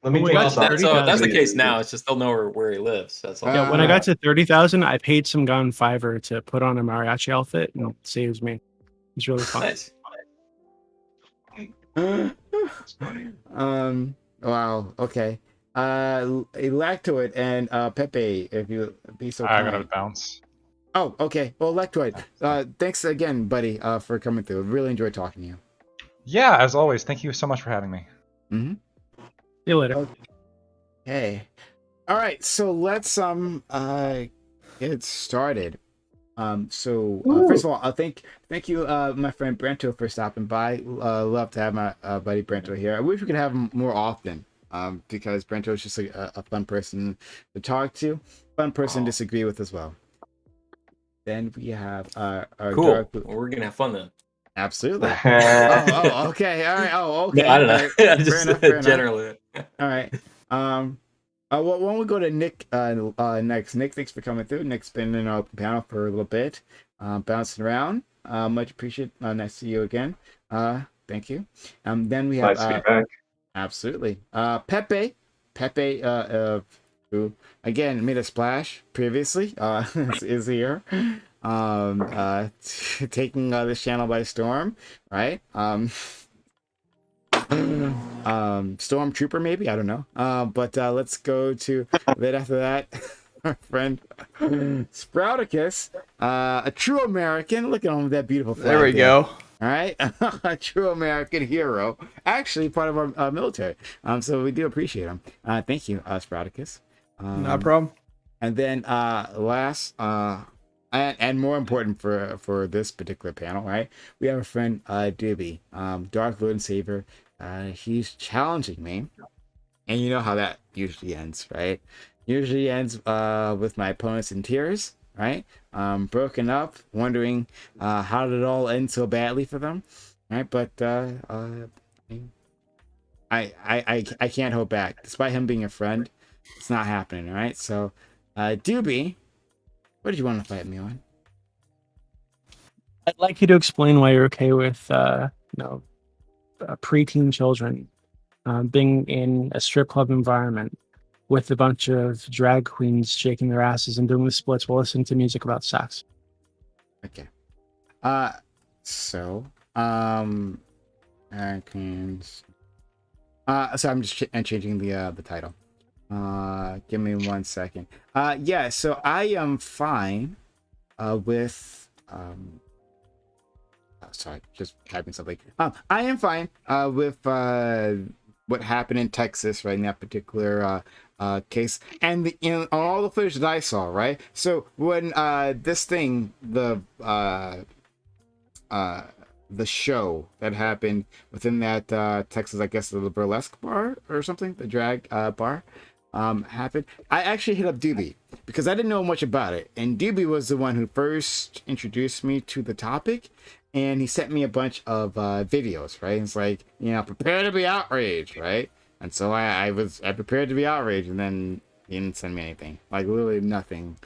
Let me Wait, take this off. so That's the case now. It's just they'll know where he lives. That's all. Yeah, when I got to 30,000, I paid some guy on Fiverr to put on a mariachi outfit and saves me. It's really fun. Nice. Wow. Okay. Electoid and Pepe, if you be so kind. I gotta bounce. Oh, okay. Well, Electoid, thanks again, buddy, for coming through. Really enjoyed talking to you. Yeah, as always. Thank you so much for having me. Mm-hmm. See you later. Okay. All right. So let's get started. First of all, thank you, my friend Brento, for stopping by. Love to have my buddy Brento here. I wish we could have him more often. Because Brento is just a fun person to talk to, fun person to disagree with as well. Then we have our cool. Well, we're gonna have fun then. Absolutely. Okay. All right. Oh, okay. No, I don't know. Right. Just generally. All right. Well, why don't we go to Nick next? Nick, thanks for coming through. Nick's been in our panel for a little bit, bouncing around. Much appreciated. Nice to see you again. Thank you. Then we have nice to be back. Absolutely. Pepe, who again made a splash previously, is here, taking this channel by storm, right? Stormtrooper, maybe, I don't know. But let's go to right after that. Our friend Sprouticus, a true American. Look at him with that beautiful flag. There we go. All right, a true American hero, actually part of our military. So we do appreciate him. Thank you, Sprouticus. No problem. And then last, and more important for this particular panel, right? We have a friend, Doobie, Dark Lord and Savior. He's challenging me, and you know how that usually ends, right? Usually ends with my opponents in tears. Right, broken up, wondering how did it all end so badly for them, right? But I can't hold back, despite him being a friend. It's not happening, right? So, Doobie, what did you want to fight me on? I'd like you to explain why you're okay with preteen children being in a strip club environment with a bunch of drag queens shaking their asses and doing the splits while listening to music about sex. Okay. So I'm just changing the title. Give me 1 second. Yeah, so I am fine with sorry, just typing something. I am fine with what happened in Texas, right, in that particular case, and all the footage that I saw, right? So when this thing, the show that happened within that Texas, I guess the burlesque bar or something, the drag bar, happened, I actually hit up Doobie because I didn't know much about it, and Doobie was the one who first introduced me to the topic. And he sent me a bunch of videos, right? It's like, prepare to be outraged, right? And so I prepared to be outraged, and then he didn't send me anything, like literally nothing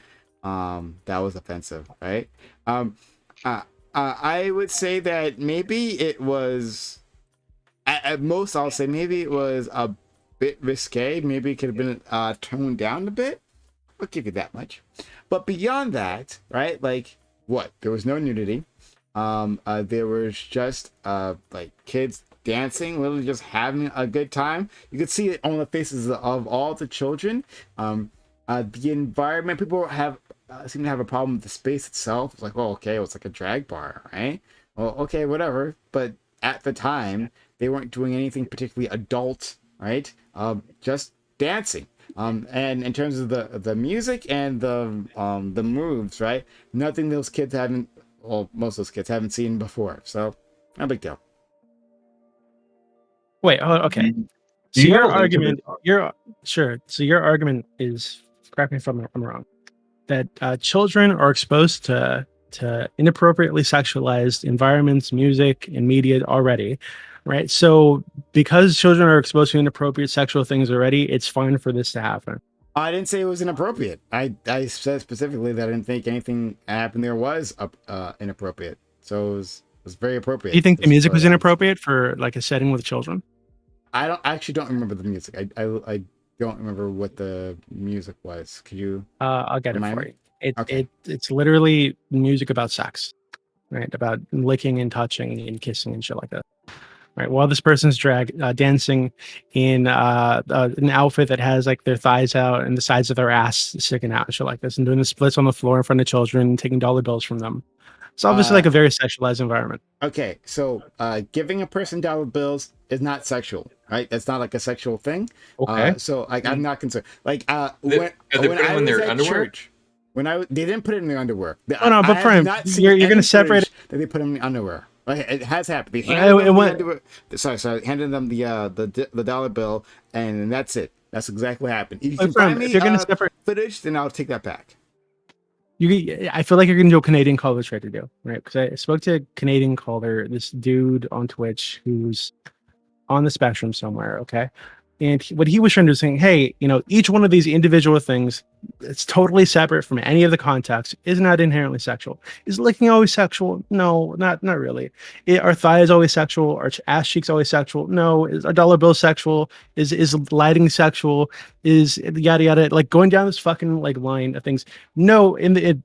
that was offensive, right? I would say that maybe it was, at most, I'll say maybe it was a bit risque. Maybe it could have been toned down a bit. I'll give you that much. But beyond that, right? Like, what? There was no nudity. There was just like kids dancing, literally just having a good time. You could see it on the faces of all the children. The environment, people seem to have a problem with the space itself. It's like, well, okay, it was like a drag bar, right? Well, okay, whatever. But at the time, they weren't doing anything particularly adult, right? Just dancing. And in terms of the music and the moves, right? Nothing those kids haven't. Well, most of those kids haven't seen before, so no big deal. Wait, okay. So your argument, So your argument is, correct me if I'm wrong, that children are exposed to to inappropriately sexualized environments, music, and media already, right? So because children are exposed to inappropriate sexual things already, it's fine for this to happen. I didn't say it was inappropriate. I said specifically that I didn't think anything happened there was inappropriate. So it was very appropriate. Do you think the music was inappropriate for like a setting with children? I actually don't remember the music. I don't remember what the music was. Could you? I'll get it for you. It's literally music about sex, right? About licking and touching and kissing and shit like that. Right. While this person's dancing in an outfit that has like their thighs out and the sides of their ass sticking out and shit like this, and doing the splits on the floor in front of children and taking dollar bills from them. It's obviously like a very sexualized environment. Okay, so giving a person dollar bills is not sexual, right? That's not like a sexual thing. Okay. So like I'm not concerned. Like Are they putting in their underwear? Church, they didn't put it in their underwear. Oh no, but Prime, you're going to separate it. That they put them in the underwear. Like it has happened. They handed them the dollar bill, and that's it. That's exactly what happened. If you can find me if you're going to separate footage, then I'll take that back. I feel like you're going to do a Canadian caller tried to do, right? Because I spoke to a Canadian caller, this dude on Twitch who's on the spectrum somewhere, okay? And what he was trying to do is saying, hey, each one of these individual things, it's totally separate from any of the context, is not inherently sexual. Is licking always sexual? No, not really. Are thighs always sexual? Are ass cheeks always sexual? No. Is a dollar bill sexual? Is lighting sexual? Is yada yada, like going down this fucking like line of things? No,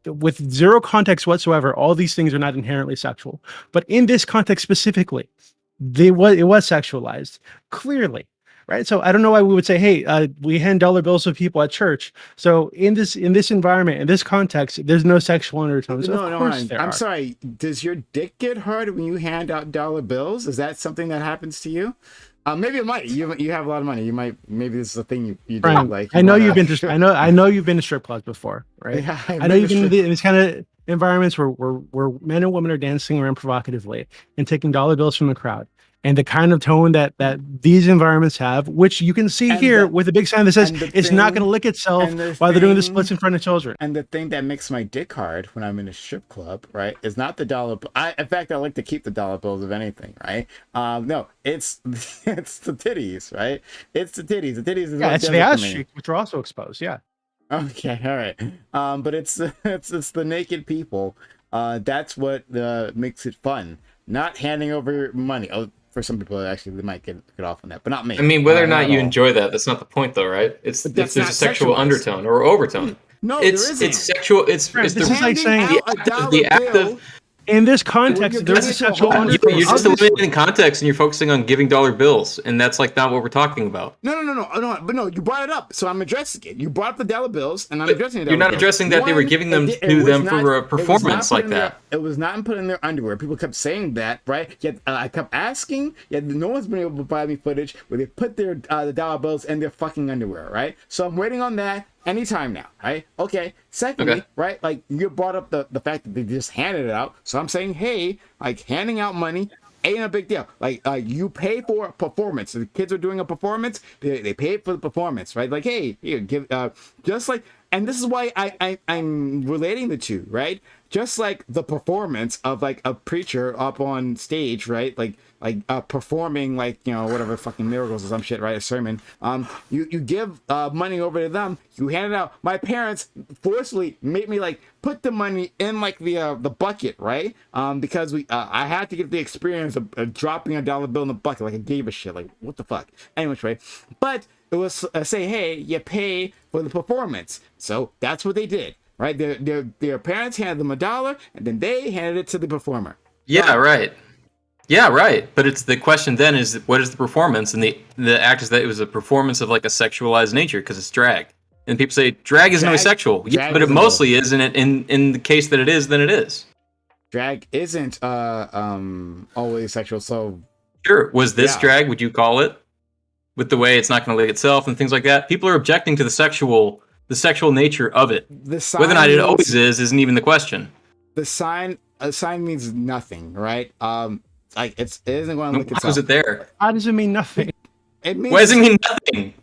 with zero context whatsoever, all these things are not inherently sexual. But in this context specifically, it was sexualized, clearly. Right. So I don't know why we would say, hey, we hand dollar bills to people at church. So in this environment, in this context, there's no sexual undertones. I'm sorry. Does your dick get hard when you hand out dollar bills? Is that something that happens to you? Maybe it might. You have a lot of money. You might. Maybe this is a thing you do. Like I know you've been to. I know you've been to strip clubs before, right? Yeah, I know you've been in these kind of environments where men and women are dancing around provocatively and taking dollar bills from the crowd. And the kind of tone that these environments have, which you can see here with a big sign that says it's not going to lick itself while they're doing the splits in front of children. And the thing that makes my dick hard when I'm in a strip club, right, is not the dollar. In fact, I like to keep the dollar bills, if anything, right? No, it's the titties, right? It's the titties. The titties is it's the ass cheek, which are also exposed. Yeah. Okay, all right. But it's the naked people. That's what makes it fun. Not handing over money. For some people, actually, they might get off on that, but not me. I mean, whether or not you enjoy that's not the point, though, right? There's a sexual undertone or overtone. No, it's sexual. This is like saying the act of. In this context, there's a sexual undertone. You're just eliminating context, and you're focusing on giving dollar bills, and that's like not what we're talking about. No. But no, you brought it up, so I'm addressing it. You brought up the dollar bills, and I'm addressing it. You're not addressing that they were giving them to them for a performance like that. It was not put in their underwear. People kept saying that, right? Yet I kept asking. Yet no one's been able to provide me footage where they put their the dollar bills in their fucking underwear, right? So I'm waiting on that. Anytime now, right? Okay. Secondly, right, like you brought up the fact that they just handed it out. So I'm saying, hey, like handing out money ain't a big deal. Like you pay for a performance. So the kids are doing a performance, they pay for the performance, right? Like, hey, here, give just like, and this is why I'm relating the two, right? Just like the performance of like a preacher up on stage, right? Like performing like, whatever fucking miracles or some shit, right? A sermon. You give money over to them, you hand it out. My parents forcefully made me like put the money in like the bucket, right? Because I had to get the experience of dropping a dollar bill in the bucket. Like I gave a shit. Like what the fuck? Anyways, right? But it was say, hey, you pay for the performance. So that's what they did. Right, their parents handed them $1, and then they handed it to the performer. Yeah, right. Yeah, right. But it's the question then is what is the performance? And the act is that it was a performance of like a sexualized nature because it's drag. And people say drag isn't always sexual. Yeah, but it mostly is, and in the case that it is, then it is. Drag isn't always sexual. So sure, was this drag? Would you call it? With the way it's not going to lick itself and things like that, people are objecting to the sexual nature of it. Whether or not it always isn't even the question. A sign means nothing, right? Like it isn't going to look itself. How is it there? How does it mean nothing? It means. Why does it mean nothing?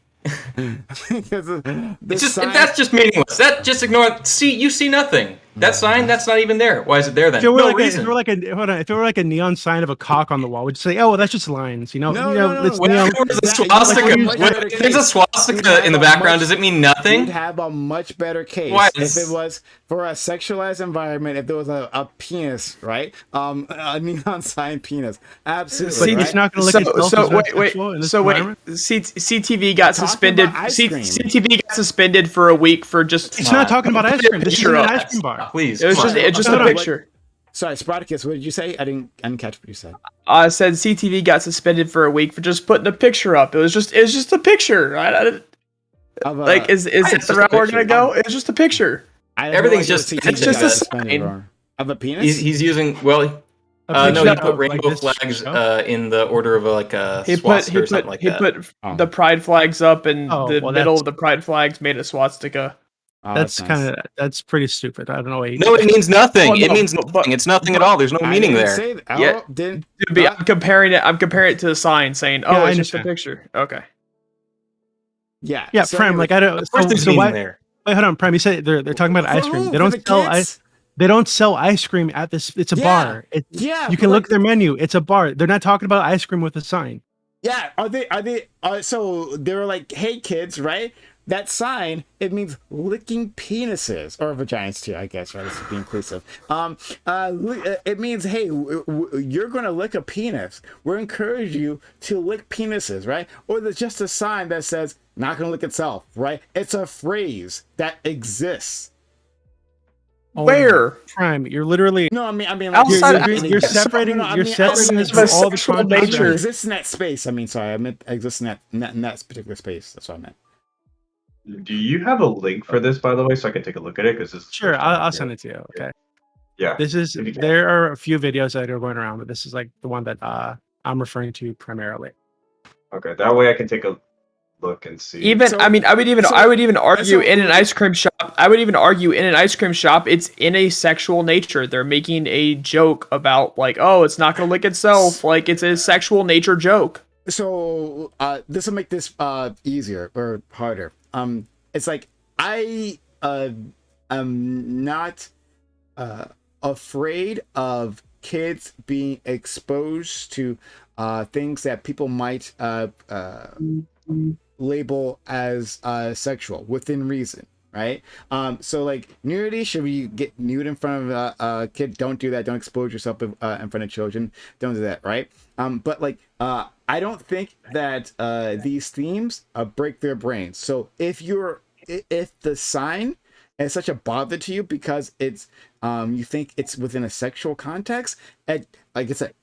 Because that's just meaningless. That just ignore it. You see nothing. That sign, that's not even there. Why is it there then? If it were No like reason. if it were like a neon sign of a cock on the wall, would you say, "Oh, well, that's just lines," No. it's What neon. if there was a That- swastika? you'd have a much better If there's a case. swastika You'd have in the a background, much- does it mean You'd nothing? have a much better case Why if is- it was for a sexualized environment. If there was a penis, right? A neon sign penis. Absolutely. But right? it's not going to look itself as not sexual in this environment? CTV got Talking suspended. about ice cream. CTV got suspended for a week for just. It's not talking about ice cream. This is an ice cream bar. Please. It was come just on. it's just Hold a on. picture. Sorry, Spartacus. What did you say? I didn't catch what you said. I said CTV got suspended for a week for just putting a picture up. It was just a picture. Of a, Like is it's that just the a route we're picture. gonna go? It's just a picture. I have Everything's no idea just- what it's CTV just got a suspended sign. for. Of a penis. He's using no, he picture put of, rainbow like, this flags show? in the order of like a He swastika or something like that. put Oh. the pride flags up, and Oh, the well, middle that's- of the pride flags made a swastika. Oh, That's nice. that's pretty stupid. I don't know why. No, it means nothing. Oh, no, it means but- nothing. It's nothing at all. There's no I meaning didn't there. say that. Yeah. Oh, didn't. I'm comparing it. I'm comparing it to the sign, saying, "Oh, Yeah, I it's just a understand. picture." Okay. Yeah. Yeah, so Prime. anyway, Like I don't. Of course, there's So meaning why? there. Wait, hold on, Prime. You said they're talking about for ice cream. who? They For don't the sell kids? ice. They don't sell ice cream at this. It's a Yeah. bar. Yeah. You can look at their menu. It's a bar. They're not talking about ice cream with a sign. Yeah. Are they? So they were like, "Hey, kids, right? That sign, it means licking penises or vaginas too, I guess, right? This is being inclusive. It means, hey, you're going to lick a penis. We're encouraging you to lick penises, right? Or there's just a sign that says, not going to lick itself, right? It's a phrase that exists. Oh, Where? Prime? You're literally. No, I mean, Outside- You're separating. No, I You're mean, separating this of a from all the sexual content. nature. exists in that space. I mean, sorry, I meant exists in that particular space. That's what I meant. Do you have a link for this, by the way, so I can take a look at it? Because Sure, I'll send it to you. Okay. Yeah. This is. If you can. There are a few videos that are going around, but this is like the one that I'm referring to primarily. Okay, that way I can take a look and see. Even So- I mean, I would even argue so- in an ice cream shop. I would even argue in an ice cream shop, it's in a sexual nature. They're making a joke about like, oh, it's not gonna lick itself. Like it's a sexual nature joke. So this will make this easier or harder. It's like I am not afraid of kids being exposed to things that people might label as sexual within reason, right? So like nudity, should we get nude in front of a kid? Don't do that. Don't expose yourself in front of children. Don't do that, right? But like I don't think that these themes break their brains. So if the sign is such a bother to you because it's you think it's within a sexual context, like I said,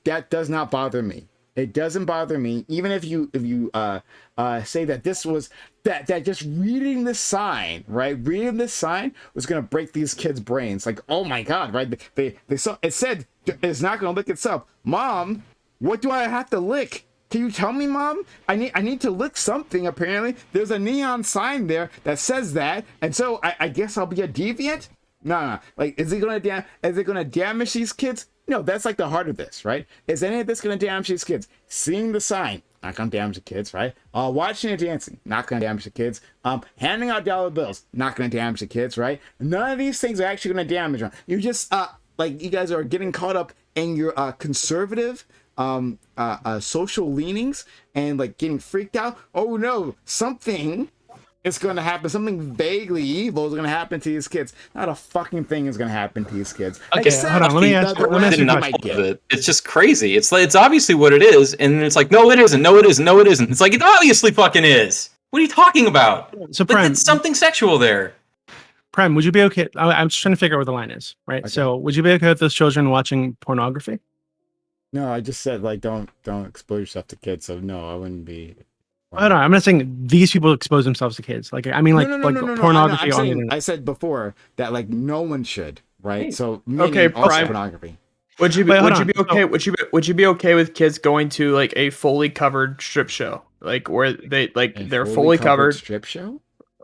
that does not bother me. It doesn't bother me, even if you say that this was that just reading this sign, right? Reading this sign was gonna break these kids' brains. Like, oh my god, right? They saw it said it's not gonna lick itself. Mom, what do I have to lick? Can you tell me, Mom? I need to lick something. Apparently, there's a neon sign there that says that, and so I guess I'll be a deviant. No. Like, is it gonna damage these kids? No, that's like the heart of this, right? Is any of this gonna damage these kids? Seeing the sign, not gonna damage the kids, right? Watching it dancing, not gonna damage the kids. Handing out dollar bills, not gonna damage the kids, right? None of these things are actually gonna damage them. You just like you guys are getting caught up in your conservative social leanings and like getting freaked out. Oh no, something is going to happen. Something vaguely evil is going to happen to these kids. Not a fucking thing is going to happen to these kids. Okay, hold on. Let me ask you a Didn't question. might get it. It's just crazy. It's like, it's obviously what it is, and it's like, no, it isn't. No, it isn't. No, it isn't. It's like, it obviously fucking is. What are you talking about? So Like, Prime, there's something sexual there. Prime, would you be okay? I'm just trying to figure out where the line is, right? Okay. So, would you be okay with those children watching pornography? No, I just said like don't expose yourself to kids. So no, I wouldn't be. Hold on, I'm not saying these people expose themselves to kids. Like, I mean, like, No, pornography I'm on the saying, internet. I said before that like no one should, right? Hey. So Okay, also Prime. pornography. Would you be Wait, hold would you on. be okay? Would you be okay with kids going to like a fully covered strip show, like where they like A they're fully covered? strip show.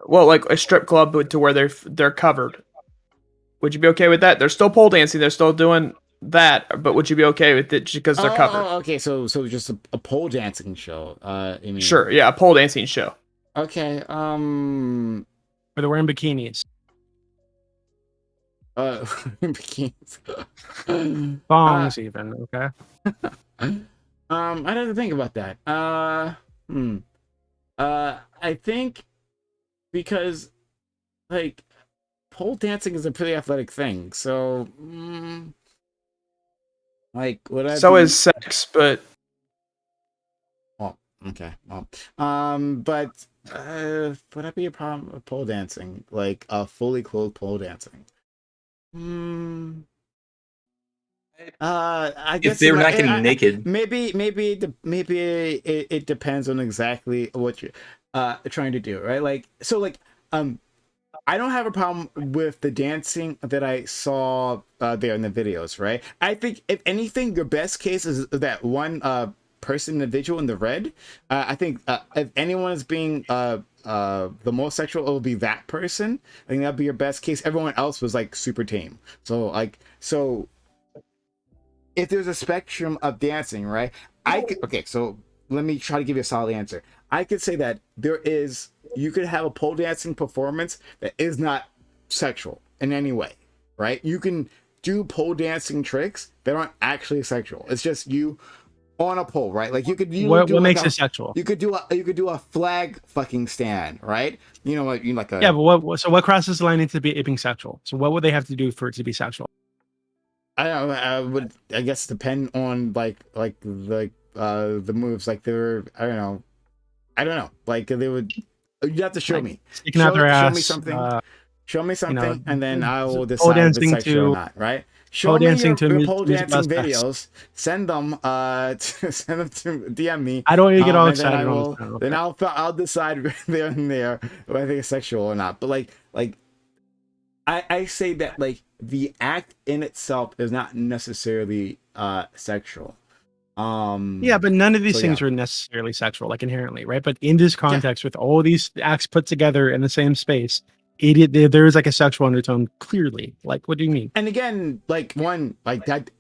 Well, like a strip club, but to where they're covered. Would you be okay with that? They're still pole dancing. They're still doing that, but would you be okay with it just because they're covered? Okay, so just a pole dancing show. You mean? Sure, yeah, a pole dancing show. Okay. Where they're wearing bikinis. bikinis. Thongs, even. Okay. I'd have to think about that. I think because like pole dancing is a pretty athletic thing, so like would I So be? is sex, but Well, okay. Well, but would that be a problem with pole dancing? Like a fully clothed pole dancing? Hmm. I If guess they it were might, not getting naked, maybe it depends on exactly what you're trying to do, right? Like so, like I don't have a problem with the dancing that I saw there in the videos, right? I think if anything, your best case is that one person individual in the red. I think if anyone is being the most sexual, it will be that person. I think that'd be your best case. Everyone else was like super tame. So like so if there's a spectrum of dancing, right? Okay, so let me try to give you a solid answer. I could say that you could have a pole dancing performance that is not sexual in any way, right? You can do pole dancing tricks that aren't actually sexual. It's just you on a pole, right? Like What makes it sexual? you could do a flag fucking stand, right? You know what? You like a Yeah, but so what crosses the line into being sexual? So what would they have to do for it to be sexual? I don't know, I guess depend on the moves like they're I don't know like they would you have to show Like me sticking out their show me ass, something you know, and then I will pole decide if it's dancing sexual or to not, right? pole Show me dancing to your pole music dancing about sex. videos, send them send them to DM me, I don't want you to get all and then excited on this channel. Okay? I'll decide there and there whether I think it's sexual or not. But like I say that like the act in itself is not necessarily sexual. Yeah, but none of these So things yeah. are necessarily sexual, like inherently, right? But in this context, with all these acts put together in the same space, there is like a sexual undertone clearly. Like, what do you mean? And again, like one like that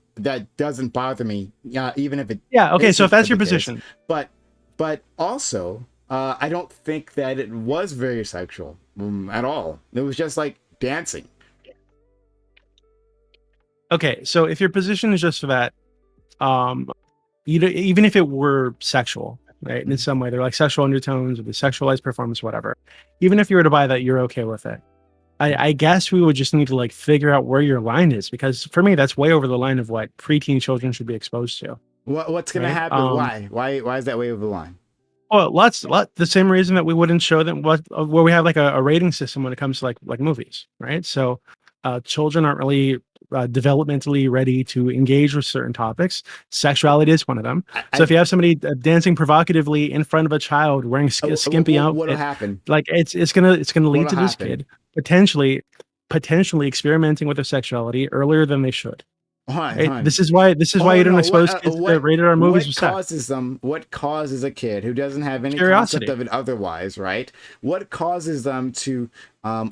doesn't bother me, even if it Yeah, okay. So if isn't that's your the case. position, But also, I don't think that it was very sexual at all. It was just like dancing. okay. So if your position is just that, um, even if it were sexual, right, in some way, they're like sexual undertones or the sexualized performance, whatever. Even if you were to buy that, you're okay with it. I guess we would just need to like figure out where your line is, because for me, that's way over the line of what preteen children should be exposed to. What's gonna Right? happen? Why is that way over the line? Well, the same reason that we wouldn't show them where we have like a rating system when it comes to like movies, right? So, children aren't really developmentally ready to engage with certain topics. Sexuality is one of them. So if you have somebody dancing provocatively in front of a child wearing a skimpy what'll outfit, happen? like it's gonna lead What'll to this happen? kid potentially experimenting with their sexuality earlier than they should. Right? This is why you don't expose kids to rated R movies with sex. What causes a kid who doesn't have any Curiosity. concept of it otherwise, right? What causes them to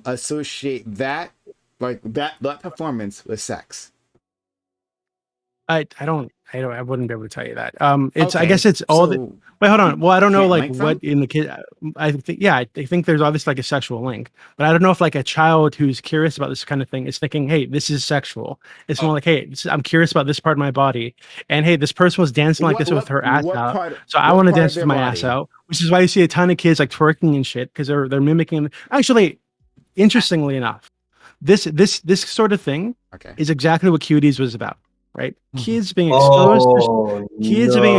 associate that that performance with sex? I wouldn't be able to tell you that. It's I Okay, guess it's all so wait, hold on. Well, I don't know can't like link what them? in the kid. I think there's obviously like a sexual link, but I don't know if like a child who's curious about this kind of thing is thinking, hey, this is sexual. It's more like, hey, I'm curious about this part of my body, and hey, this person was dancing like this with her ass out, so I want to dance with my ass out. Which is why you see a ton of kids like twerking and shit because they're mimicking. Actually, interestingly enough, this sort of thing Okay. is exactly what Cuties was about, right? Kids being Oh,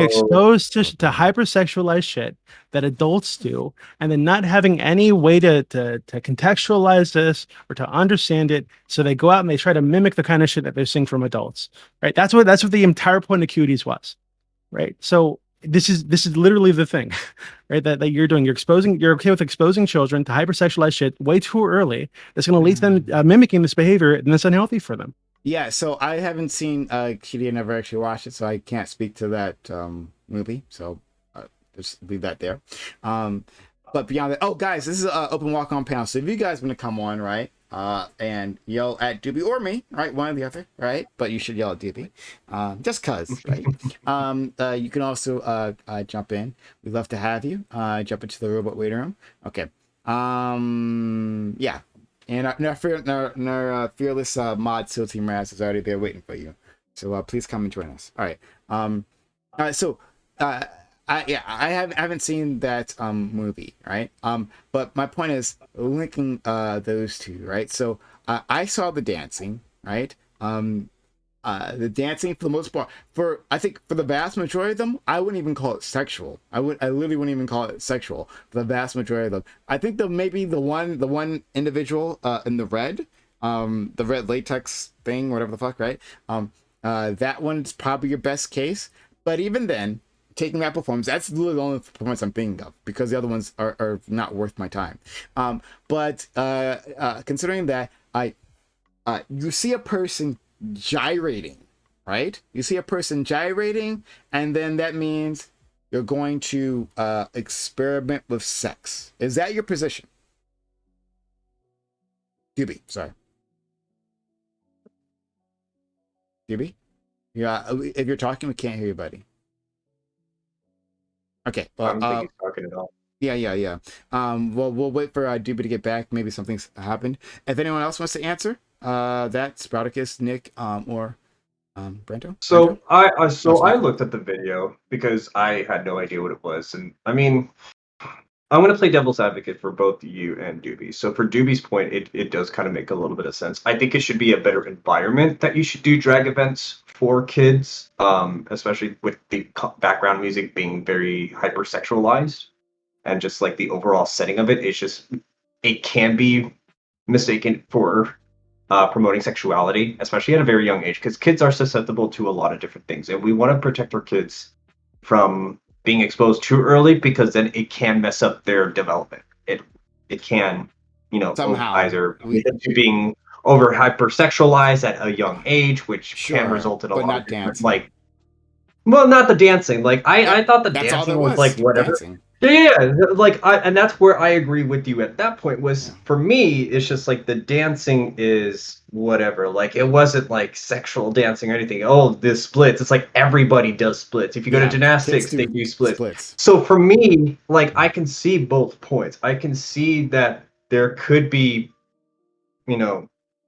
exposed no. to hypersexualized shit that adults do, and then not having any way to contextualize this or to understand it, so they go out and they try to mimic the kind of shit that they're seeing from adults, right? That's what the entire point of Cuties was, right? So this is literally the thing, right? That you're doing. You're okay with exposing children to hypersexualized shit way too early. That's going to lead to them mimicking this behavior, and that's unhealthy for them. Yeah, so I haven't seen Kitty. I never actually watched it, so I can't speak to that movie. So just leave that there. But beyond that, oh guys, this is an open walk on panel. So if you guys want to come on, right, and yell at Doobie or me, right, one or the other, right, but you should yell at Doobie, just cause, right. You can also jump in. We'd love to have you jump into the robot waiting room. Okay. Yeah. And our fearless mod SEAL Team Raz is already there waiting for you. So please come and join us. All right. I haven't seen that movie, right? But my point is linking those two, right? So I saw the dancing, right? The dancing for the most part, I think for the vast majority of them, I wouldn't even call it sexual. I literally wouldn't even call it sexual for the vast majority of them. I think maybe the one individual in the red latex thing, whatever the fuck, right? That one's probably your best case. But even then, taking that performance, that's literally the only performance I'm thinking of, because the other ones are not worth my time. But considering that, you see a person gyrating, right? You see a person gyrating, and then that means you're going to experiment with sex. Is that your position? QB, sorry. QB? Yeah, if you're talking, we can't hear you, buddy. Okay. I don't think he's talking at all. Yeah. Well, we'll wait for Doobie to get back. Maybe something's happened. If anyone else wants to answer, that Sprouticus, Nick, or Brento. So I looked at the video because I had no idea what it was, and I mean, I'm going to play devil's advocate for both you and Doobie. So for Doobie's point, it does kind of make a little bit of sense. I think it should be a better environment that you should do drag events for kids, especially with the background music being very hypersexualized, and just like the overall setting of it. It can be mistaken for promoting sexuality, especially at a very young age, because kids are susceptible to a lot of different things, and we want to protect our kids from being exposed too early, because then it can mess up their development. It can, somehow either to being over hypersexualized at a young age, which can result in a lot of different, like, well, not the dancing. Like I thought the dancing was like whatever. Dancing. Yeah, like and that's where I agree with you at that point. Was for me, it's just like the dancing is whatever. Like it wasn't like sexual dancing or anything. Oh, this splits. It's like everybody does splits. If you go to gymnastics, they do splits. So for me, like I can see both points. I can see that there could be,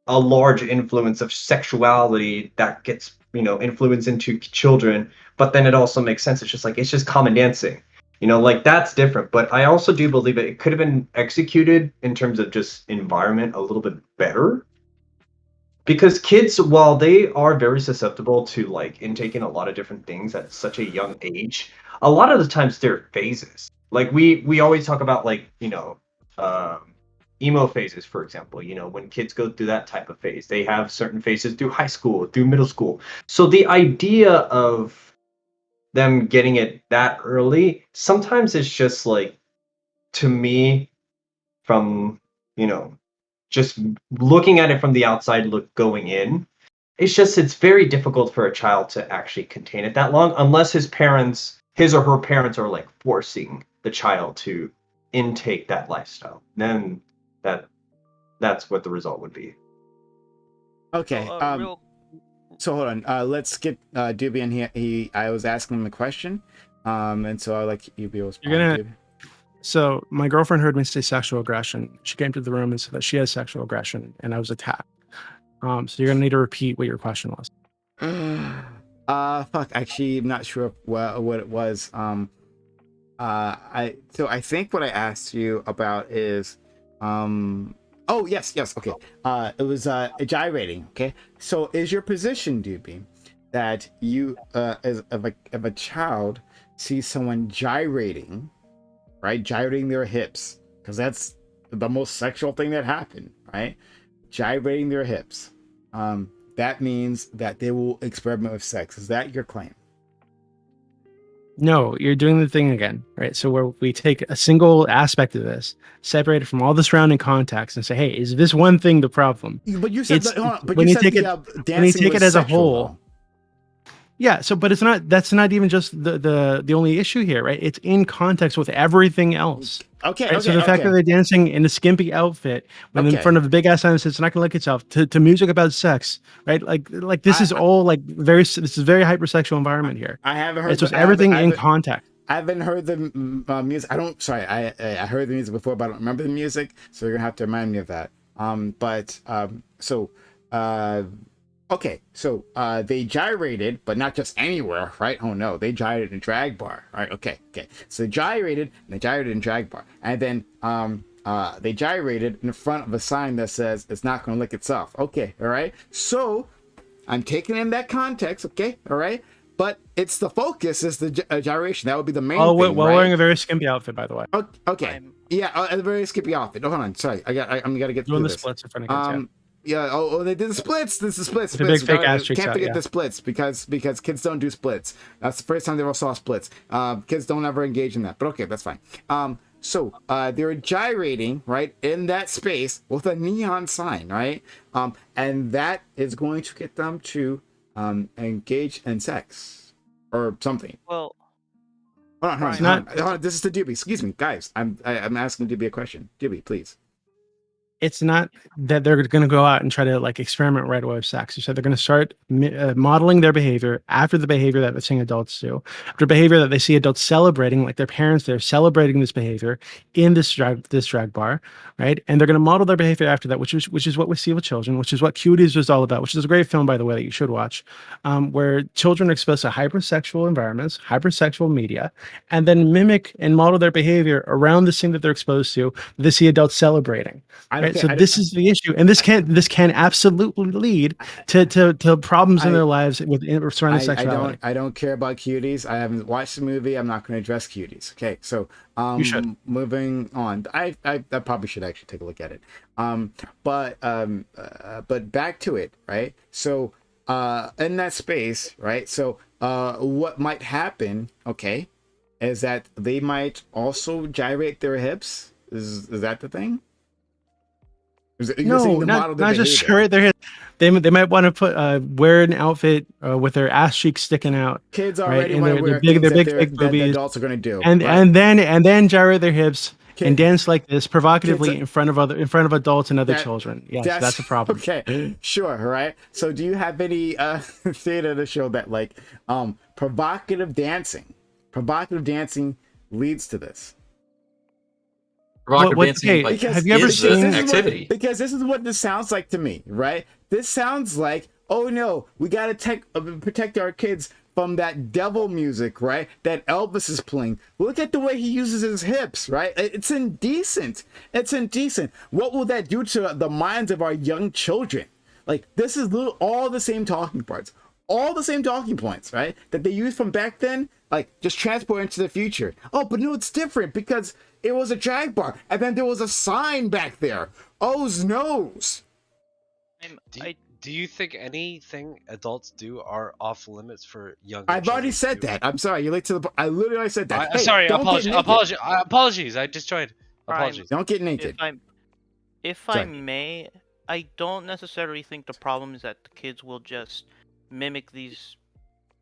a large influence of sexuality that gets, influence into children. But then it also makes sense. It's just common dancing. Like that's different. But I also do believe it could have been executed in terms of just environment a little bit better. Because kids, while they are very susceptible to like intaking a lot of different things at such a young age, a lot of the times they're phases. Like we always talk about like, emo phases, for example. When kids go through that type of phase, they have certain phases through high school, through middle school. So the idea of them getting it that early, sometimes it's just like, to me, from, just looking at it from the outside, going in, it's very difficult for a child to actually contain it that long, unless his or her parents are like forcing the child to intake that lifestyle. Then that's what the result would be. Okay. So hold on. Let's get Doobie in here. I was asking him a question, and so I'll let you be able to respond. So my girlfriend heard me say sexual aggression. She came to the room and said that she has sexual aggression, and I was attacked. So you're gonna need to repeat what your question was. Fuck. Actually, I'm not sure what it was. I think what I asked you about is, oh yes, okay. It was gyrating. Okay, so is your position, Doobie, that you if a child sees someone gyrating, right, gyrating their hips, because that's the most sexual thing that happened, right? Gyrating their hips, that means that they will experiment with sex. Is that your claim? No, you're doing the thing again, right? So where we take a single aspect of this, separate it from all the surrounding context, and say, "Hey, is this one thing the problem?" But you said when you take it as a whole. Yeah. So, but it's not. That's not even just the only issue here, right? It's in context with everything else. Okay. Right? So the fact that they're dancing in a skimpy outfit when in front of a big ass audience, it's not gonna look itself to music about sex, right? Like this is all like this is very hypersexual environment here. I haven't heard. It's just everything in context. I haven't heard the music. I heard the music before, but I don't remember the music. So you're gonna have to remind me of that. Okay, so they gyrated, but not just anywhere, right? Oh no, they gyrated in drag bar, right? Okay. So they gyrated in drag bar, and then they gyrated in front of a sign that says it's not going to lick itself. Okay, all right. So I'm taking in that context. Okay, all right. But it's the focus is the gyration. That would be the main thing, while right? wearing a very skimpy outfit, by the way. Okay. Yeah, a very skimpy outfit. Oh, hold on. Sorry, I'm gotta get through doing the this. splits in front of kids. Yeah. Oh, they did the splits. This is splits. The big fake ass cheeks Can't out, forget the splits because kids don't do splits. That's the first time they ever saw splits. Kids don't ever engage in that. But okay, that's fine. So they were gyrating right in that space with a neon sign, right? And that is going to get them to engage in sex or something. Well, hold on. This is to Doobie. Excuse me, guys. I'm asking Doobie a question. Doobie, please. It's not that they're going to go out and try to like experiment right away with sex. You said they're going to start modeling their behavior after the behavior that they're seeing adults do, after behavior that they see adults celebrating, like their parents, they're celebrating this behavior in this drag bar, right? And they're going to model their behavior after that, which is what we see with children, which is what Cuties was all about, which is a great film, by the way, that you should watch, where children are exposed to hypersexual environments, hypersexual media, and then mimic and model their behavior around this thing that they're exposed to. They see adults celebrating. Right? So this is the issue, and this can absolutely lead to problems in their lives with surrounding sexuality. I don't care about Cuties. I haven't watched the movie. I'm not going to address Cuties. Okay, so you should. Moving on. I probably should actually take a look at it. But back to it, right? So in that space, right? So what might happen? Okay, is that they might also gyrate their hips. Is that the thing? No, not just gyrate their hips. They might want to put wear an outfit with their ass cheeks sticking out. Kids already right? want to wear big that boobies. Adults are going to do, and then gyrate their hips and dance like this provocatively kids, in front of adults and other children. Yes, that's a problem. Okay, sure, right. So, do you have any data to show that like provocative dancing leads to this? Dancing, have you ever seen activity? Because this is what this sounds like to me, right? This sounds like, oh no, we gotta protect our kids from that devil music, right? That Elvis is playing. Look at the way he uses his hips, right? It's indecent. What will that do to the minds of our young children? Like, this is all the same talking points, right? That they used from back then, like just transport into the future. Oh, but no, it's different because it was a drag bar, and then there was a sign back there. Oh's nose. Do you think anything adults do are off limits for young? I've already said that. I'm sorry, you're late to the. I literally said that. Hey, sorry, apologies. I just joined. Apologies. Don't get naked. If I may, I don't necessarily think the problem is that the kids will just mimic these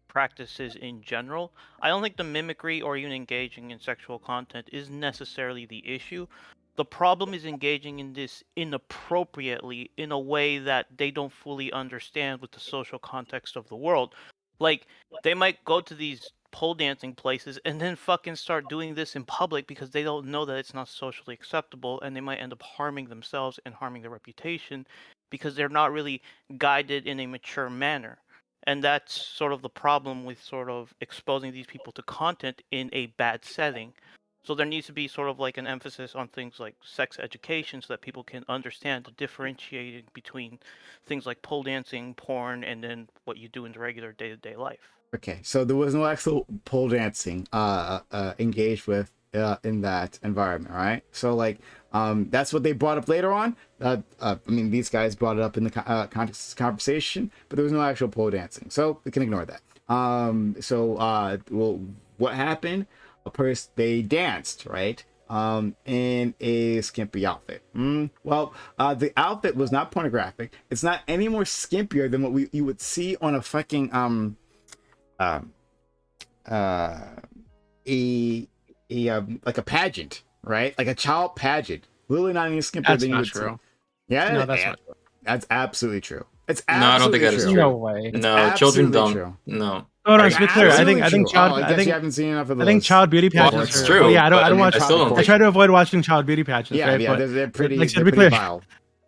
practices in general. I don't think the mimicry or even engaging in sexual content is necessarily the issue. The problem is engaging in this inappropriately in a way that they don't fully understand with the social context of the world. Like, they might go to these pole dancing places and then fucking start doing this in public because they don't know that it's not socially acceptable, and they might end up harming themselves and harming their reputation because they're not really guided in a mature manner. And that's sort of the problem with sort of exposing these people to content in a bad setting. So there needs to be sort of like an emphasis on things like sex education so that people can understand the differentiating between things like pole dancing, porn, and then what you do in the regular day-to-day life. Okay, so there was no actual pole dancing engaged with in that environment, right? So like that's what they brought up later on. I mean, these guys brought it up in the context of conversation, but there was no actual pole dancing, so we can ignore that. Well, what happened? They danced, right? In a skimpy outfit. Well, the outfit was not pornographic. It's not any more skimpier than what you would see on a fucking like a pageant, right? Like a child pageant. Literally not any skimpier than you would see. Yeah, no, that's not true. That's absolutely true. It's no, I don't think that is true. No way. No, children don't. True. No. Oh no, to be clear, I think child. I think you haven't seen enough of those. I think child beauty pageants. Well, it's true. Yeah, I don't watch. I try to avoid watching child beauty pageants. Yeah, right? yeah, they're pretty. Like, they're pretty vile.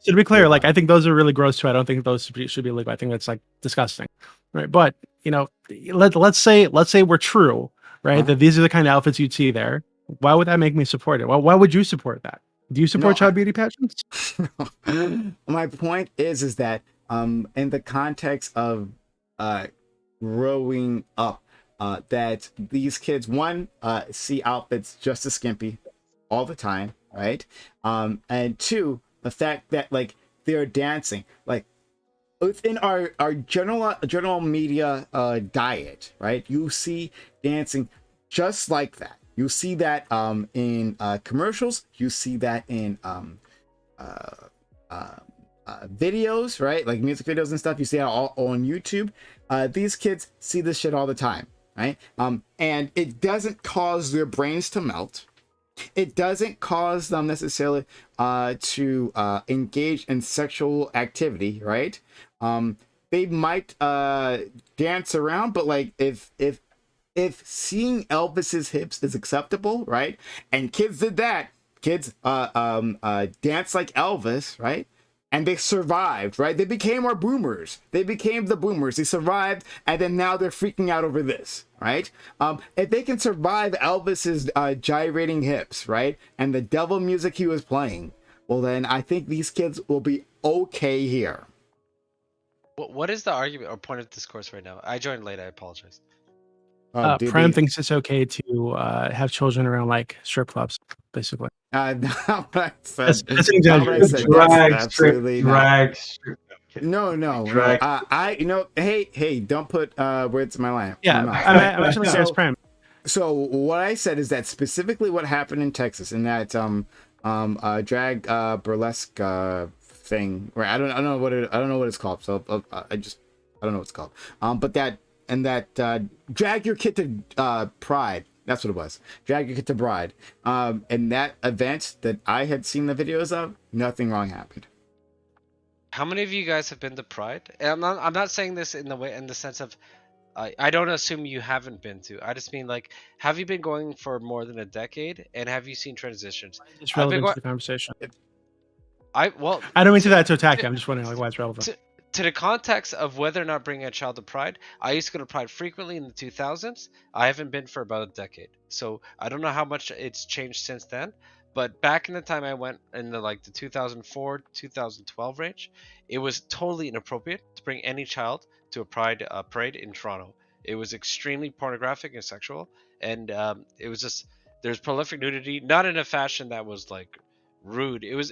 So to be clear, like I think those are really gross too. I don't think those should be illegal. I think that's like disgusting, right? But you know, let's say we're true, right? That these are the kind of outfits you'd see there. Why would that make me support it? Well, why would you support that? Do you support child beauty pageants? My point is that in the context of growing up, that these kids see outfits just as skimpy all the time, right? And two, the fact that like they're dancing, like within our general media diet, right? You see dancing just like that. You see that in commercials. You see that in videos, right? Like music videos and stuff. You see that all on YouTube. These kids see this shit all the time, right? And it doesn't cause their brains to melt. It doesn't cause them necessarily to engage in sexual activity, right? They might dance around, but like if seeing Elvis's hips is acceptable, right? And kids did that. Kids dance like Elvis, right? And they survived, right? They became our boomers. They became the boomers. They survived, and then now they're freaking out over this, right? If they can survive Elvis's gyrating hips, right, and the devil music he was playing, well, then I think these kids will be okay here. What is the argument or point of discourse right now? I joined late. I apologize. Prime thinks it's okay to have children around like strip clubs, basically. That's an exaggeration. Drag. No. Hey, don't put words in my mouth. Yeah, I'm actually serious, Prime. So what I said is that specifically what happened in Texas in that drag burlesque thing, right? I don't know what it's called. So I don't know what it's called. But that drag your kid to Pride. That's what it was. Drag your kid to Bride. And that event that I had seen the videos of, nothing wrong happened. How many of you guys have been to Pride? And I'm not saying this in the sense of I don't assume you haven't been to. I just mean like, have you been going for more than a decade, and have you seen transitions? It's relevant to the conversation. I don't mean to that to attack you. I'm just wondering like why it's relevant. To the context of whether or not bringing a child to Pride, I used to go to Pride frequently in the 2000s. I haven't been for about a decade, so I don't know how much it's changed since then. But back in the time I went in the 2004, 2012 range, it was totally inappropriate to bring any child to a Pride parade in Toronto. It was extremely pornographic and sexual, and it was just there's prolific nudity, not in a fashion that was like rude. It was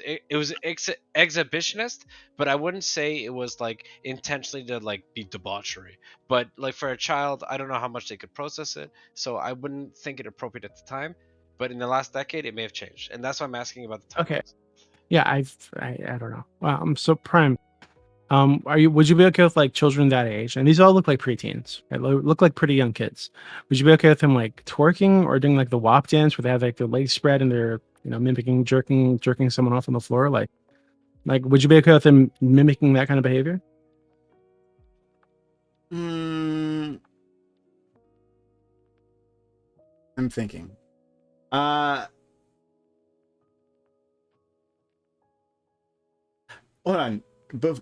exhibitionist, but I wouldn't say it was like intentionally to like be debauchery. But like for a child, I don't know how much they could process it, so I wouldn't think it appropriate at the time. But in the last decade, it may have changed, and that's why I'm asking about the time. Okay, yeah, I don't know. Wow, I'm so Prime. Would you be okay with like children that age? And these all look like preteens, right? Look like pretty young kids. Would you be okay with them like twerking or doing like the WAP dance where they have like their legs spread and they're mimicking jerking someone off on the floor? Like would you be okay with them mimicking that kind of behavior? I'm thinking. Hold on, but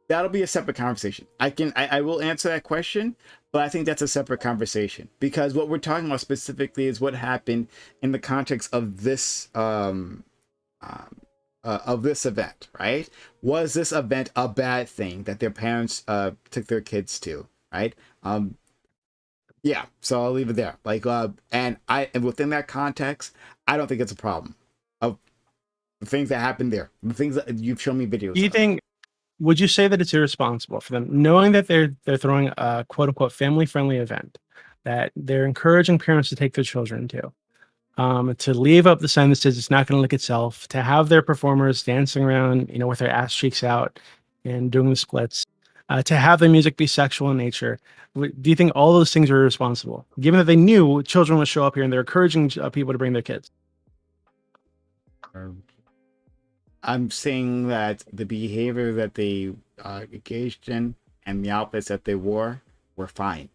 that'll be a separate conversation. I will answer that question, but I think that's a separate conversation because what we're talking about specifically is what happened in the context of this event, right? Was this event a bad thing that their parents took their kids to, right? Yeah, so I'll leave it there. And within that context, I don't think it's a problem of the things that happened there, the things that you've shown me videos. Would you say that it's irresponsible for them, knowing that they're throwing a quote unquote family friendly event, that they're encouraging parents to take their children to leave up the sign that says it's not going to lick itself, to have their performers dancing around, with their ass cheeks out and doing the splits, to have the music be sexual in nature? Do you think all those things are irresponsible, given that they knew children would show up here and they're encouraging people to bring their kids? I'm saying that the behavior that they engaged in and the outfits that they wore were fine.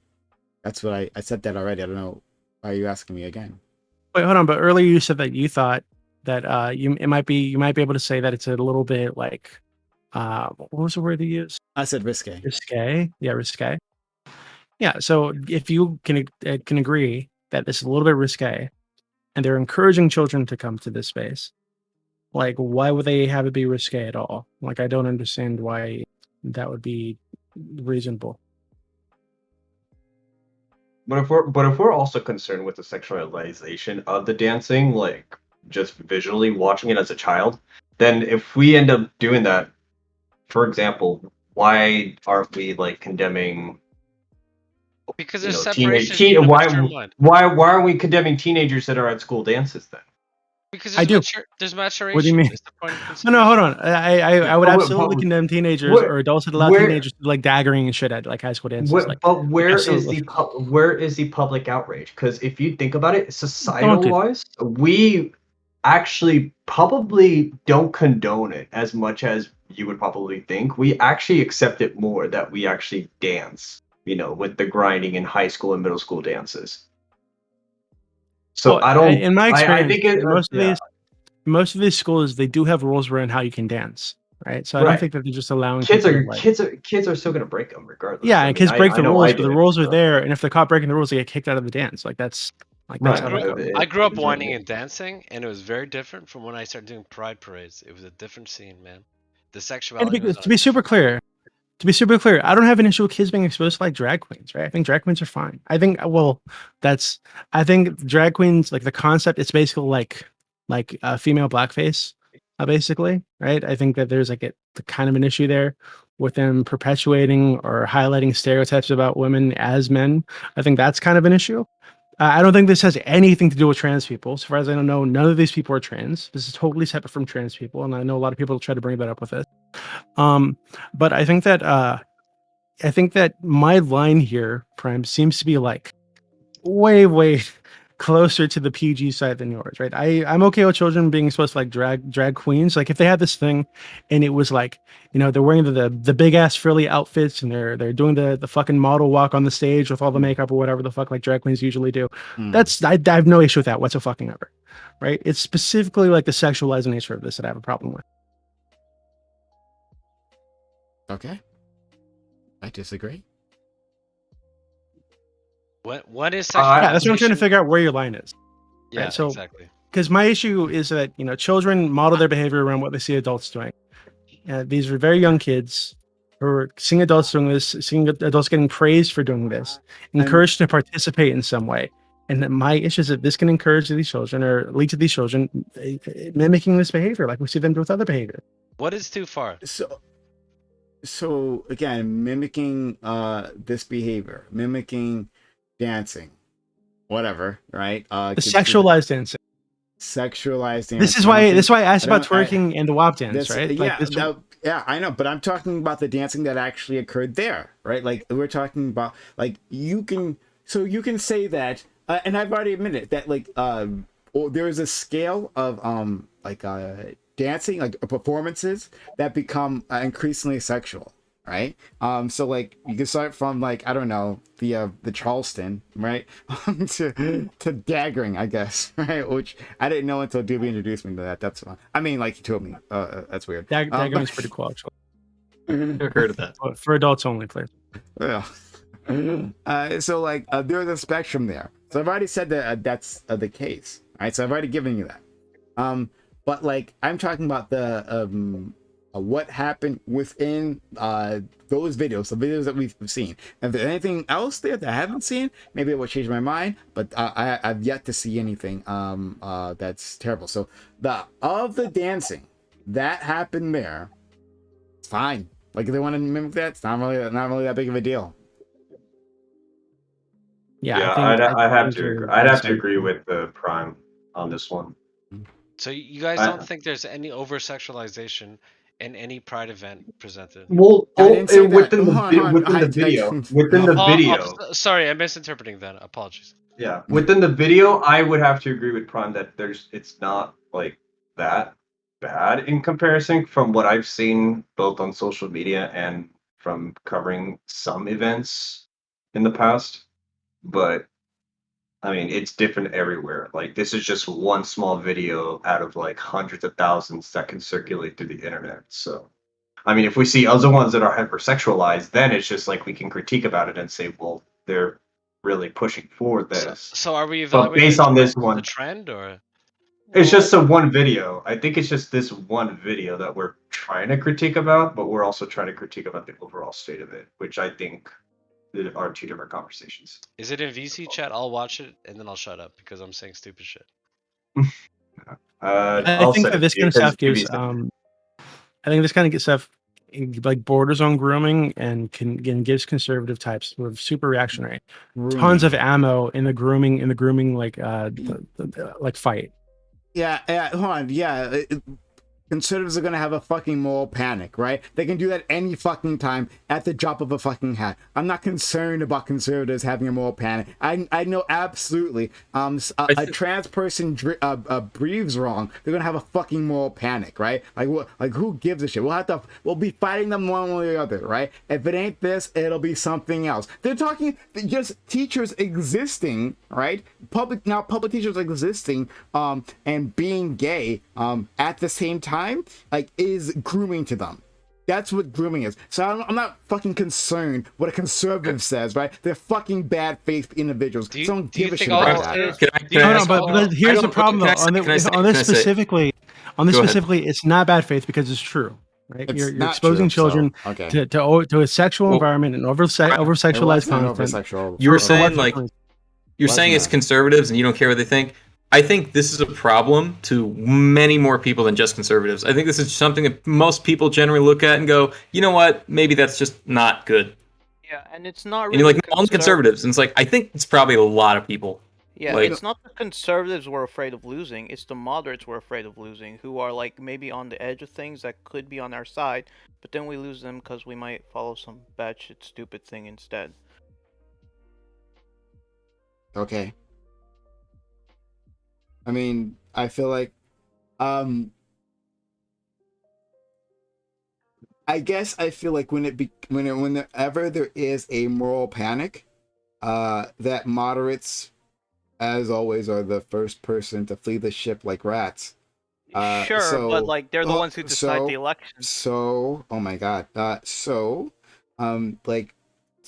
That's what I said that already. I don't know. Why are you asking me again? Wait, hold on. But earlier you said that you thought that you might be able to say that it's a little bit like what was the word you used? I said risque. Risque. Yeah, risque. Yeah. So if you can agree that this is a little bit risque, and they're encouraging children to come to this space, like why would they have it be risque at all? Like I don't understand why that would be reasonable. But if we're also concerned with the sexualization of the dancing, like just visually watching it as a child, then if we end up doing that, for example, why aren't we like condemning? Because there's separation. Why aren't we condemning teenagers that are at school dances then? Because there's maturation. What do you mean? No, hold on. I would absolutely condemn teenagers or adults that allow teenagers to like daggering and shit at like high school dances. But where is the public outrage? Because if you think about it, societal wise, we actually probably don't condone it as much as you would probably think. We actually accept it more that we actually dance, with the grinding in high school and middle school dances. So well, I don't. In my experience, I think most of these schools they do have rules around how you can dance, right? So I don't think that they're just allowing kids are still gonna break them regardless. Yeah, and kids break the rules, but the rules are there, and if they're caught breaking the rules, they get kicked out of the dance. That's I grew up whining and dancing, and it was very different from when I started doing pride parades. It was a different scene, man. The sexuality. To be super clear, I don't have an issue with kids being exposed to like drag queens, right? I think drag queens are fine. I think drag queens, like the concept, it's basically like a female blackface, basically, right? I think that there's like the kind of an issue there with them perpetuating or highlighting stereotypes about women as men. I think that's kind of an issue. I don't think this has anything to do with trans people. As far as I don't know, none of these people are trans. This is totally separate from trans people, and I know a lot of people try to bring that up with it. But I think that my line here, Prime, seems to be like way closer to the PG side than yours, right? I'm okay with children being supposed to like drag queens. Like if they had this thing and it was like, they're wearing the big ass frilly outfits and they're doing the fucking model walk on the stage with all the makeup or whatever the fuck like drag queens usually do. I have no issue with that whatsoever. Right? It's specifically like the sexualized nature of this that I have a problem with. Okay. I disagree. What is sexualization? That's what I'm trying to figure out where your line is. Yeah, right? So, exactly. Because my issue is that children model their behavior around what they see adults doing. These are very young kids who are seeing adults doing this, seeing adults getting praised for doing this, encouraged to participate in some way. And my issue is that this can encourage these children or lead to these children mimicking this behavior, like we see them do with other behavior. What is too far? So again, mimicking this behavior, mimicking dancing, whatever, right? The sexualized dancing. Sexualized dancing. This is why I asked about twerking and the WAP dance, right? Yeah, I know, but I'm talking about the dancing that actually occurred there, right? Like we're talking about, like you can say that, and I've already admitted that, like there is a scale of dancing, like performances that become increasingly sexual, right? So like you can start from like, I don't know, the Charleston, right? to daggering, I guess, right? Which I didn't know until Doobie introduced me to that. That's fine. I mean, like he told me. That's weird. Daggering is pretty cool, actually. Never heard of that. For adults only, please. Yeah. So like there's a spectrum there. So I've already said that that's the case. All right. So I've already given you that. But like I'm talking about the what happened within those videos, the videos that we've seen. And if there's anything else there that I haven't seen, maybe it will change my mind. But I've yet to see anything that's terrible. So the dancing that happened there, it's fine. Like if they want to mimic that, it's not really that big of a deal. Yeah, I'd have to agree with the Prime on this one. So you guys don't think there's any over sexualization in any Pride event presented? Well, within the video. Sorry, I'm misinterpreting that. Apologies. Yeah, within the video, I would have to agree with Prime that it's not like that bad in comparison from what I've seen both on social media and from covering some events in the past. But I mean, it's different everywhere. Like, this is just one small video out of like hundreds of thousands that can circulate through the internet. So, I mean, if we see other ones that are hypersexualized, then it's just like we can critique about it and say, well, they're really pushing for this. So are we But evaluating based on this the one, trend, or it's just a one video. I think it's just this one video that we're trying to critique about, but we're also trying to critique about the overall state of it, which I think are two different conversations. is it in VC chat? I'll watch it and then I'll shut up because I'm saying stupid shit. I think that this kind of stuff gives I think this kind of stuff like borders on grooming and gives conservative types who are super reactionary tons of ammo in the grooming like like fight. Yeah, hold on. Yeah, conservatives are gonna have a fucking moral panic, right? They can do that any fucking time at the drop of a fucking hat. I'm not concerned about conservatives having a moral panic. I know absolutely. A trans person breathes wrong, they're gonna have a fucking moral panic, right? Like who gives a shit? We'll be fighting them one way or the other, right? If it ain't this, it'll be something else. They're talking just teachers existing, right? Public teachers existing, and being gay, at the same time, like, is grooming to them. That's what grooming is. So I'm not fucking concerned what a conservative says, right? They're fucking bad faith individuals. Don't give a shit about that. But here's the problem though. On this specifically, it's not bad faith because it's true. Right? You're exposing children to a sexual environment and over sexualized content. You were saying like you're saying it's conservatives and you don't care what they think. I think this is a problem to many more people than just conservatives. I think this is something that most people generally look at and go, you know what, maybe that's just not good. Yeah, and it's not really. And you're like, no, only conservatives. And it's like, I think it's probably a lot of people. Yeah, like, it's not the conservatives who are afraid of losing, it's the moderates who are afraid of losing, who are like maybe on the edge of things that could be on our side, but then we lose them because we might follow some batshit stupid thing instead. Okay. I mean, I feel like, I guess I feel like whenever there is a moral panic, that moderates, as always, are the first person to flee the ship like rats. Sure, but like they're the ones who decide the election. So, oh my god. Like,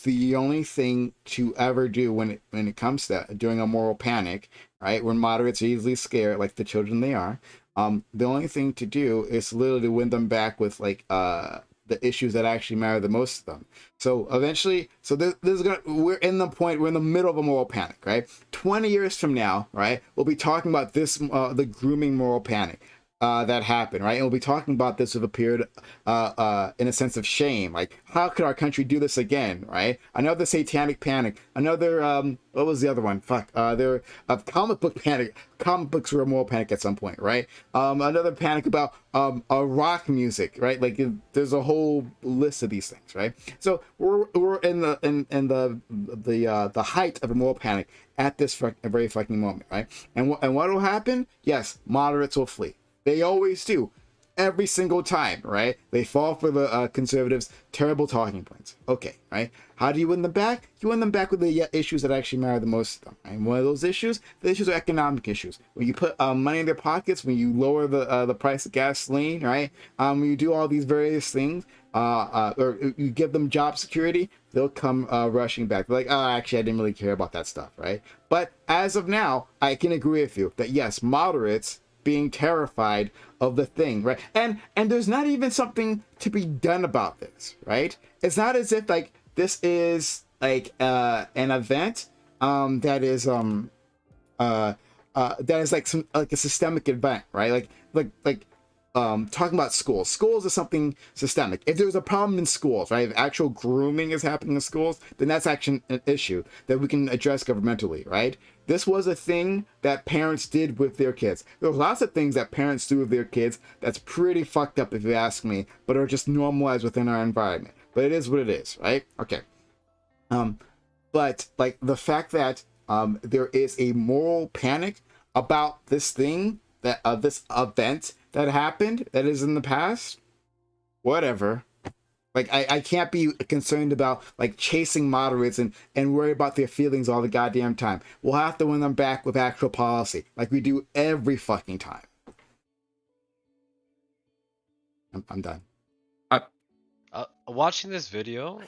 the only thing to ever do when it comes to doing a moral panic, right, when moderates are easily scared, like the children they are, the only thing to do is literally win them back with like the issues that actually matter the most to them. So eventually, we're in the middle of a moral panic, right? 20 years from now, right, we'll be talking about this, the grooming moral panic that happened, right? And we'll be talking about this with a period, in a sense of shame. Like, how could our country do this again, right? Another satanic panic. Another, what was the other one? There, comic book panic. Comic books were a moral panic at some point, right? Another panic about rock music, right? Like, there's a whole list of these things, right? So we're in the height of a moral panic at this very fucking moment, right? And what will happen? Yes, moderates will flee. They always do. Every single time, right? They fall for the conservatives' terrible talking points. Okay, right? How do you win them back? You win them back with the issues that actually matter the most to them. And one of those issues, the issues are economic issues. When you put money in their pockets, when you lower the price of gasoline, right? When you do all these various things, or you give them job security, they'll come rushing back. They're like, oh, actually, I didn't really care about that stuff, right? But as of now, I can agree with you that yes, moderates being terrified of the thing, right? And there's not even something to be done about this, right? It's not as if like this is like an event that is like a systemic event, right? Like talking about schools is something systemic. If there's a problem in schools, right, if actual grooming is happening in schools, then that's actually an issue that we can address governmentally, right? This was a thing that parents did with their kids. There's lots of things that parents do with their kids that's pretty fucked up if you ask me, but are just normalized within our environment. But it is what it is, right? Okay. But like the fact that there is a moral panic about this thing, that this event that happened that is in the past, whatever. Like I can't be concerned about like chasing moderates and worry about their feelings all the goddamn time. We'll have to win them back with actual policy, like we do every fucking time. I'm done. Watching this video,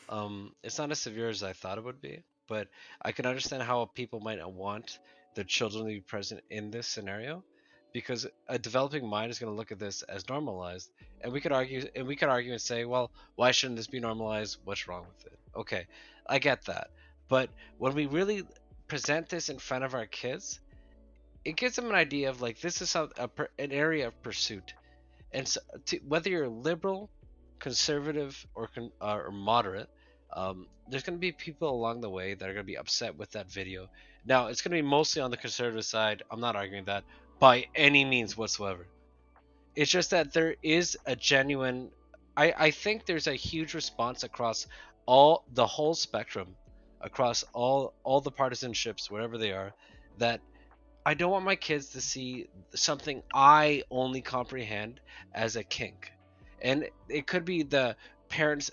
it's not as severe as I thought it would be, but I can understand how people might want their children to be present in this scenario, because a developing mind is going to look at this as normalized, and we could argue and say, well, why shouldn't this be normalized? What's wrong with it? Okay, I get that, but when we really present this in front of our kids, it gives them an idea of like this is an area of pursuit, and so, whether you're liberal, conservative, or moderate, there's going to be people along the way that are going to be upset with that video. Now, it's going to be mostly on the conservative side. I'm not arguing that by any means whatsoever. It's just that there is a genuine. I think there's a huge response across the whole spectrum, across all the partisanships, wherever they are, that I don't want my kids to see something I only comprehend as a kink. And it could be the parents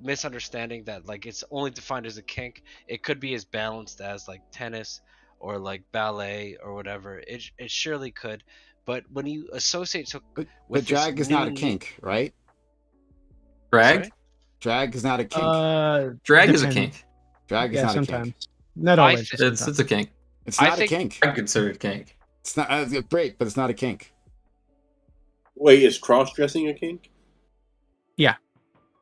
misunderstanding that like it's only defined as a kink. It could be as balanced as like tennis or like ballet or whatever. It surely could. But when you associate but drag is not a kink, right? Drag? Sorry? Drag is not a kink. Drag is a kink. Drag is not sometimes. a kink. Not always. It's a kink. It's not a kink. I consider it kink. It's not great, but it's not a kink. Wait, is cross-dressing a kink? Yeah.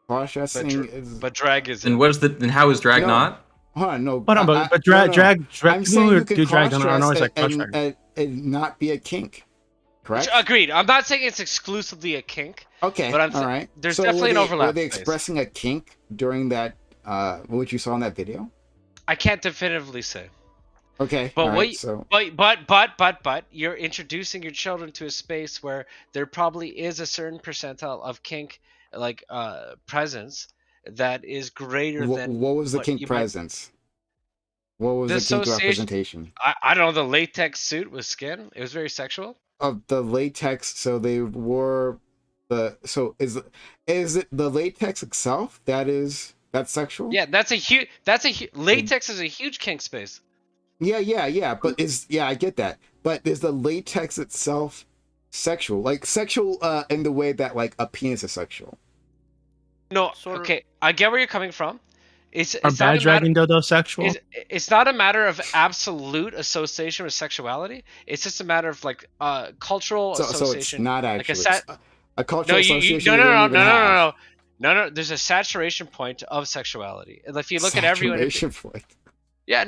Cross-dressing is. But drag is. And how is drag not? Hold on, no. But drag. I'm saying you can do drag aren't always like and not be a kink. Correct. Agreed. I'm not saying it's exclusively a kink. Okay. But all right. There's definitely an overlap. Were they expressing a kink during that? What you saw in that video? I can't definitively say. Okay. But right, you're introducing your children to a space where there probably is a certain percentile of kink like presence that is greater than what was the kink presence? What was the kink representation? I don't know, the latex suit with skin. It was very sexual. Of the latex, so they wore is it the latex itself that's sexual? Yeah, latex is a huge kink space. Yeah, but I get that. But is the latex itself sexual? Like sexual in the way that like a penis is sexual? No, okay, I get where you're coming from. It's bad dragging dildo sexual? It's not a matter of absolute association with sexuality. It's just a matter of like cultural association. So it's not actually like a cultural association. No. There's a saturation point of sexuality. And if you look at everyone, point. Yeah,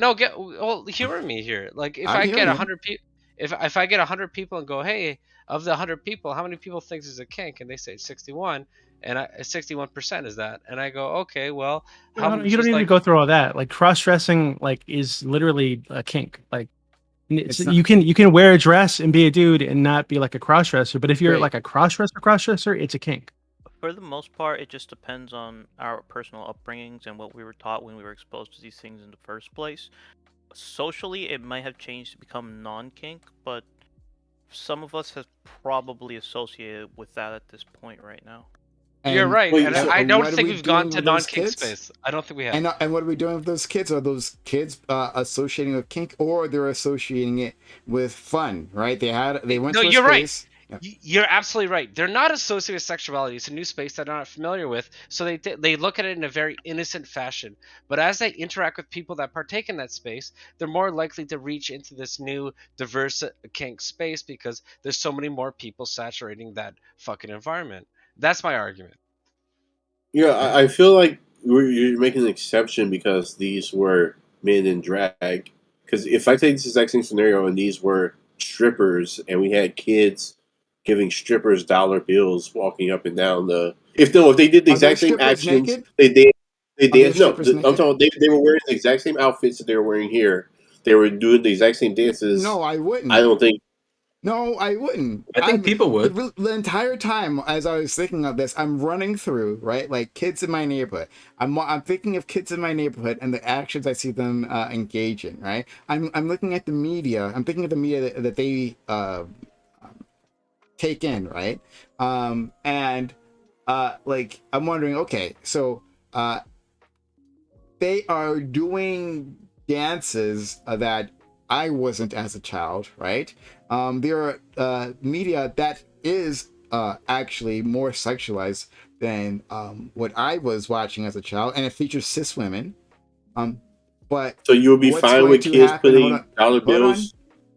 humor me here. Like if I get 100 people, if I get 100 people and go, hey, of the 100 people, how many people think this is a kink? And they say 61, and 61% is that, and I go, okay, well, you don't need to go through all that. Like cross-dressing, like is literally a kink. Like you can wear a dress and be a dude and not be like a cross-dresser. But if you're like a cross-dresser, it's a kink. For the most part, it just depends on our personal upbringings and what we were taught when we were exposed to these things in the first place. Socially, it might have changed to become non-kink, but some of us have probably associated with that at this point right now. You're right, and I don't think we've gone to non-kink space. I don't think we have. And what are we doing with those kids? Are those kids associating with kink, or they're associating it with fun? Right? They went to a you're space. Right. You're absolutely right. They're not associated with sexuality. It's a new space they're not familiar with, so they look at it in a very innocent fashion. But as they interact with people that partake in that space, they're more likely to reach into this new diverse kink space because there's so many more people saturating that fucking environment. That's my argument. Yeah, I feel like you're making an exception because these were men in drag. Because if I take this exact same scenario and these were strippers and we had kids giving strippers dollar bills walking up and down if they did the exact same actions naked? they danced. No, I'm talking they were wearing the exact same outfits that they were wearing here. They were doing the exact same dances. No, I wouldn't. I don't think. No, I wouldn't. I think people would. The entire time as I was thinking of this, I'm running through, right? Like kids in my neighborhood. I'm thinking of kids in my neighborhood and the actions I see them engage in, right? I'm looking at the media. I'm thinking of the media that they take in, right? And like I'm wondering, okay, so they are doing dances that I wasn't as a child, right? There are media that is actually more sexualized than what I was watching as a child, and it features cis women. But so you'll be fine with kids putting dollar bills?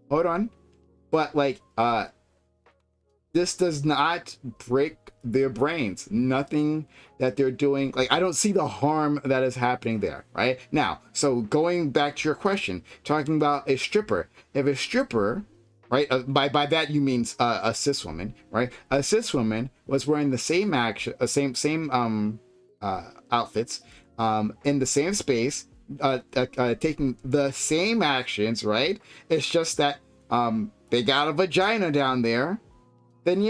Hold on. But like this does not break their brains. Nothing that they're doing, like I don't see the harm that is happening there, right? Now, so going back to your question, talking about a stripper. If a stripper, right, by that you mean a cis woman, right? A cis woman was wearing the same outfits, in the same space, taking the same actions, right? It's just that they got a vagina down there. Then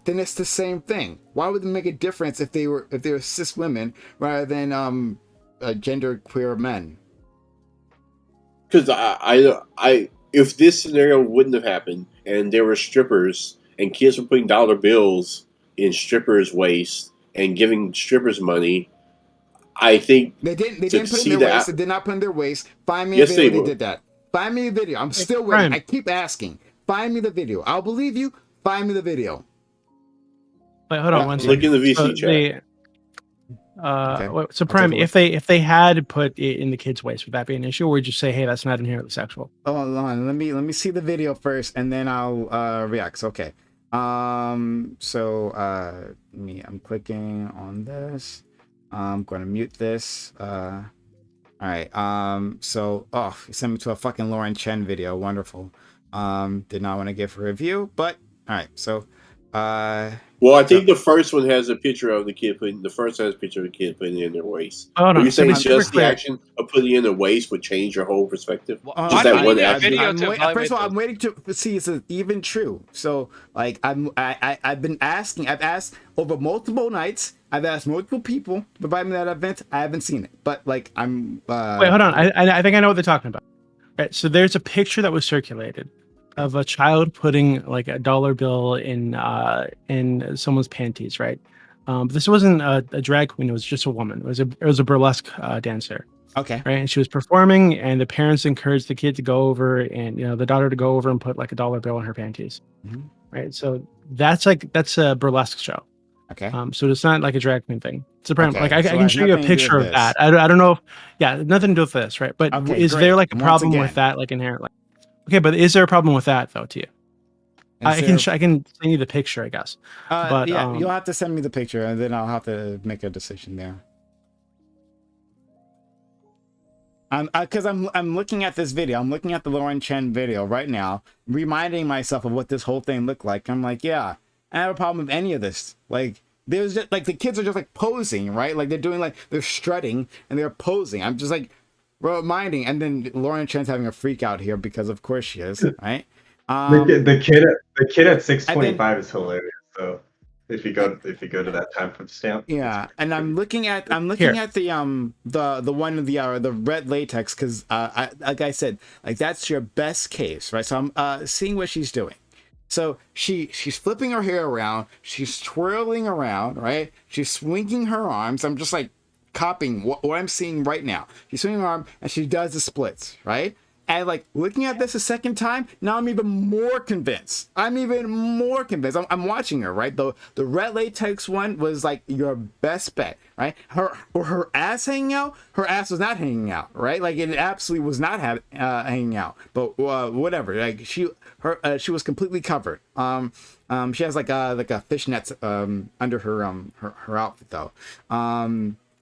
then it's the same thing. Why would it make a difference if they were cis women rather than gender queer men? Because I if this scenario wouldn't have happened and there were strippers and kids were putting dollar bills in strippers' waist and giving strippers money, I think they didn't put in their waist. They did not put in their waist. Find me a video. They did that. Find me a video. I'm still waiting. I keep asking. Find me the video. I'll believe you. Find me the video. Wait, hold on one second. Look in the VC chat. Okay. So Prime, if they had put it in the kid's waist, would that be an issue, or would you say, hey, that's not inherently sexual? Hold on, let me see the video first, and then I'll react. Okay. I'm clicking on this. I'm going to mute this. All right. You sent me to a fucking Lauren Chen video. Wonderful. Did not want to give a review, but all right. So, well, I think the first one has a picture of the kid putting. The first has a picture of the kid putting it in their waist. Oh no! You're saying just the action of putting it in their waist would change your whole perspective? Just that one action. First of all, I'm waiting to see if it's even true. So, like, I've been asking. I've asked over multiple nights. I've asked multiple people to provide me that event. I haven't seen it, but like, I'm. Wait, hold on. I think I know what they're talking about. Right. So there's a picture that was circulated of a child putting like a dollar bill in someone's panties, right? But this wasn't a drag queen; it was just a woman. It was a burlesque dancer. Okay. Right, and she was performing, and the parents encouraged the kid to go over, and the daughter to go over and put like a dollar bill in her panties. Mm-hmm. Right, so that's a burlesque show. Okay. So it's not like a drag queen thing. It's a brand. Okay. Like I can show you a picture of that. I don't know if nothing to do with this, right? But is there like a problem with that, like inherently? Okay, but is there a problem with that though, to you? I can send you the picture, I guess. But you'll have to send me the picture, and then I'll have to make a decision there. Because I'm looking at this video. I'm looking at the Lauren Chen video right now, reminding myself of what this whole thing looked like. I'm like, yeah, I don't have a problem with any of this. Like, there's just like the kids are just like posing, right? Like they're strutting and they're posing. I'm just like reminding, and then Lauren Chen's having a freak out here because of course she is, right? The kid at 625 is hilarious. So if you go to that time stamp, yeah. And I'm looking at the one of the red latex, because like I said, like that's your best case, right? So I'm seeing what she's doing. So she's flipping her hair around, she's twirling around, right? She's swinging her arms. I'm just like copying what I'm seeing right now. She's swinging her arm and she does the splits, right? And like looking at this a second time, now I'm even more convinced. I'm I'm watching her, right? The red latex one was like your best bet, right? Her ass hanging out. Her ass was not hanging out, right? Like it absolutely was not hanging out. But whatever. Like she was completely covered. She has like a fishnet under her outfit though.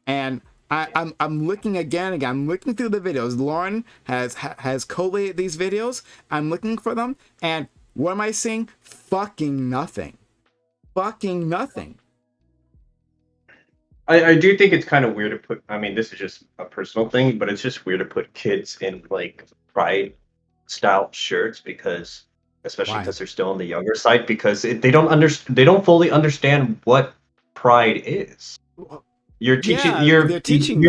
And I'm looking again. I'm looking through the videos. Lauren has collated these videos. I'm looking for them, and what am I seeing? Fucking nothing. Fucking nothing. I do think it's kind of weird to put. I mean, this is just a personal thing, but it's just weird to put kids in like pride style shirts because, especially because they're still on the younger side, because they don't fully understand what pride is. You're teaching. They're teaching.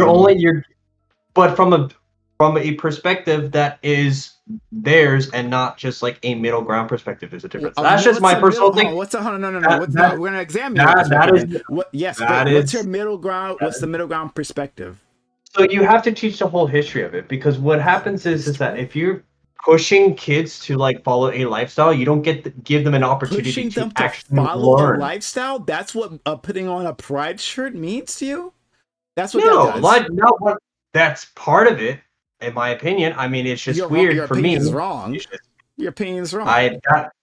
But from from a perspective that is theirs and not just like a middle ground perspective is a difference. That's just my personal thing. We're gonna examine your perspective. What's your middle ground? What's the middle ground perspective? So you have to teach the whole history of it, because what happens is that if you're pushing kids to like follow a lifestyle, you don't give them an opportunity to actually follow learn a lifestyle. That's what putting on a pride shirt means to you. That's what that's part of it, in my opinion. I mean, it's just weird for me. Your opinion is wrong.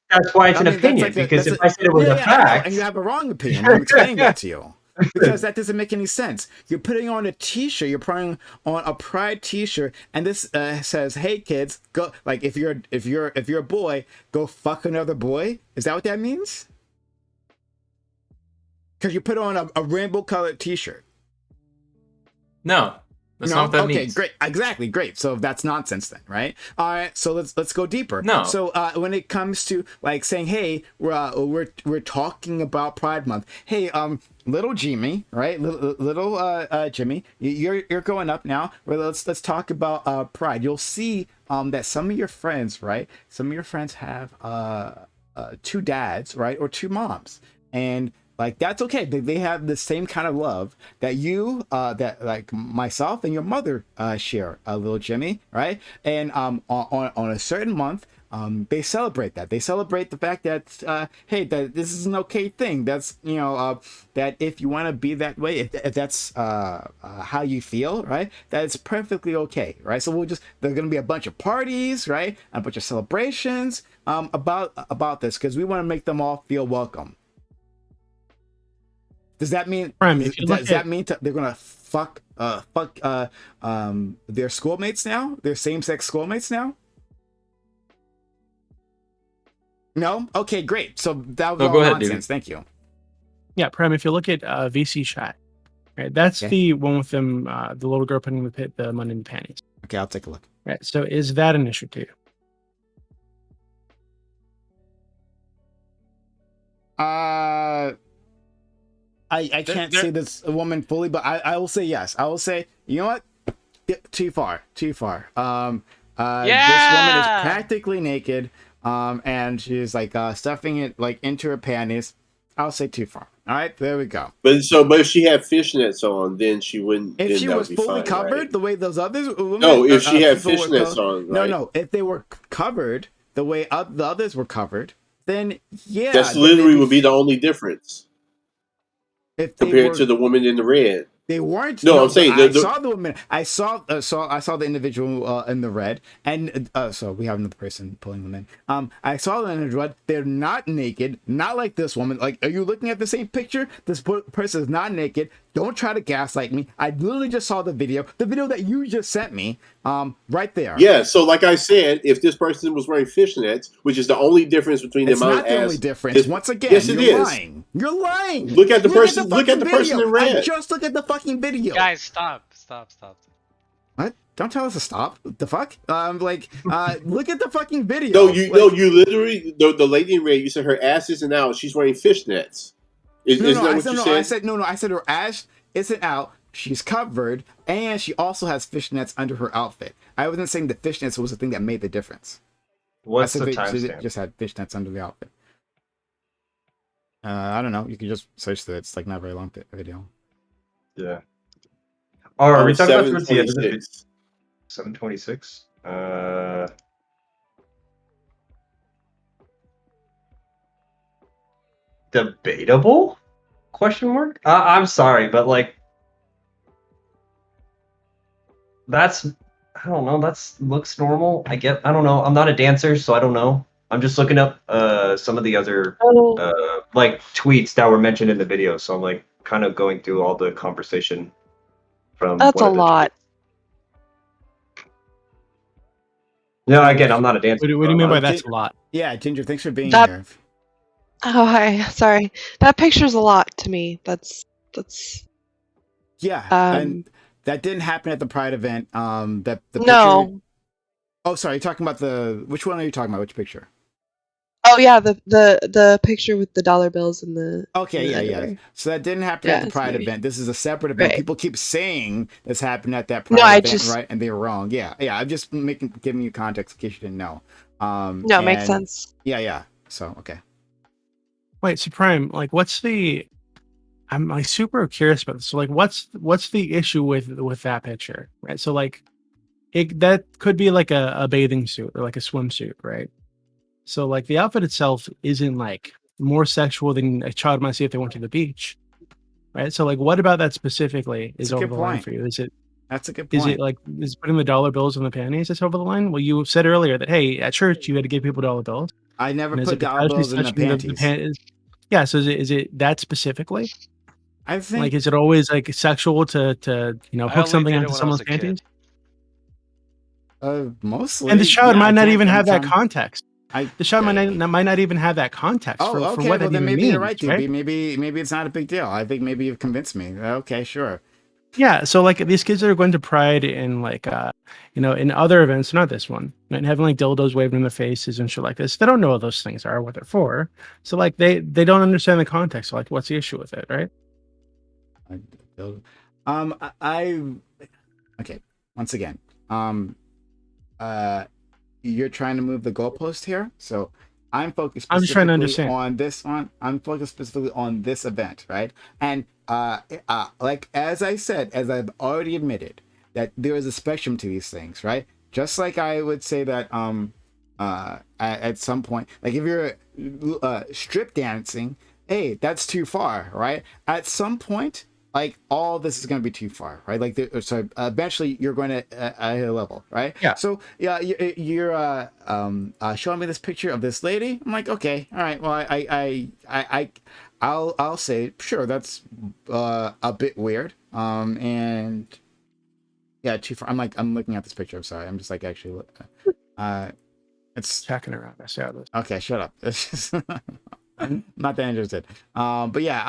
That's why it's an opinion, because if I said it was a fact, and you have a wrong opinion, I'm explaining that to you. Because that doesn't make any sense. You're putting on a T-shirt. You're putting on a pride T-shirt, and this says, "Hey kids, go." Like if you're a boy, go fuck another boy. Is that what that means? Because you put on a rainbow-colored T-shirt. No, that's not what that means. Okay, great, exactly, great. So that's nonsense then, right? All right, so let's go deeper. No. So when it comes to like saying, "Hey, we're talking about Pride Month," hey, little Jimmy, right? Little Jimmy, you're going up now. Well, let's talk about Pride. You'll see that some of your friends, right? Some of your friends have two dads, right, or two moms, and like that's okay. They have the same kind of love that you, that like myself and your mother share, little Jimmy, right? And on a certain month, they celebrate that. They celebrate the fact that hey, that this is an okay thing. That's that if you want to be that way, if that's how you feel, right? That's perfectly okay, right? So there's gonna be a bunch of parties, right? A bunch of celebrations about this because we want to make them all feel welcome. Does that mean? Does that mean they're gonna fuck their schoolmates now? Their same-sex schoolmates now? No. Okay, great. So that was all nonsense. Dude. Thank you. Yeah, Prem. If you look at VC chat, right, that's the one with them, the little girl putting the money in the panties. Okay, I'll take a look. Right. So is that an issue to you? I can't say this woman fully, but I will say yes. I will say, you know what? Too far. This woman is practically naked, and she's like stuffing it like into her panties. I'll say too far. All right, there we go. But if she had fishnets on, then she wouldn't. If she was fully covered, the way those others women, if she had fishnets on, right? No. If they were covered the way the others were covered, then yeah, that's literally would be the only difference. If compared to the woman in the red, they weren't. No, I'm saying I saw the woman. I saw the individual in the red, and so we have another person pulling them in. I saw them in the red. They're not naked, not like this woman. Like, are you looking at the same picture? This person is not naked. Don't try to gaslight me. I literally just saw the video that you just sent me, right there. Yeah. So, like I said, if this person was wearing fishnets, which is the only difference between it's them, not the only difference. Once again, yes, you're lying. You're lying. Look at the person. Look at the person in red. Just look at the fucking video. Guys, stop. What? Don't tell us to stop. The fuck? Look at the fucking video. No, you literally the lady in red. You said her ass isn't out. She's wearing fishnets. Isn't that what you said? I said her ass isn't out. She's covered, and she also has fishnets under her outfit. I wasn't saying the fishnets was the thing that made the difference. What's the She timestamp? just had fishnets under the outfit. I don't know. You can just search that. It's like not a very long video. Yeah. Oh, are we talking about towards the end of the 726? Debatable? Question mark? I'm sorry, but like that's I don't know, that's looks normal. I don't know. I'm not a dancer, so I don't know. I'm just looking up some of the other like tweets that were mentioned in the video, so I'm like kind of going through all the conversation from that's a lot. Yeah, again, I'm not a dancer. What do you mean by that's a lot? Yeah, Ginger, thanks for being here. Oh, hi. Sorry. That picture's a lot to me. That's yeah. And that didn't happen at the Pride event. No. Oh, sorry. You're talking about which one are you talking about? Which picture? Oh yeah, the picture with the dollar bills and the Okay, and the yeah. underwear. So that didn't happen at the Yes, Pride maybe. event. This is a separate event. Right. People keep saying this happened at that No, Pride I event, just right? And they were wrong. Yeah. I'm just giving you context in case you didn't know. no, it makes sense. Yeah. So okay. Wait, so Prime, like, what's the? I'm like super curious about this. So, like, what's the issue with that picture, right? So, like, that could be like a bathing suit or like a swimsuit, right? So, like, the outfit itself isn't like more sexual than a child might see if they went to the beach, right? So, like, what about that specifically is over the line for you? That's a good point. Is it like is putting the dollar bills on the panties that's over the line? Well, you said earlier that hey, at church you had to give people dollar bills. I never put dollar bills in the panties. Yeah, so is it that specifically? I think like is it always like sexual to hook something onto someone's panties? Mostly. And the child might not even have that context. The child might not even have that context for what that even means. You're right, maybe it's not a big deal. I think maybe you've convinced me. Okay, sure. Yeah, so like these kids that are going to Pride and like in other events, not this one, right, and having like dildos waving in their faces and shit like this, they don't know what those things are, what they're for. So like they don't understand the context. So, like, what's the issue with it, right? Okay. Once again, you're trying to move the goalpost here, so I'm focused. I'm just trying to understand on this one. I'm focused specifically on this event, right? And like as I said, as I've already admitted, that there is a spectrum to these things, right? Just like I would say that at some point, like if you're strip dancing, hey, that's too far, right? At some point, like all this is going to be too far, right? Like so eventually you're going to hit a level, right? Yeah. So yeah, you're showing me this picture of this lady. I'm like, okay, all right. Well, I'll say sure, that's a bit weird. And yeah, too far. I'm looking at this picture. I'm sorry. I'm just like actually it's checking around. I saw this. Okay, shut up. It's just I'm not that interested. But yeah,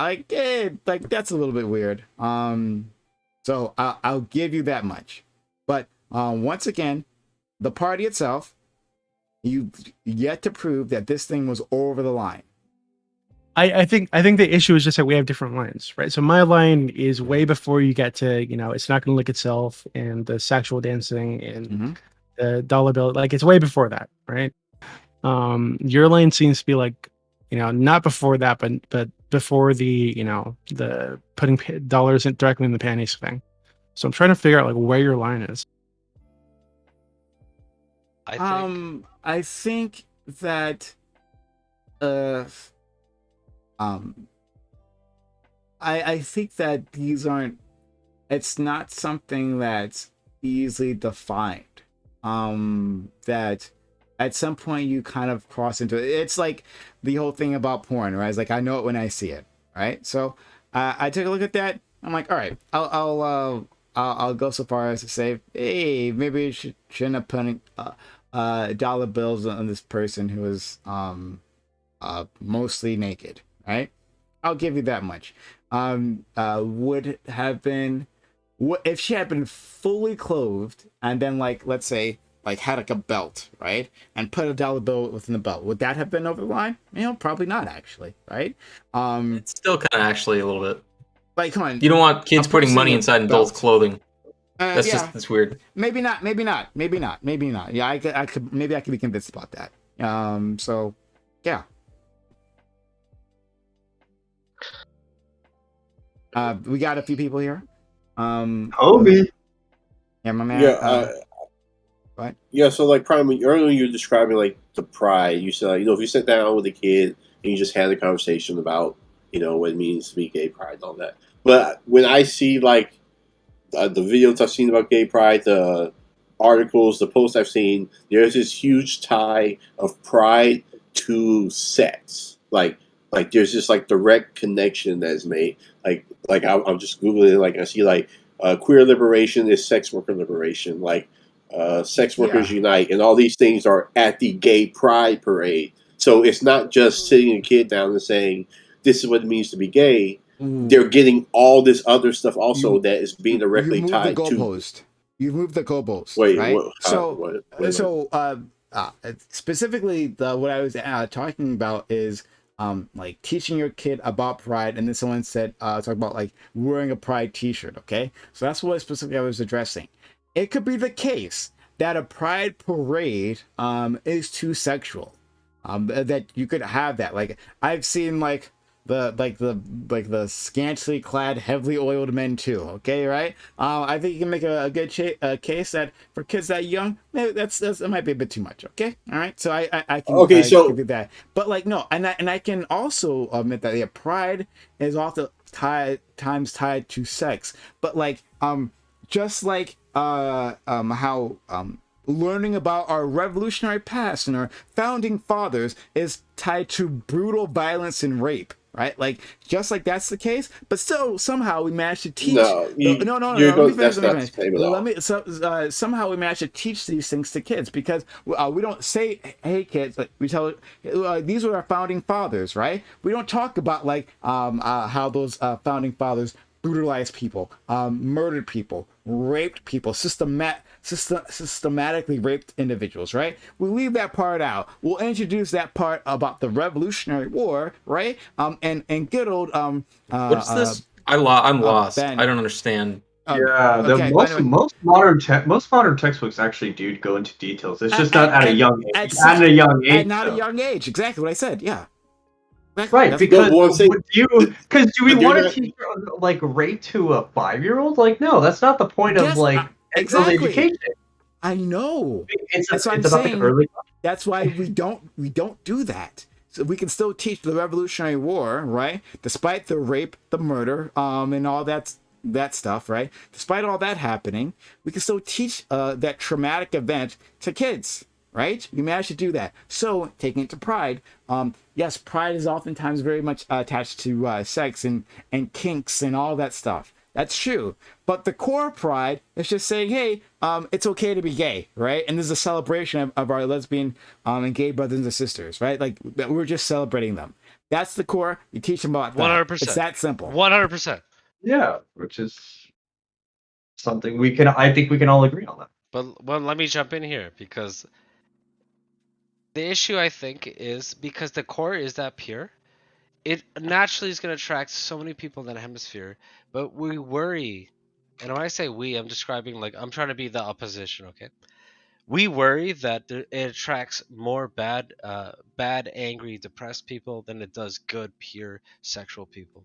like that's a little bit weird. So I'll give you that much. But once again, the party itself, you've yet to prove that this thing was over the line. I think the issue is just that we have different lines, right? So my line is way before you get to it's not going to lick itself and the sexual dancing and the dollar bill. Like it's way before that, right? Your line seems to be like not before that, but before the the putting dollars directly in the panties thing. So I'm trying to figure out like where your line is. I think that I think that these aren't. It's not something that's easily defined. That at some point you kind of cross into it. It's like the whole thing about porn, right? It's like I know it when I see it, right? So I took a look at that. I'm like, all right, I'll go so far as to say, hey, maybe you shouldn't have put dollar bills on this person who is mostly naked, right? I'll give you that much. Would have been if she had been fully clothed and then like let's say like had like a belt, right, and put a dollar bill within the belt, would that have been over the line? Probably not actually, right? It's still kind of actually a little bit. Like, come on, you don't want kids putting money inside adult clothing. That's yeah. that's weird. Maybe not. Yeah, I could be convinced about that. So yeah. We got a few people here. Obi. Yeah, my man. Yeah. What? Yeah. So like, Prime, earlier you were describing like the pride. You said if you sit down with a kid and you just had a conversation about what it means to be gay pride and all that. But when I see like the videos I've seen about gay pride, the articles, the posts I've seen, there's this huge tie of pride to sex. Like there's this like direct connection that is made. Like I'm just googling it. Like I see like queer liberation is sex worker liberation. Like sex workers unite, and all these things are at the gay pride parade. So it's not just sitting a kid down and saying this is what it means to be gay. They're getting all this other stuff also that is being directly tied to. You've moved the goalpost. Wait, right? What? specifically what I was talking about is like teaching your kid about pride, and then someone said talk about like wearing a pride t-shirt. Okay, so that's what specifically I was addressing. It could be the case that a pride parade is too sexual, that you could have that. Like I've seen like the scantily clad, heavily oiled men too. Okay, right? I think you can make a good case that for kids that young, maybe that might be a bit too much. Okay, all right. So I can can do that. But like no, and I can also admit that pride is often times tied to sex. But like just like how learning about our revolutionary past and our founding fathers is tied to brutal violence and rape, right? Like just like that's the case, but still somehow we managed to teach. No. Somehow we managed to teach these things to kids because we don't say, "Hey kids," like we tell these were our founding fathers, right? We don't talk about like how those founding fathers brutalized people, murdered people, raped people, systematically raped individuals, right? We leave that part out. We'll introduce that part about the Revolutionary War, right? And good old what's this? I'm lost. I don't understand. Most modern textbooks actually do go into details. It's just not at a young age. At a young age. Not a young age. Exactly what I said. Yeah. Right, because do we want to teach like rape to a 5-year-old? Like, no, that's not the point of like education. I know. It's about the early. That's why we don't do that. So we can still teach the Revolutionary War, right? Despite the rape, the murder, and all that stuff, right? Despite all that happening, we can still teach that traumatic event to kids. Right? We managed to do that. So, taking it to pride, yes, pride is oftentimes very much attached to sex and kinks and all that stuff. That's true. But the core pride is just saying, hey, it's okay to be gay, right? And this is a celebration of our lesbian and gay brothers and sisters, right? Like, we're just celebrating them. That's the core. You teach them about that. 100%. It's that simple. 100%. Yeah, which is something I think we can all agree on that. But let me jump in here because the issue, I think, is because the core is that pure, it naturally is going to attract so many people in that hemisphere. But we worry, and when I say we, I'm describing like I'm trying to be the opposition, okay? We worry that it attracts more bad, angry, depressed people than it does good, pure, sexual people.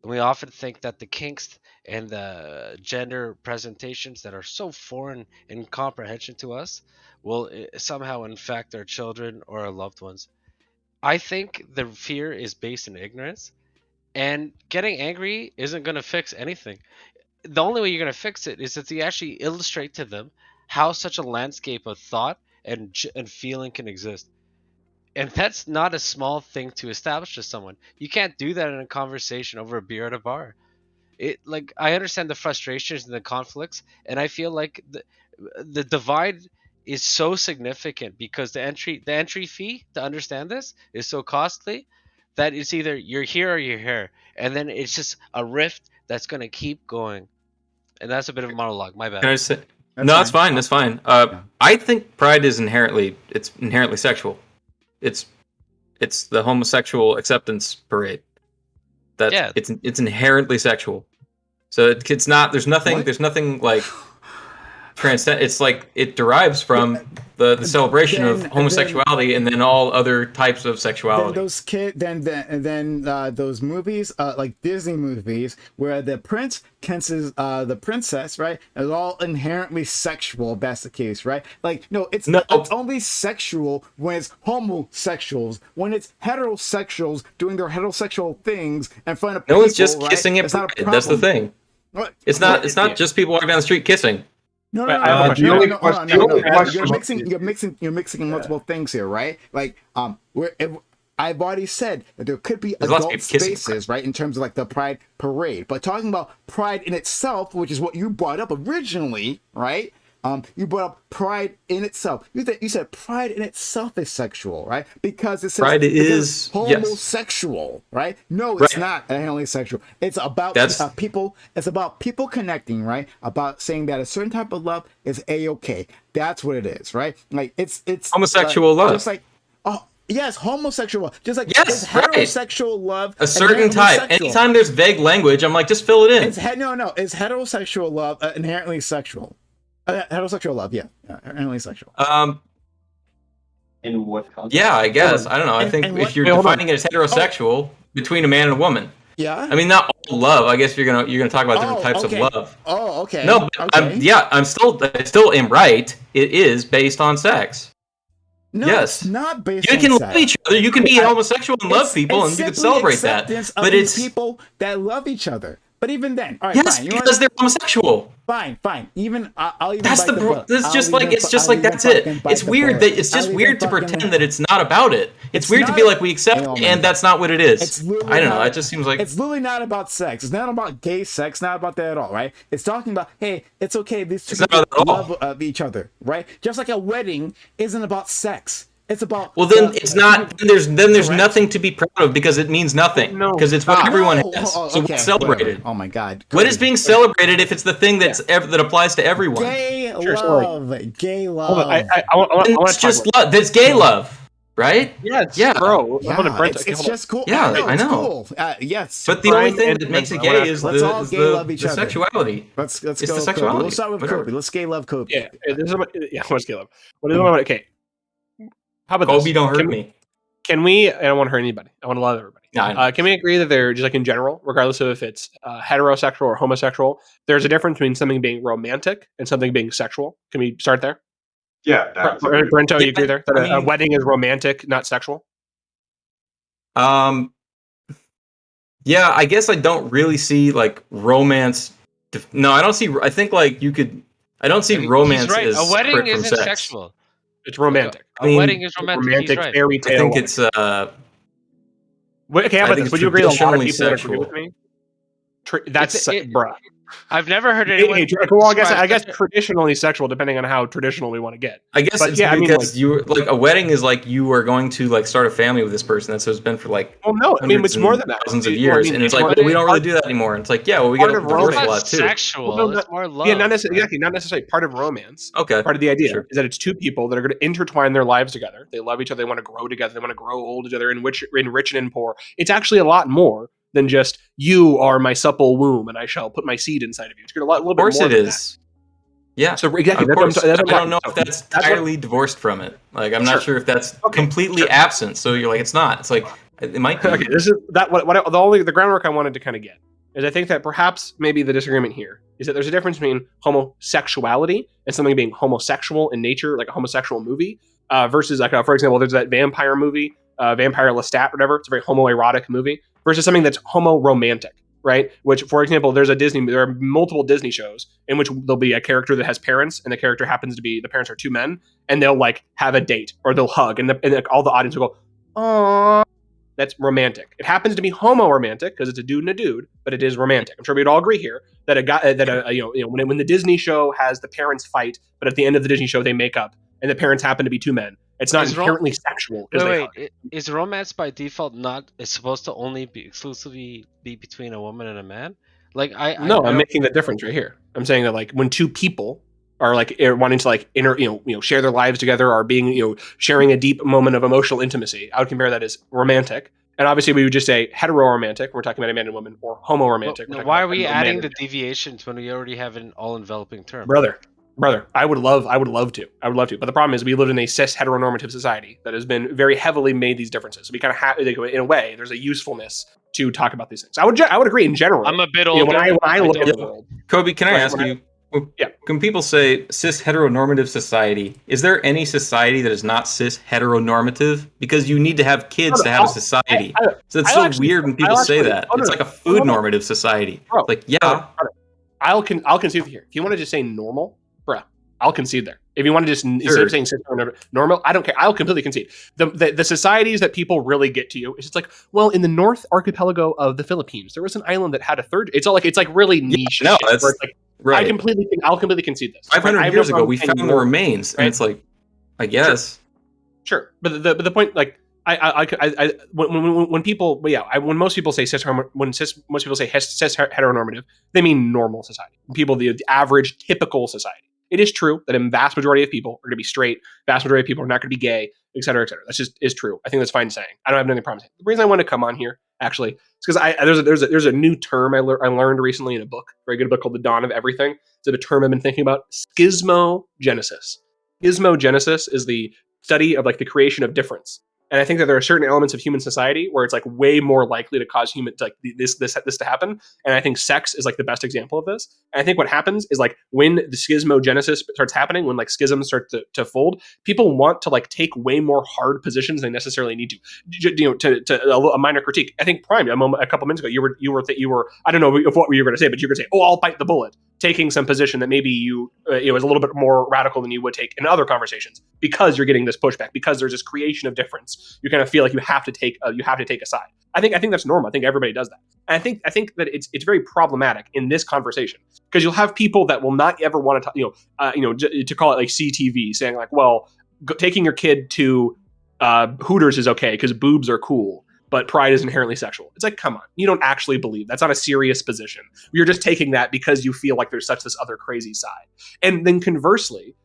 And we often think that the kinks and the gender presentations that are so foreign in comprehension to us will somehow infect our children or our loved ones. I think the fear is based in ignorance, and getting angry isn't going to fix anything. The only way you're going to fix it is if you actually illustrate to them how such a landscape of thought and feeling can exist. And that's not a small thing to establish to someone. You can't do that in a conversation over a beer at a bar. I understand the frustrations and the conflicts, and I feel like the divide is so significant because the entry fee to understand this is so costly that it's either you're here or you're here, and then it's just a rift that's going to keep going. And that's a bit of a monologue. My bad. Can I say? That's fine. That's fine. I think pride is inherently sexual. It's the homosexual acceptance parade. It's inherently sexual. So it's not. There's nothing like transcend. It's like it derives from the celebration of homosexuality and then all other types of sexuality. Then those movies, like Disney movies, where the prince kisses the princess, right? It's all inherently sexual. If that's the case, right? Like it's only sexual when it's homosexuals. When it's heterosexuals doing their heterosexual things in front of people. No one's just kissing it. That's the thing. It's not just people walking down the street kissing. No. You're mixing multiple things here, right? Like, I've already said that there could be adult spaces, right, in terms of like the pride parade. But talking about pride in itself, which is what you brought up originally, right? You brought up pride in itself. You said pride in itself is sexual, right? Because it says Pride is homosexual, right? No, it's not inherently sexual. It's about people. It's about people connecting, right? About saying that a certain type of love is a-okay. That's what it is, right? Like it's homosexual love. Just like yes, homosexual. Just like yes, it's heterosexual love. A certain type. Anytime there's vague language, I'm like, just fill it in. It's It's heterosexual love inherently sexual. Heterosexual love, inherently sexual. In what context? Yeah, I guess. I don't know. I think if you're defining it as heterosexual between a man and a woman. Yeah. I mean, not all love. I guess you're gonna talk about different types of love. Oh, okay. No, but I still am right. It is based on sex. No, yes, it's not based. You can on love sex. each other. You can be homosexual and love people, and you can celebrate that. But it's people that love each other. But even then, all right, yes, fine. because they're homosexual. Fine. Even I'll even. That's it's just like that's it. It's weird that it's just weird to pretend that it's not about it. It's weird to be like we accept it, and that's not what it is. I don't know. It just seems like it's literally not about sex. It's not about gay sex. Not about that at all, right? It's talking about hey, it's okay. These two people love each other, right? Just like a wedding isn't about sex. It's about it's not. There's nothing to be proud of because it means nothing because it's what everyone has. So what's celebrated? Oh my God! What is being celebrated if it's the thing that applies to everyone? Gay love. Gay love. Hold on. I want it's just love. There's gay love, right? Yeah, bro. It's just cool. Yeah, I know. Cool. Yes. But the only thing that makes it gay is the sexuality. Let's go. The sexuality. We'll start with Kobe. Let's gay love Kobe. Yeah. What's gay love? What is it? Okay. How about Kobe? This? Don't hurt me. Can we? I don't want to hurt anybody. I want to love everybody. No, can we agree that they're just like in general, regardless of if it's heterosexual or homosexual, there's a difference between something being romantic and something being sexual? Can we start there? Yeah. Brento, you agree there that a wedding is romantic, not sexual? Yeah, I guess I don't really see like romance. No, I don't see. I think like you could. I don't see romance as a wedding isn't sex. sexual. It's romantic. A wedding is romantic. Fairy tale. I think it's. Okay, how about this? Would you agree that a lot of people agree with me? That's bruh. I've never heard anyone. Well, I guess traditionally sexual, depending on how traditional we want to get. I guess it's because you like a wedding is like you are going to like start a family with this person. That's what it's been for like. Well, no, I mean it's more than that. Thousands of years, and it's like we don't really do that anymore. And it's like we get divorced a lot too. Sexual, it's more love. Yeah, not necessarily part of romance. Okay, part of the idea is that it's two people that are going to intertwine their lives together. They love each other. They want to grow together. They want to grow old together, enrich and poor. It's actually a lot more than just you are my supple womb and I shall put my seed inside of you. It's a little bit more. Of course, it is. Yeah. So exactly. I don't know if that's entirely divorced from it. Like I'm not sure if that's completely absent. So you're like it's not. It's like it might be. Okay. This is that. The groundwork I wanted to kind of get is I think that perhaps maybe the disagreement here is that there's a difference between homosexuality and something being homosexual in nature, like a homosexual movie, versus like for example, there's that vampire movie, Vampire Lestat, whatever. It's a very homoerotic movie. Versus something that's homo-romantic, right? Which, for example, there are multiple Disney shows in which there'll be a character that has parents, and the character happens to be, the parents are two men, and they'll like have a date, or they'll hug, and all the audience will go, "Aww." That's romantic. It happens to be homo-romantic because it's a dude and a dude, but it is romantic. I'm sure we'd all agree here that when the Disney show has the parents fight, but at the end of the Disney show they make up, and the parents happen to be two men. It's not inherently sexual. Wait, is romance by default it's supposed to only be exclusively be between a woman and a man? Like I'm making the difference right here. I'm saying that like when two people are like wanting to like share their lives together, or being sharing a deep moment of emotional intimacy, I would compare that as romantic. And obviously we would just say hetero-romantic. We're talking about a man and woman, or homo-romantic. Why are we adding the deviations when we already have an all-enveloping term, Brother, I would love to. But the problem is we live in a cis heteronormative society that has been very heavily made these differences. So we kind of have, in a way, there's a usefulness to talk about these things. I would agree in general. I'm a bit older. When I look at the world. Kobe, can I ask you? Yeah. When people say cis heteronormative society, is there any society that is not cis heteronormative? Because you need to have kids to have a society. So it's so weird when people say that. It's like a food normative society. Bro, like, yeah. I'll concede here. If you want to just say normal, bruh, I'll concede there. If you want to just instead of saying normal, I don't care. I'll completely concede. The societies that people really get to you, it's just like, well, in the North Archipelago of the Philippines, there was an island that had a third. It's all like it's like really niche. No, it's like Right. I'll completely concede this. 500 years ago, we found the remains, and it's like, I guess. Sure. But the point, like, when people, when most people say most people say cis heteronormative, they mean normal society. People, the average typical society. It is true that a vast majority of people are going to be straight, vast majority of people are not going to be gay, et cetera, et cetera. That's just is true. I think that's fine saying. I don't have any problems. The reason I want to come on here, actually, is because there's a new term I learned recently in a book, a very good book called The Dawn of Everything. It's a term I've been thinking about, schismogenesis. Schismogenesis is the study of like the creation of difference. And I think that there are certain elements of human society where it's like way more likely to cause this to happen. And I think sex is like the best example of this. And I think what happens is like when the schismogenesis starts happening, when like schisms start to fold, people want to like take way more hard positions than they necessarily need to. To a minor critique, I think Prime a couple minutes ago you were I don't know what you were going to say, but you were going to say, oh, I'll bite the bullet, taking some position that maybe you is a little bit more radical than you would take in other conversations because you're getting this pushback, because there's this creation of difference. You kind of feel like you have to take a side. I think that's normal. I think everybody does that. And I think that it's very problematic in this conversation because you'll have people that will not ever want to to call it like CTV, saying like, well, taking your kid to Hooters is okay because boobs are cool, but pride is inherently sexual. It's like, come on, you don't actually believe that's not a serious position. You're just taking that because you feel like there's this other crazy side. And then conversely,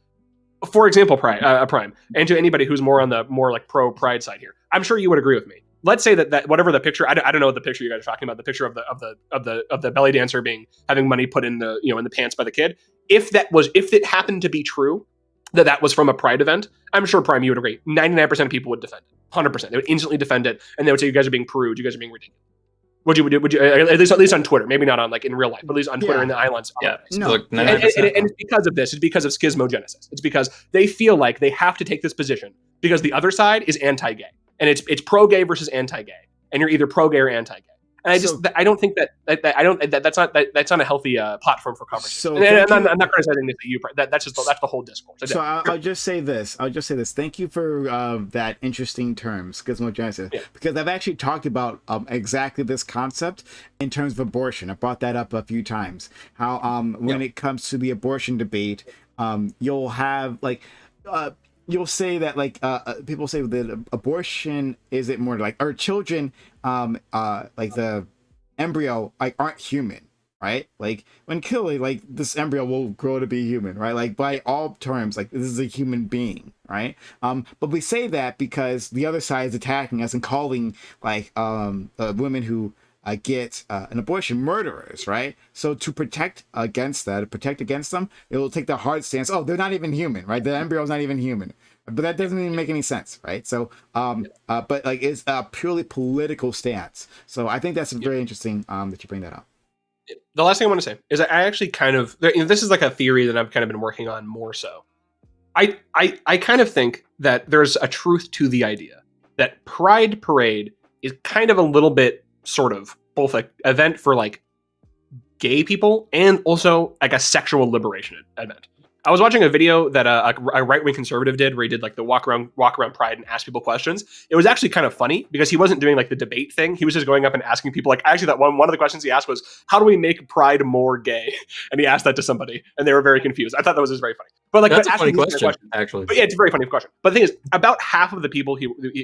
for example, Prime, and to anybody who's more on the like pro pride side here, I'm sure you would agree with me. Let's say that whatever the picture, I don't know what the picture you guys are talking about, the picture of the belly dancer having money put in the pants by the kid. If it happened to be true, that was from a pride event, I'm sure Prime, you would agree. 99% of people would defend it. 100%. They would instantly defend it, and they would say you guys are being prude, you guys are being ridiculous. Would you at least on Twitter, maybe not on like in real life, but at least on Twitter and the islands. Yeah, no. And it's because of this. It's because of schismogenesis. It's because they feel like they have to take this position because the other side is anti-gay, and it's pro-gay versus anti-gay, and you're either pro-gay or anti-gay. And I don't think that's not a healthy platform for conversation. I'm not criticizing this at you. That's the whole discourse. So I'll just say this. Thank you for that interesting term, schismogenesis, because I've actually talked about exactly this concept in terms of abortion. I brought that up a few times. How when it comes to the abortion debate, you'll have like. You'll say that like people say that abortion isn't more like our children like the embryo like aren't human, right? Like when killing, like this embryo will grow to be human, right? Like by all terms, like this is a human being, right? But we say that because the other side is attacking us and calling like women who get an abortion murderers, right? So to protect against them, it will take the hard stance. Oh, they're not even human, right? The embryo's not even human, but that doesn't even make any sense, right? So, but like it's a purely political stance. So I think that's very interesting that you bring that up. The last thing I want to say is I actually kind of this is like a theory that I've kind of been working on more so. I kind of think that there's a truth to the idea that Pride Parade is kind of a little bit sort of both an event for like gay people and also like a sexual liberation event. I was watching a video that a right-wing conservative did where he did like the walk around Pride and ask people questions. It was actually kind of funny because he wasn't doing like the debate thing. He was just going up and asking people like, actually that one of the questions he asked was, how do we make Pride more gay? And he asked that to somebody and they were very confused. I thought that was just very funny. But like that's a funny question, actually. But yeah, it's a very funny question. But the thing is, about half of the people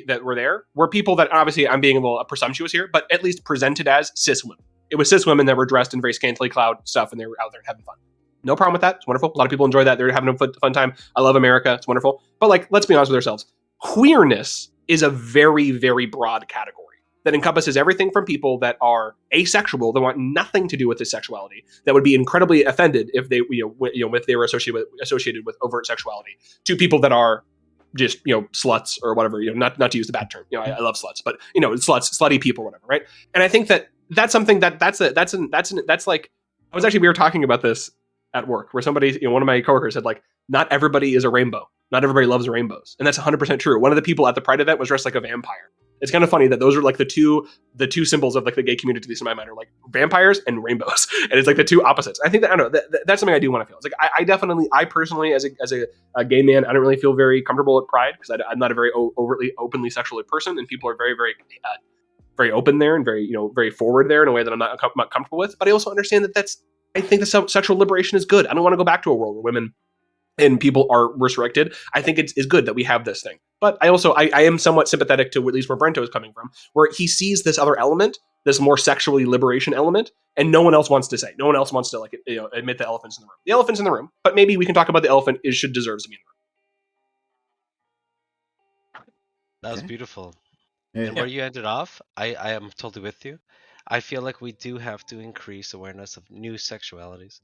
that were there were people that obviously I'm being a little presumptuous here, but at least presented as cis women. It was cis women that were dressed in very scantily clad stuff and they were out there having fun. No problem with that. It's wonderful. A lot of people enjoy that. They're having a fun time. I love America. It's wonderful. But like, let's be honest with ourselves. Queerness is a very, very broad category that encompasses everything from people that are asexual, that want nothing to do with this sexuality, that would be incredibly offended if they, if they were associated with overt sexuality, to people that are just, sluts or whatever, not to use the bad term. I love sluts, but slutty people, whatever. Right. And I think that that's something that's like, we were talking about this at work where somebody, one of my coworkers said like, not everybody is a rainbow. Not everybody loves rainbows. And that's 100% true. One of the people at the Pride event was dressed like a vampire. It's kind of funny that those are like the two symbols of like the gay community, at least in my mind, are like vampires and rainbows. And it's like the two opposites. I think that, I don't know, that's something I do want to feel. It's like, I personally, as a gay man, I don't really feel very comfortable at Pride because I'm not a very overtly, openly sexual person. And people are very, very, very open there and very, very forward there in a way that I'm not comfortable with. But I also understand that I think the sexual liberation is good. I don't want to go back to a world where women and people are restricted. I think it's good that we have this thing. But I also, I am somewhat sympathetic to at least where Brento is coming from, where he sees this other element, this more sexually liberation element, and no one else wants to say. No one else wants to admit the elephant's in the room. The elephant's in the room, but maybe we can talk about the elephant deserves to be in the room. That was beautiful. And where you ended off, I am totally with you. I feel like we do have to increase awareness of new sexualities.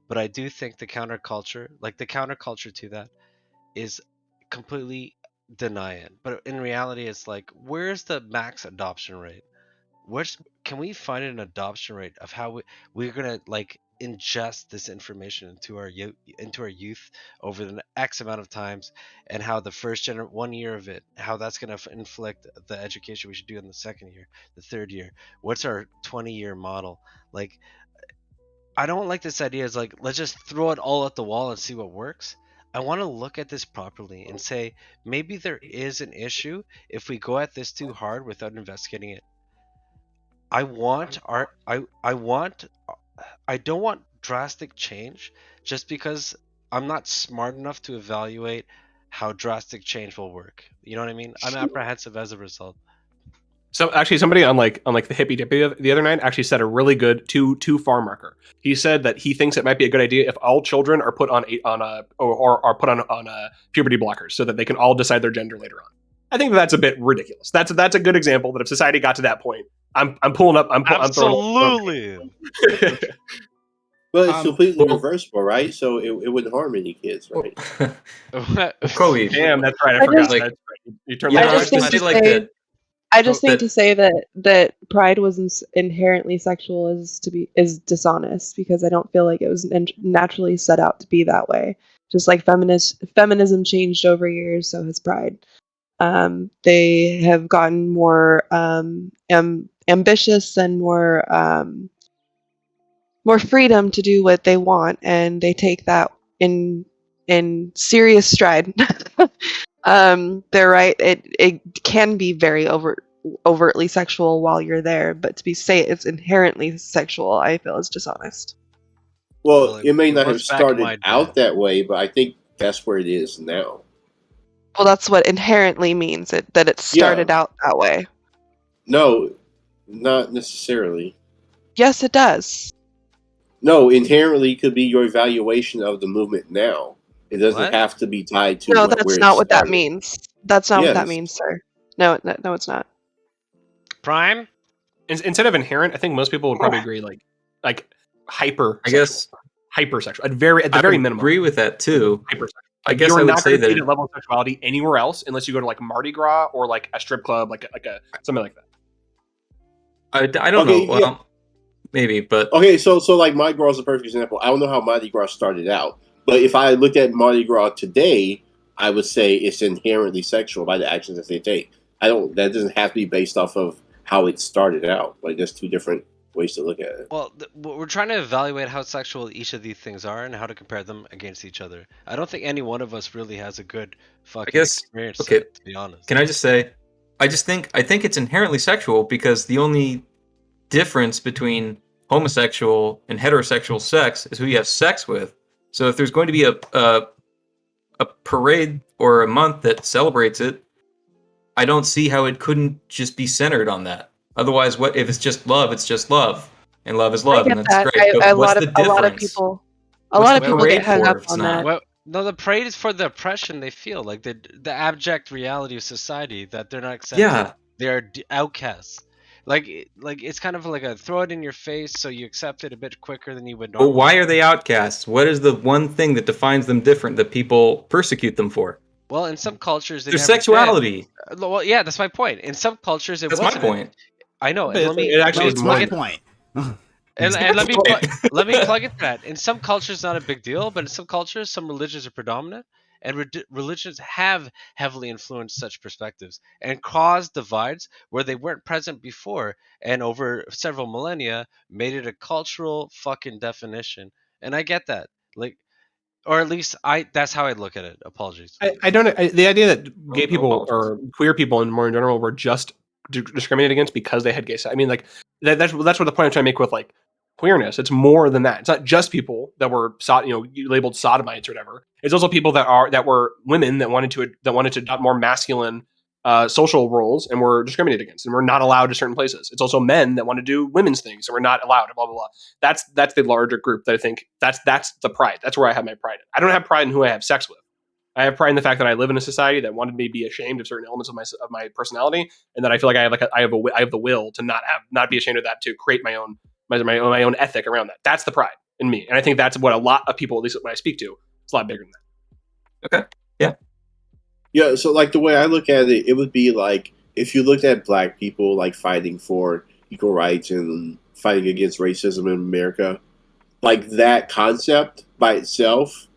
But I do think the counterculture to that is completely deny it. But in reality, it's like, where's the max adoption rate? Can we find an adoption rate of how we're gonna like ingest this information into our youth over the X amount of times, and how the first 1 year of it, how that's gonna inflict the education we should do in the second year, the third year. What's our 20-year model? Like, I don't like this idea. It's like, let's just throw it all at the wall and see what works. I want to look at this properly and say, maybe there is an issue if we go at this too hard without investigating it. I don't want drastic change just because I'm not smart enough to evaluate how drastic change will work. You know what I mean? I'm apprehensive as a result. So actually, somebody on like the hippie dippy the other night actually said a really good two farm marker. He said that he thinks it might be a good idea if all children are put on puberty blockers so that they can all decide their gender later on. I think that's a bit ridiculous. That's a good example that if society got to that point, I'm pulling up. Absolutely. Well, it's completely reversible, right? So it wouldn't harm any kids, right? Chloe, damn, that's right. I forgot. That's right. You turned that. I just think to say that Pride was inherently sexual is dishonest, because I don't feel like it was naturally set out to be that way. Just like feminism changed over years, so has Pride. They have gotten more ambitious and more freedom to do what they want, and they take that in serious stride. They're right. It can be very overtly sexual while you're there, but to say it's inherently sexual, I feel is dishonest. Well, it may not have started out that way, but I think that's where it is now. Well, that's what inherently means, that it started out that way. No, not necessarily. Yes, it does. No, inherently could be your evaluation of the movement now. It doesn't have to be tied to. No, that's not what that means. That's not what that means, sir. No, it's not. Prime? Instead of inherent, I think most people would probably agree like hyper. I guess hypersexual at the very minimum. Agree with that too. Hypersexual. I guess I would say that a level of sexuality anywhere else unless you go to like Mardi Gras or like a strip club, like a something like that. I don't know. Well, maybe, but okay. So like Mardi Gras is a perfect example. I don't know how Mardi Gras started out. But if I looked at Mardi Gras today, I would say it's inherently sexual by the actions that they take. That doesn't have to be based off of how it started out. Like, there's two different ways to look at it. Well, we're trying to evaluate how sexual each of these things are and how to compare them against each other. I don't think any one of us really has a good fucking experience. Okay, to be honest. Can I just say, I think it's inherently sexual because the only difference between homosexual and heterosexual sex is who you have sex with. So if there's going to be a parade or a month that celebrates it, I don't see how it couldn't just be centered on that. Otherwise, what if it's just love? It's just love, and love is love, and that's great. But what's the difference? A lot of people get hung up on that. Well, no, the parade is for the oppression they feel, like the abject reality of society that they're not accepted. Yeah, they're outcasts. Like it's kind of like a throw it in your face so you accept it a bit quicker than you would normally. But why are they outcasts? What is the one thing that defines them different that people persecute them for? Well, in some cultures, their sexuality. Well, yeah, that's my point. In some cultures, that's my point. I know. It actually is my point. And let me plug it that. In some cultures, it's not a big deal, but in some cultures, some religions are predominant, and religions have heavily influenced such perspectives and caused divides where they weren't present before, and over several millennia made it a cultural fucking definition. And I get that, like, or at least that's how I look at it. Apologies. The idea that gay people or queer people in more in general were just discriminated against because they had gay sex. I mean, like that's what the point I'm trying to make with like queerness. It's more than that. It's not just people that were labeled sodomites or whatever. It's also people that were women that wanted to adopt more masculine social roles and were discriminated against and were not allowed to certain places. It's also men that want to do women's things and were not allowed. Blah blah blah. That's the larger group that I think that's the pride. That's where I have my pride. I don't have pride in who I have sex with. I have pride in the fact that I live in a society that wanted me to be ashamed of certain elements of my personality, and that I feel like I have the will to not be ashamed of that, to create my own ethic around that. That's the pride in me, and I think that's what a lot of people, at least when I speak to, it's a lot bigger than that. Okay. Yeah. Yeah. So like the way I look at it, it would be like if you looked at Black people like fighting for equal rights and fighting against racism in America, like that concept by itself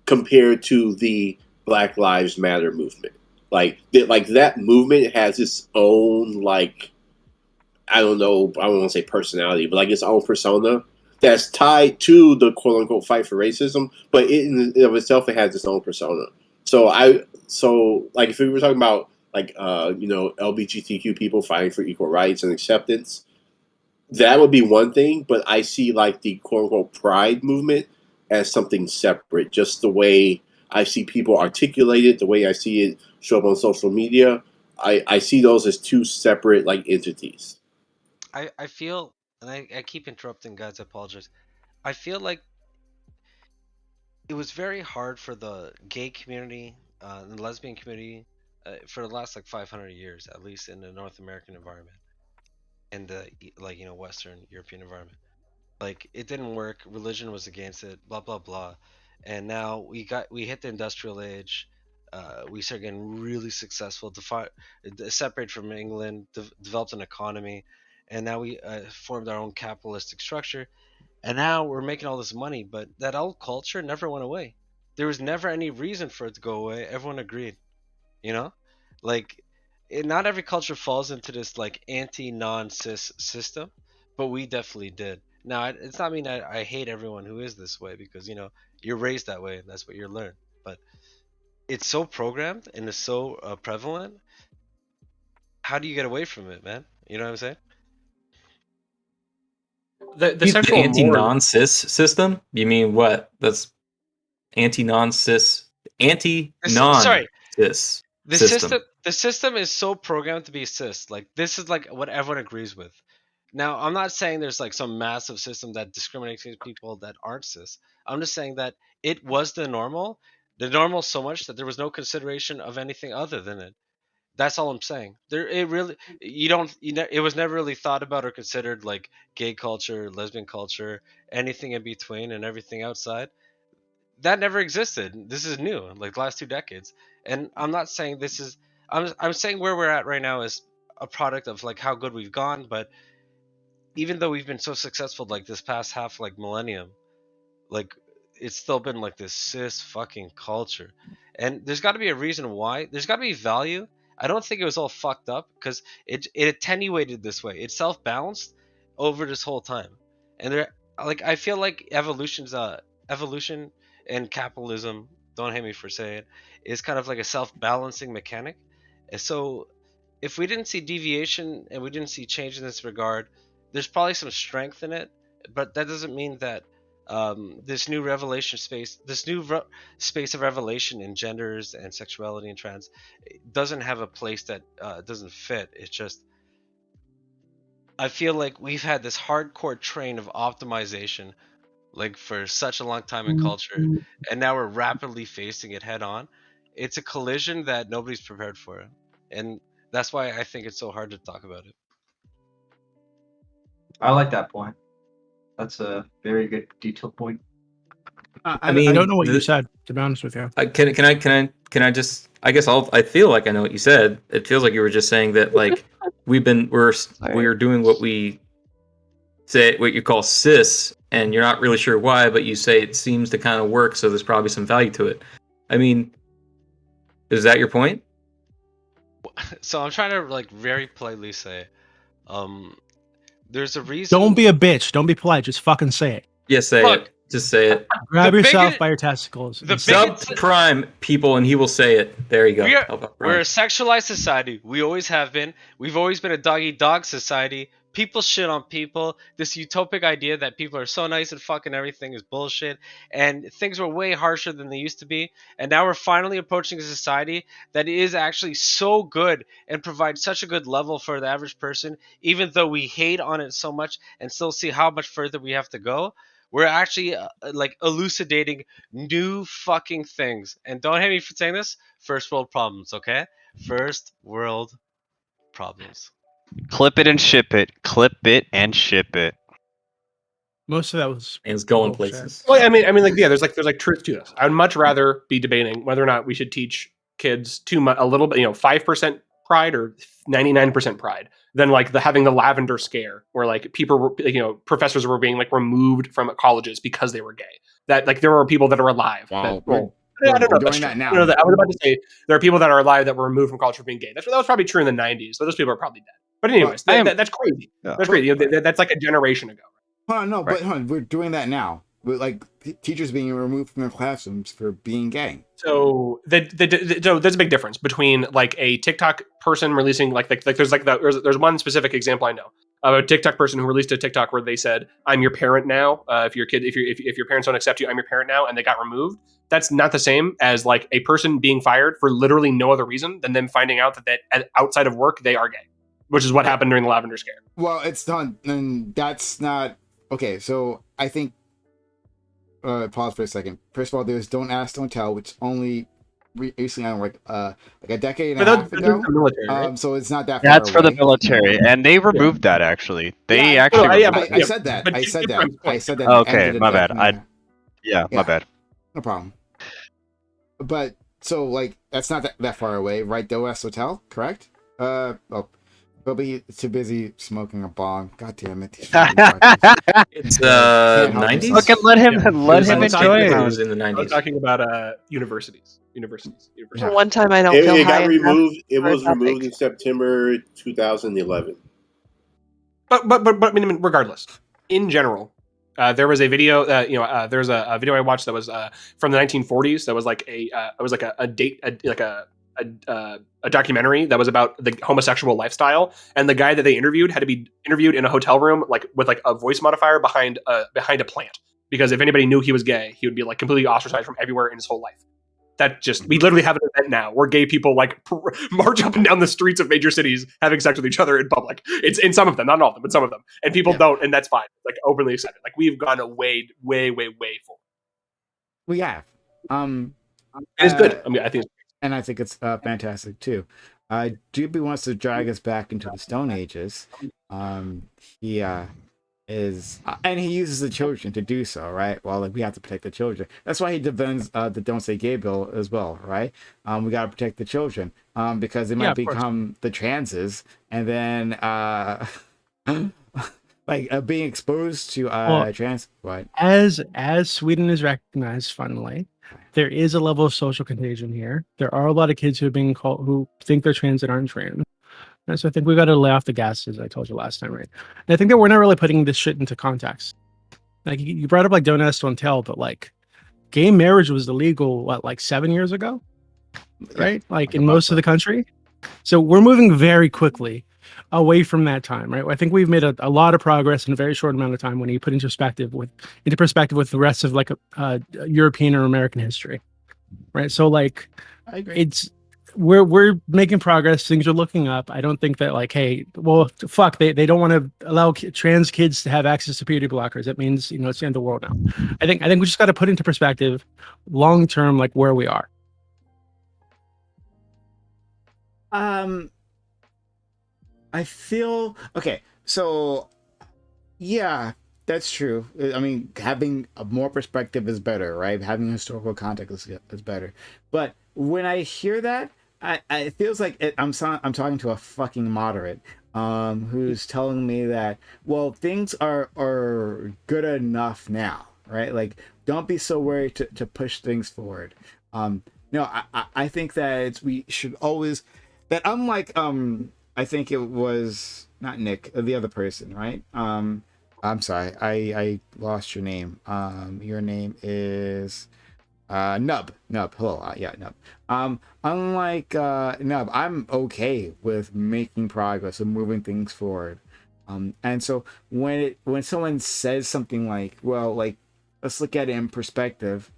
compared to the Black Lives Matter movement. Like that movement has its own, like, I don't want to say personality, but like its own persona that's tied to the quote unquote fight for racism, but in and of itself, it has its own persona. So like if we were talking about like, LGBTQ people fighting for equal rights and acceptance, that would be one thing, but I see like the quote unquote pride movement as something separate, just the way I see people articulate it, the way I see it show up on social media. I see those as two separate like entities. I feel, and I keep interrupting, guys, I apologize. I feel like it was very hard for the gay community, the lesbian community, for the last like 500 years, at least in the North American environment, and the Western European environment. Like, it didn't work. Religion was against it. Blah blah blah. And now we hit the industrial age. We started getting really successful. Separated from England, developed an economy, and now we formed our own capitalistic structure. And now we're making all this money. But that old culture never went away. There was never any reason for it to go away. Everyone agreed. Like, not every culture falls into this like anti-non-cis system, but we definitely did. Now, it's not mean I hate everyone who is this way, because you're raised that way and that's what you learn. But it's so programmed and it's so prevalent. How do you get away from it, man? You know what I'm saying? The sexual anti-non-cis system? You mean what? That's anti-non-cis system. The system is so programmed to be cis. Like, this is like what everyone agrees with. Now, I'm not saying there's like some massive system that discriminates against people that aren't cis. I'm just saying that it was the normal so much that there was no consideration of anything other than it. That's all I'm saying. It was never really thought about or considered like gay culture, lesbian culture, anything in between, and everything outside. That never existed. This is new, like the last 2 decades. And I'm not saying this is. I'm saying where we're at right now is a product of like how good we've gone, but even though we've been so successful like this past half like millennium, like it's still been like this cis fucking culture. And there's got to be a reason why. There's got to be value. I don't think it was all fucked up because it attenuated this way. It self-balanced over this whole time. And I feel like evolution and capitalism, don't hate me for saying it, is kind of like a self-balancing mechanic. And so if we didn't see deviation and we didn't see change in this regard, there's probably some strength in it, but that doesn't mean that this new space of revelation in genders and sexuality and trans doesn't have a place that doesn't fit. It's just, I feel like we've had this hardcore train of optimization like for such a long time in culture, and now we're rapidly facing it head on. It's a collision that nobody's prepared for, and that's why I think it's so hard to talk about it. I like that point. That's a very good detailed point. I mean, I don't know what you said, to be honest with you. Can I just? I guess I feel like I know what you said. It feels like you were just saying that like we're doing what we say, what you call cis, and you're not really sure why, but you say it seems to kind of work, so there's probably some value to it. I mean, is that your point? So I'm trying to like very politely say, there's a reason. Don't be a bitch. Don't be polite. Just fucking say it. Yeah, say it. Just say it. Grab yourself by your testicles. Sub to Prime, people, and he will say it. There you go. We're a sexualized society. We always have been. We've always been a dog-eat-dog society people shit on people. This utopic idea that people are so nice and fucking everything is bullshit. And things were way harsher than they used to be. And now we're finally approaching a society that is actually so good and provides such a good level for the average person, even though we hate on it so much and still see how much further we have to go. We're actually like elucidating new fucking things. And don't hate me for saying this, first world problems, okay? First world problems. Clip it and ship it. Clip it and ship it. Most of that was And it's going bullshit. places. Well, I mean, like, yeah, there's truth to this. I would much rather be debating whether or not we should teach kids a little bit, 5% pride or 99% pride, than like having the lavender scare where like people were, professors were being like removed from colleges because they were gay. That like there are people that are alive. Wow. I don't know. Doing that now. I was about to say there are people that are alive that were removed from college for being gay. That was probably true in the 90s, but those people are probably dead. But anyways, that's crazy. Yeah. That's crazy. That's like a generation ago. But we're doing that now. With like teachers being removed from their classrooms for being gay. So so there's a big difference between like a TikTok person releasing like there's one specific example I know of a TikTok person who released a TikTok where they said, "I'm your parent now. If your parents don't accept you, I'm your parent now," and they got removed. That's not the same as like a person being fired for literally no other reason than them finding out that outside of work they are gay, which is what happened during the lavender scare. Well, it's not, and that's not okay. So I think. Pause for a second. First of all, there's "Don't Ask, Don't Tell," which only recently on like a decade and a half ago. Military, right? So it's not that. That's far for away. the military, and they removed that actually. They I said that. But I said that. I said that. Okay, my bad. My bad. No problem. But so like that's not that far away, right? Don't Ask, Don't Tell, correct? Probably too busy smoking a bong. God damn it. It's 90s. Fucking let him enjoy it. It was in the 90s. I'm talking about universities. One time I don't feel It high got removed. It for a was removed topic. in September 2011. But I mean, regardless, in general, there was a video. There's a video I watched that was from the 1940s. That was like a documentary that was about the homosexual lifestyle, and the guy that they interviewed had to be interviewed in a hotel room, like with like a voice modifier behind a plant, because if anybody knew he was gay, he would be like completely ostracized from everywhere in his whole life. We literally have an event now where gay people like march up and down the streets of major cities having sex with each other in public. It's in some of them, not all of them, but some of them, and people don't, and that's fine. Like openly accepted. Like we've gone way forward. We have. It's good. I mean, I think. And I think it's fantastic too. Doobie wants to drag us back into the Stone Ages. He is, and he uses the children to do so, right? Well, like, we have to protect the children. That's why he defends the Don't Say Gay bill as well, right? We got to protect the children because they might become the transes, and then like being exposed to trans. What? As Sweden is recognized, finally, there is a level of social contagion here. There are a lot of kids who are being called who think they're trans and aren't trans. And so I think we got to lay off the gas, as I told you last time, right? And I think that we're not really putting this shit into context. Like you brought up like Don't Ask, Don't Tell, but like gay marriage was illegal, like 7 years ago, right? Like in most of the country. So we're moving very quickly away from that time, right? I think we've made a lot of progress in a very short amount of time when you put into perspective with the rest of like European or American history, right? So like, I agree. We're making progress. Things are looking up. I don't think that like, hey, well, fuck, they don't want to allow trans kids to have access to puberty blockers. That means it's the end of the world now. I think we just got to put into perspective, long term, like where we are. I feel okay. So, yeah, that's true. I mean, having a more perspective is better, right? Having historical context is better. But when I hear that, it feels like I'm talking to a fucking moderate, who's telling me that, well, things are good enough now, right? Like, don't be so worried to push things forward. No, I think that we should always that unlike I think it was not Nick, the other person, right? I'm sorry, I lost your name. Your name is Nub. Hello, Nub. Unlike Nub, I'm okay with making progress and moving things forward. And so when someone says something like, well, like, let's look at it in perspective.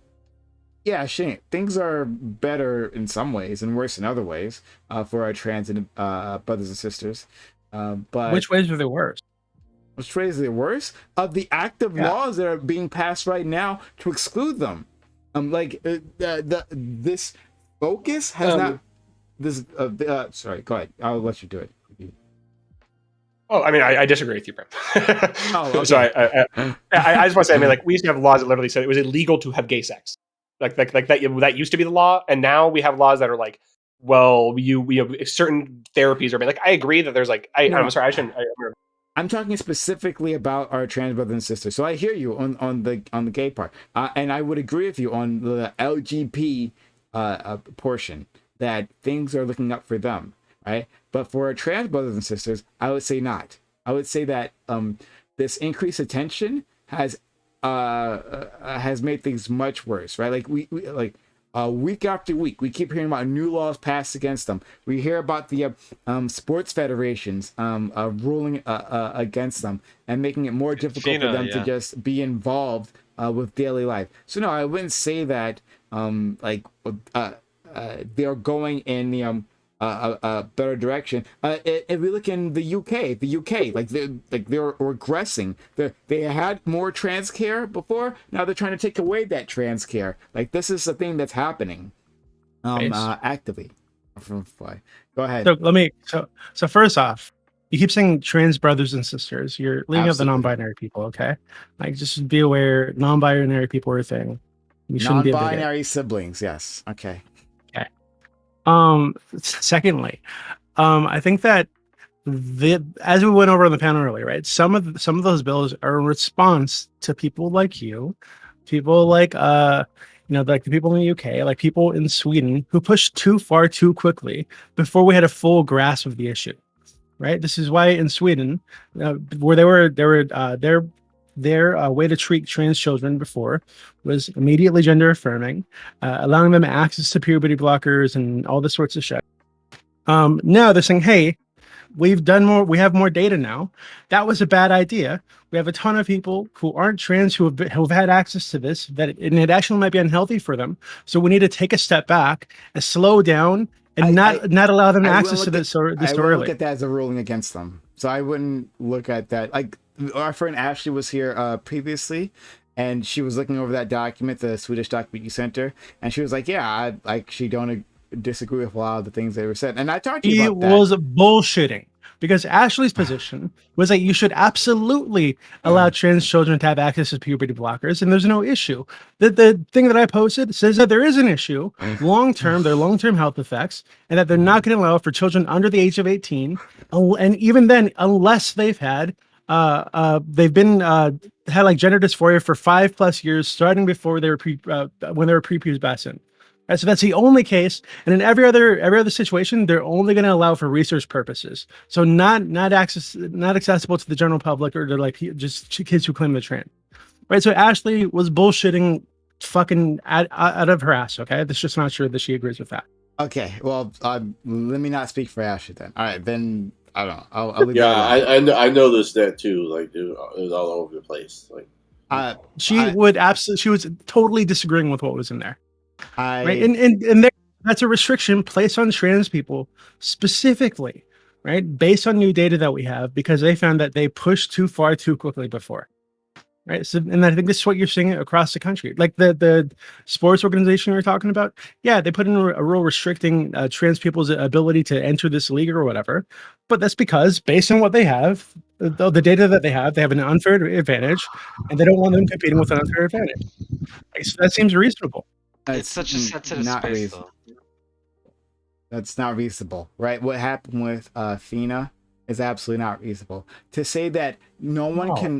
Yeah, Shane, things are better in some ways and worse in other ways for our trans brothers and sisters. But which ways are they worse? Which ways are they worse? Of the active laws that are being passed right now to exclude them. This focus has not. This sorry, go ahead. I'll let you do it. Oh, I mean, I disagree with you, Brim. Oh, okay. So I just want to say, I mean, like, we used to have laws that literally said it was illegal to have gay sex. Like that used to be the law, and now we have laws that are like, well, certain therapies are like. I agree that there's like, I'm sorry, I shouldn't. I'm talking specifically about our trans brothers and sisters. So I hear you on the gay part, and I would agree with you on the LGBT portion that things are looking up for them, right? But for our trans brothers and sisters, I would say not. I would say that this increased attention has made things much worse, right? Like we week after week, we keep hearing about new laws passed against them. We hear about the sports federations ruling against them and making it more difficult for them to just be involved with daily life. So no, I wouldn't say that they're going in the a better direction. If we look in the UK, like they're regressing. They had more trans care before. Now they're trying to take away that trans care. Like this is the thing that's happening, actively. Go ahead. So first off, you keep saying trans brothers and sisters. You're leaving out the non-binary people. Okay, like just be aware, non-binary people are a thing. You shouldn't be non-binary siblings. Yes. Okay. Secondly, I think that as we went over on the panel earlier, right? Some of those bills are in response to people like you, people like like the people in the UK, like people in Sweden who pushed too far too quickly before we had a full grasp of the issue, right? This is why in Sweden, where their way to treat trans children before was immediately gender affirming, allowing them access to puberty blockers and all this sorts of shit. Now they're saying, hey, we have more data now. That was a bad idea. We have a ton of people who aren't trans who have had access to this, and it actually might be unhealthy for them. So we need to take a step back and slow down and not allow them access to this early. I would look at that as a ruling against them. So I wouldn't look at that. Like our friend Ashley was here previously, and she was looking over that document, the Swedish document you sent her, and she was like, "Yeah, she don't disagree with a lot of the things they were said." And I talked to you about that. It was bullshitting because Ashley's position was that you should absolutely allow trans children to have access to puberty blockers, and there's no issue. The thing that I posted says that there is an issue long-term, their long-term health effects, and that they're not going to allow for children under the age of 18, and even then, unless they've had had like gender dysphoria for 5+ years, starting before they were when they were prepubescent. Right, so that's the only case, and in every other situation, they're only going to allow for research purposes. So not accessible to the general public or to like just kids who claim they're trans. Right. So Ashley was bullshitting fucking out of her ass. Okay, that's just not sure that she agrees with that. Okay, well, let me not speak for Ashley then. All right, then I don't know. I'll leave I noticed that too. Like it was all over the place. Like she was totally disagreeing with what was in there. Right, and that's a restriction placed on trans people specifically, right, based on new data that we have because they found that they pushed too far too quickly before. Right. So, and I think this is what you're seeing across the country. Like the sports organization we were talking about. Yeah, they put in a rule restricting trans people's ability to enter this league or whatever. But that's because based on what they have, the data that they have an unfair advantage, and they don't want them competing with an unfair advantage. Right, so that seems reasonable. It's such a sensitive space, though. That's not reasonable, right? What happened with FINA is absolutely not reasonable. To say that no one can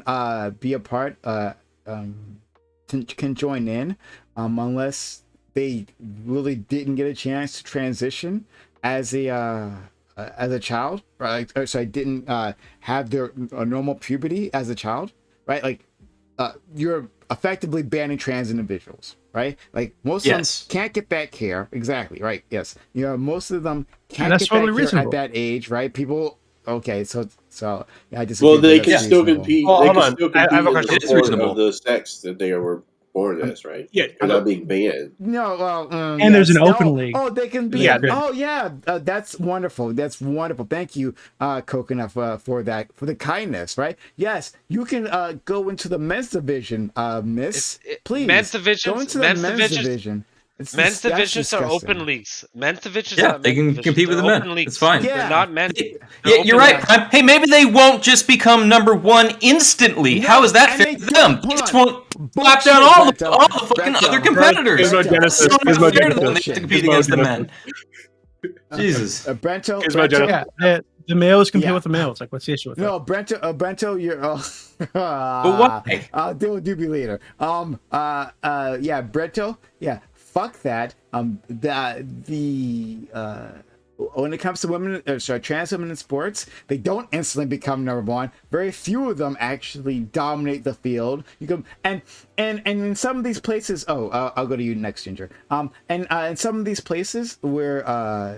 be a part, can join in, unless they really didn't get a chance to transition as a child, right? Or sorry, didn't have their normal puberty as a child, right? Like you're effectively banning trans individuals. Right, like most of them can't get that care. Exactly, right? Yes, most of them can't get that care at that age, right? People. Okay, so So yeah, I just they can still compete. Well, they hold can on. still I compete have a in question. the It is sport reasonable. of the sex that they were born as, right? Yeah, They're not being banned. No, well, And there's an open league. Oh, they can be. Yeah. Oh, yeah. That's wonderful. That's wonderful. Thank you, Coconut, for that, for the kindness. Right? Yes, you can go into the men's division, Miss. Please, men's divisions. Go into the men's division. Men's divisions are open leagues. Men's divisions Yeah, are they can compete with the men. It's fine. They're Yeah. not men's. Yeah, you're right. Hey, maybe they won't just become number one instantly. How is that and fair they to them? don't- hold They just on. won't lock down all the fucking Brento. other competitors. Gizmo Genesis. It's so Gizmo not fair to them. They Genesis. have to compete Gizmo against the Genesis. men. Jesus. Brento. Here's my Brento- Genesis. Yeah, the males compete Yeah. with the males. Like, what's the issue with No, Brento, you're. But why? I'll deal with you later. Yeah, Brento. Yeah, fuck that. When it comes to women, trans women in sports, they don't instantly become number one. Very few of them actually dominate the field. You go and in some of these places. I'll go to you next, Ginger. And in some of these places where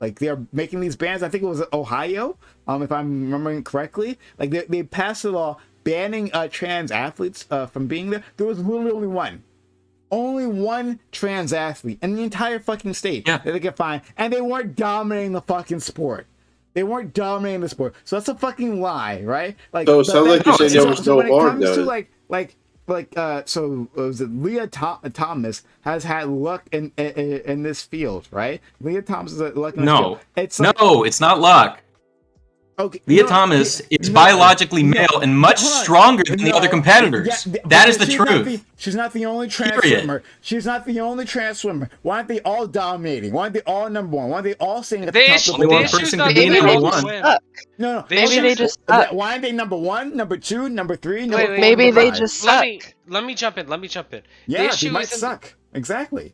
like they are making these bans, I think it was Ohio, if I'm remembering correctly. Like they passed a law banning trans athletes from being there. There was literally only one trans athlete in the entire fucking state that they could find, and they weren't dominating the fucking sport. They weren't dominating the sport, so that's a fucking lie, right? Like, So it sounds like you're saying there was no when it harm, comes to though. so was it Leah Thomas has had luck in this field, right? Leah Thomas is luck in this field. It's not luck. Okay, Leah Thomas is biologically male and much stronger than the other competitors. That is the truth. She's not the only trans swimmer. She's not the only trans swimmer. Why aren't they all dominating? Why aren't they all number one? Why aren't they all sitting at the top of the one list? person can be number one. No. Maybe they just suck. Why aren't they number one, number two, number three, Maybe they just suck. Let me jump in. Yeah, they might suck. Exactly.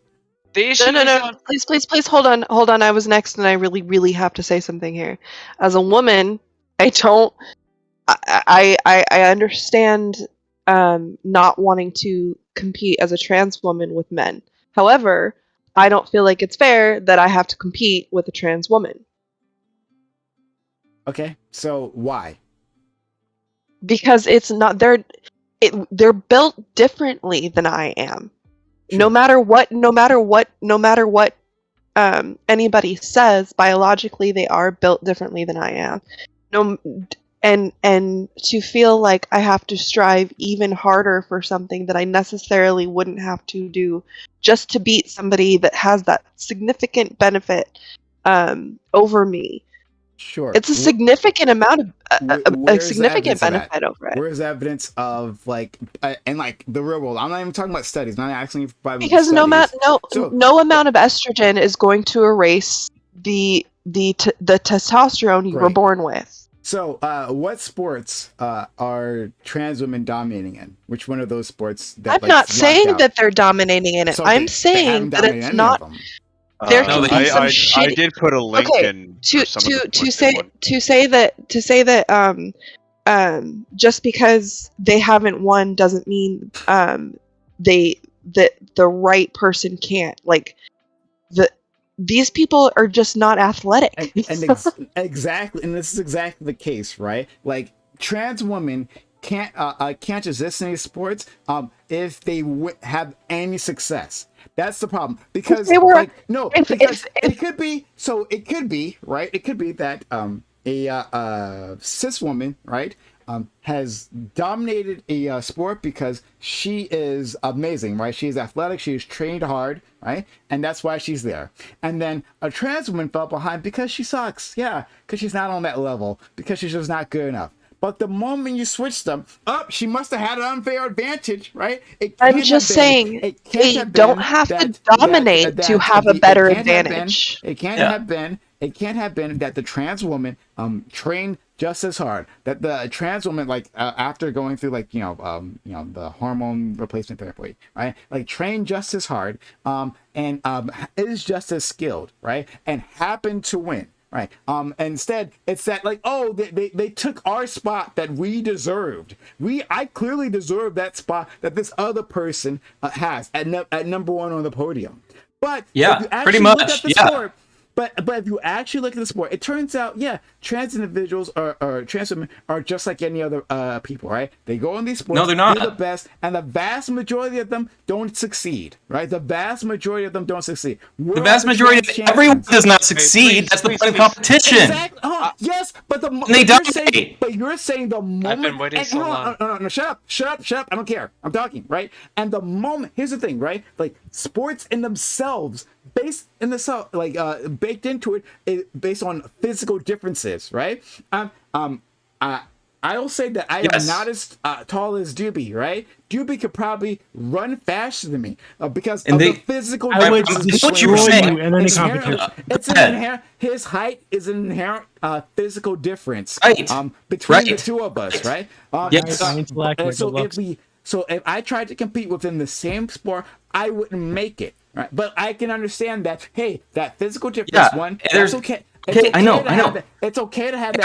The issue No. Please, hold on. I was next, and I really have to say something here. As a woman, I understand not wanting to compete as a trans woman with men. However, I don't feel like it's fair that I have to compete with a trans woman. Okay, so why? Because it's not they're built differently than I am. Sure. No matter what anybody says, biologically they are built differently than I am. And to feel like I have to strive even harder for something that I necessarily wouldn't have to do just to beat somebody that has that significant benefit over me. Sure. It's a significant amount of a significant benefit over it. Where's evidence of in the real world? I'm not even talking about studies. I'm not asking you for because no amount of estrogen is going to erase the testosterone you were born with. So, what sports are trans women dominating in? Which one of those sports? I'm not saying that they're dominating in it. So I'm saying that it's not. There can be some shitty. I did put a link in to say that just because they haven't won doesn't mean that the right person can't. These people are just not athletic. Exactly, and this is exactly the case, right? Like trans women can't exist in these sports if they have any success. That's the problem, because it could be. So it could be, right? It could be that a cis woman, right, has dominated a sport because she is amazing, right? She's athletic, she's trained hard, right? And that's why she's there. And then a trans woman fell behind because she sucks. Yeah, because she's not on that level, because she's just not good enough. But the moment you switch them up, she must have had an unfair advantage, right? I'm just saying, they don't have to dominate to have a better advantage. It can't have been that the trans woman trained just as hard. That the trans woman, after going through the hormone replacement therapy, right? Trained just as hard, and is just as skilled, right? And happened to win. Right. Instead, it's that they took our spot that we deserved. I clearly deserve that spot that this other person has at number one on the podium. But yeah, if you pretty much. Sport, But if you actually look at the sport, it turns out, yeah, trans individuals or trans women are just like any other people, right? They go in these sports, No, they're not. do the best, and the vast majority of them don't succeed, right? The vast majority of them don't succeed. The vast majority of everyone does not succeed. That's the point of competition. Exactly. Yes, but you're saying the moment. I've been waiting so long. No, shut up. I don't care. I'm talking, right? And the moment. Here's the thing, right? Like sports in themselves, baked into it, based on physical differences, right? I'll say that I am not as tall as Doobie, right? Doobie could probably run faster than me because of the physical differences. What you were saying in any competition. It's an inherent. His height is an inherent physical difference between the two of us, right? So if I tried to compete within the same sport, I wouldn't make it, right? But I can understand that. Hey, that physical difference that's okay. Okay, I know. It's okay to have that.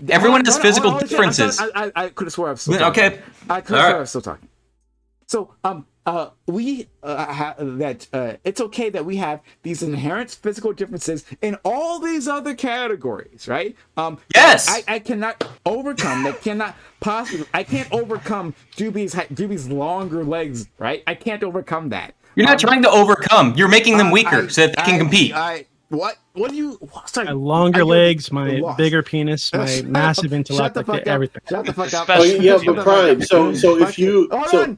Everyone has physical differences. I could have swore I was still talking. Okay. I could have swore I was still talking. So, it's okay that we have these inherent physical differences in all these other categories, right? Yes. I cannot overcome. I can't overcome Doobie's longer legs, right? I can't overcome that. You're not trying to overcome. You're making them weaker so that they can compete. What do you? Sorry, my longer legs, my bigger penis, my massive intellect, everything. Shut the fuck up. But Prime. So if you hold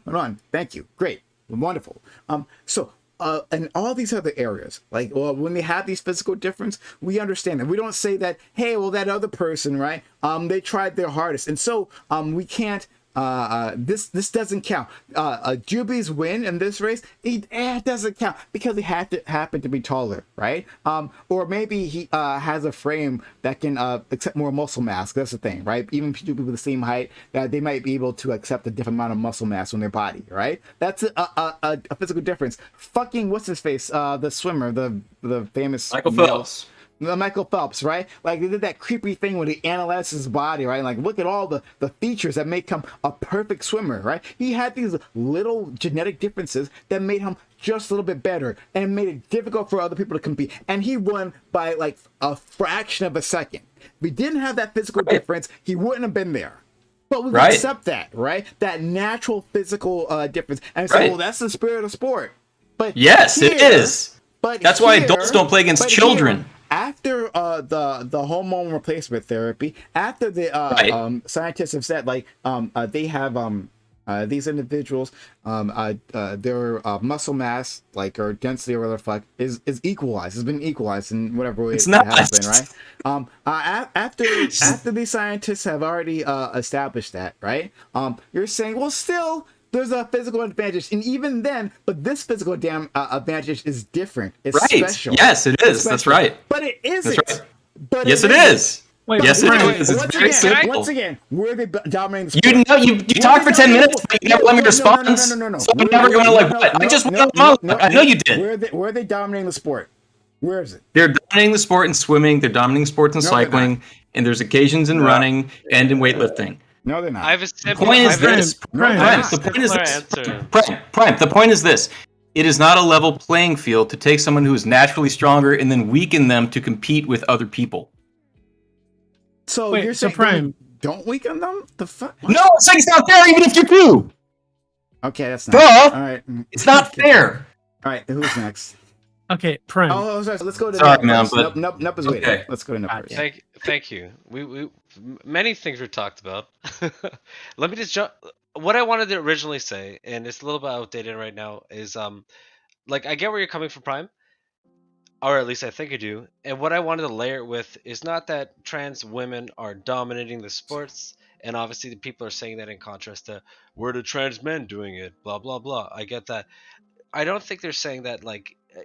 on. Thank you. Great, wonderful. And all these other areas, when they have these physical difference, we understand that. We don't say that, hey, well, that other person, right? They tried their hardest, and so we can't. This doesn't count. Doobie's win in this race, it doesn't count because he happened to be taller, right? Or maybe he has a frame that can accept more muscle mass. That's the thing, right? Even people with the same height, they might be able to accept a different amount of muscle mass on their body, right? That's a physical difference. Fucking what's his face? The swimmer, the famous Michael Phelps. Michael Phelps, right? Like they did that creepy thing where they analyzed his body, right? Like look at all the features that make him a perfect swimmer, right? He had these little genetic differences that made him just a little bit better and made it difficult for other people to compete. And he won by like a fraction of a second. If we didn't have that physical difference, he wouldn't have been there. But we accept that, right? That natural physical difference. And say, well, that's the spirit of sport. But yes, it is. But that's why adults don't play against children. After the hormone replacement therapy, after the scientists have said they have these individuals their muscle mass or density or whatever the fuck is equalized, has been equalized in whatever way it has been, right? After these scientists have already established that, right? You're saying, well, still there's a physical advantage, and even then, but this physical advantage is different. It's special. Yes, it is. That's right. But it isn't. That's right. But yes, it is. Wait, yes, it is. It's very simple. Once again, where are they dominating the sport? You talked for 10 minutes, but you never let me respond. No. So I'm never going to what? I just went on monologue. I know you did. Where are they dominating the sport? Where is it? They're dominating the sport in swimming. They're dominating sports in cycling, and there's occasions in running and in weightlifting. No, they're not. I have a simple. The point is this. Prime. The point is this. It is not a level playing field to take someone who is naturally stronger and then weaken them to compete with other people. So you're saying Prime, don't weaken them? The fuck? No, I'm saying it's not fair, even if you do. Okay, that's not. All right, it's not fair. All right, who's next? Okay, Prime. Oh, sorry. Let's go to Nup is waiting. Let's go to Nup first. Thank you. We many things were talked about. Let me just jump. What I wanted to originally say, and it's a little bit outdated right now, is I get where you're coming from, Prime, or at least I think you do. And what I wanted to layer it with is not that trans women are dominating the sports, and obviously the people are saying that in contrast to where the trans men doing it, blah blah blah. I get that. I don't think they're saying that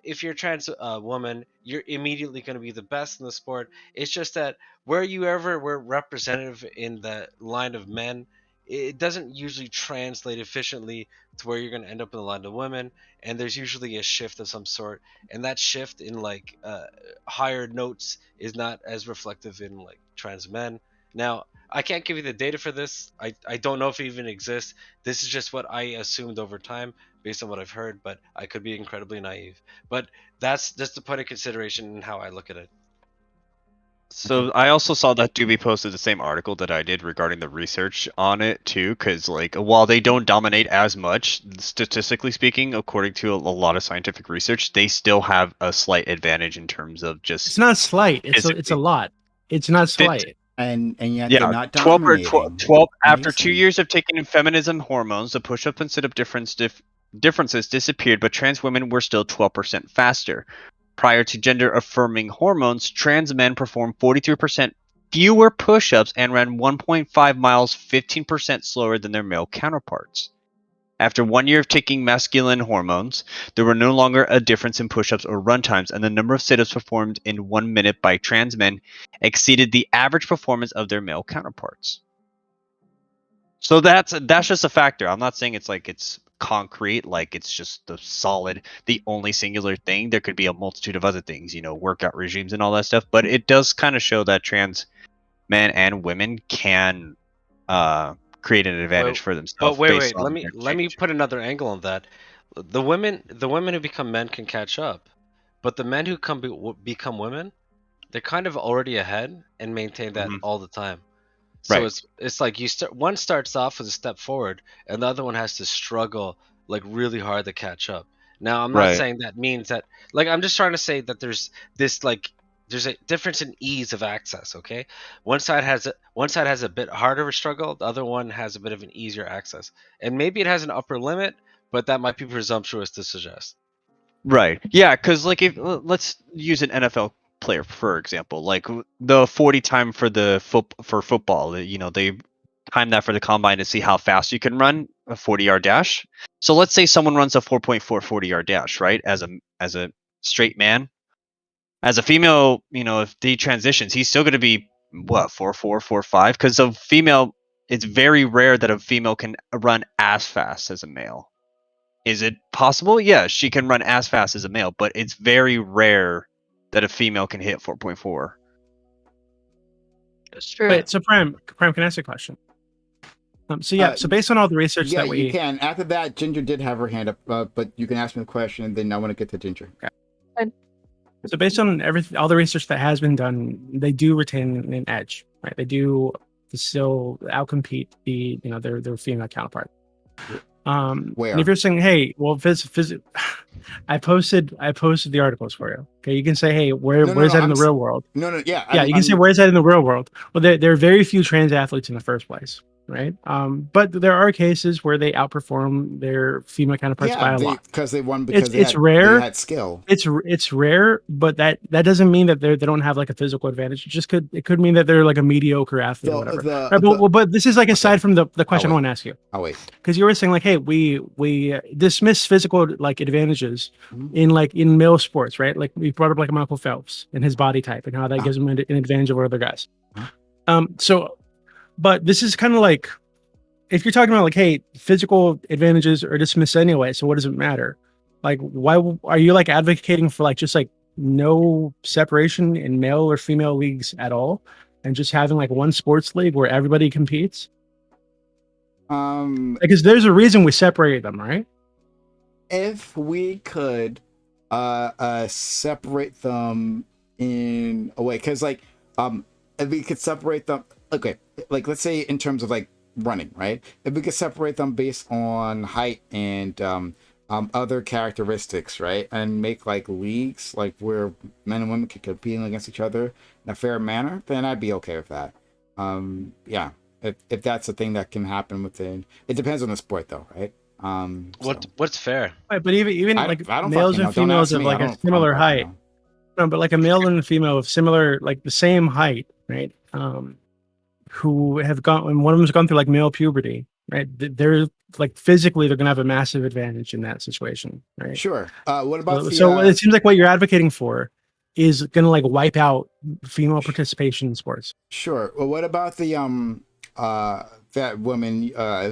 if you're a trans woman, you're immediately going to be the best in the sport. It's just that where you ever were representative in the line of men, it doesn't usually translate efficiently to where you're going to end up in the line of women. And there's usually a shift of some sort. And that shift in higher notes is not as reflective in trans men. Now, I can't give you the data for this. I don't know if it even exists. This is just what I assumed over time based on what I've heard, but I could be incredibly naive. But that's just the point of consideration in how I look at it. So I also saw that Doobie posted the same article that I did regarding the research on it too, because like while they don't dominate as much, statistically speaking, according to a lot of scientific research, they still have a slight advantage in terms of just. It's not slight. It's a lot. It's not slight. And yet they're not 12 dominating. 12 after 2 years of taking feminism hormones, the push-up and sit-up differences disappeared, but trans women were still 12% faster. Prior to gender-affirming hormones, trans men performed 43% fewer push-ups and ran 1.5 miles 15% slower than their male counterparts. After 1 year of taking masculine hormones, there were no longer a difference in push-ups or run times, and the number of sit-ups performed in 1 minute by trans men exceeded the average performance of their male counterparts. So that's just a factor. I'm not saying it's concrete, like it's just the only singular thing. There could be a multitude of other things, workout regimes and all that stuff, but it does kind of show that trans men and women can create an advantage for themselves. But wait, let me put another angle on that. The women who become men can catch up, but the men who become women, they're kind of already ahead and maintain that all the time. So it's like one starts off with a step forward, and the other one has to struggle like really hard to catch up. Now I'm not saying that means that, like, I'm just trying to say that there's a difference in ease of access. Okay, one side has a bit harder of a struggle, the other one has a bit of an easier access, and maybe it has an upper limit, but that might be presumptuous to suggest. Right. Yeah, because like let's use an NFL player for example, like the 40 time for football, they time that for the combine to see how fast you can run a 40-yard dash. So let's say someone runs a 4.4 40-yard dash, right? As a straight man. As a female, if he transitions, he's still going to be what 4.4 4.5, because a female, it's very rare that a female can run as fast as a male. Is it possible? Yeah, she can run as fast as a male, but it's very rare that a female can hit 4.4. That's true. Wait, so Prime, can I ask a question? So based on all the research that you can. After that, Ginger did have her hand up, but you can ask me a question, and then I want to get to Ginger. Okay. So based on all the research that has been done, they do retain an edge, right? They do still outcompete their female counterpart. Where? And if you're saying, hey, well, I posted the articles for you. Okay, you can say, hey, where's that in the real world? You can say, where's that in the real world? Well, there are very few trans athletes in the first place, right? But there are cases where they outperform their female counterparts by a lot because they won. It's rare. They had skill. It's rare, but that doesn't mean that they don't have like a physical advantage. It could mean that they're like a mediocre athlete or whatever. But this is like aside from the question I want to ask you. Oh wait, because you were saying like, hey, we dismiss physical like advantages in male sports, right? Like we brought up like Michael Phelps and his body type and how that gives him an advantage over other guys. But this is kind of like, if you're talking about like, hey, physical advantages are dismissed anyway, so what does it matter? Like, why are you like advocating for like just like no separation in male or female leagues at all, and just having like one sports league where everybody competes? Because there's a reason we separate them, right? If we could separate them in a way, because like if we could separate them, okay, like let's say in terms of like running, right? If we could separate them based on height and other characteristics, right, and make like leagues like where men and women could compete against each other in a fair manner, then I'd be okay with that. If that's a thing that can happen within, it depends on the sport though, right? What's fair? Right, but even like males and females of like a similar height. No, but like a male and a female of similar, like the same height, right? Who have gone, and one of them's gone through like male puberty, right? They're like physically, they're gonna have a massive advantage in that situation, right? Sure. What about so it seems like what you're advocating for is gonna like wipe out female participation in sports. Sure. Well, what about the that woman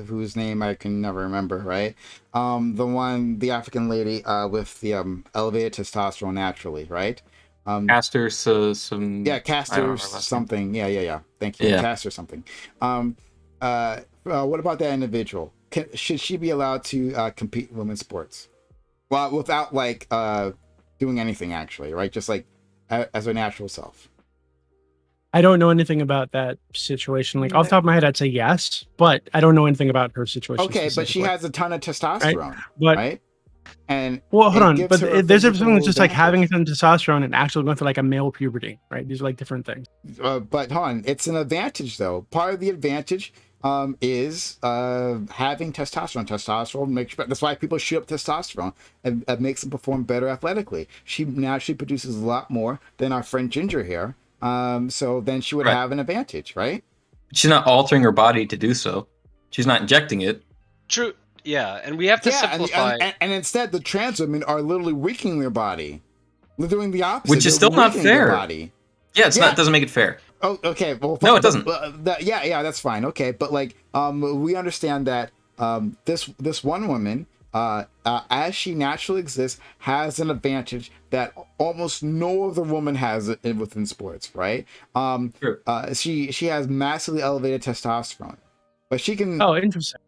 whose name I can never remember, right? The African lady with the elevated testosterone naturally, right? Caster some. Caster something. Yeah. Thank you. Yeah. Caster something. What about that individual? Should she be allowed to compete in women's sports? Well, without like doing anything actually, right? Just like as her natural self. I don't know anything about that situation. Like off the top of my head, I'd say yes, but I don't know anything about her situation. Okay, but she has a ton of testosterone, right? And well, hold on, but there's something that's just like having a ton of testosterone and actually going through like a male puberty, right? These are like different things. But hold on, it's an advantage though. Part of the advantage is having testosterone. Testosterone makes that's why people shoot up testosterone and makes them perform better athletically. She naturally produces a lot more than our friend Ginger here. So then she would have an advantage, right? She's not altering her body to do so. She's not injecting it. True. Yeah, and we have to simplify. And instead, the trans women are literally weakening their body. They're doing the opposite. Which is still not fair. Yeah, it's not. Doesn't make it fair. Oh, okay. Well, no, it doesn't. Yeah, that's fine. Okay, but like, we understand that this one woman, as she naturally exists, has an advantage that almost no other woman has within sports, right? True. She has massively elevated testosterone, but she can. Oh, interesting.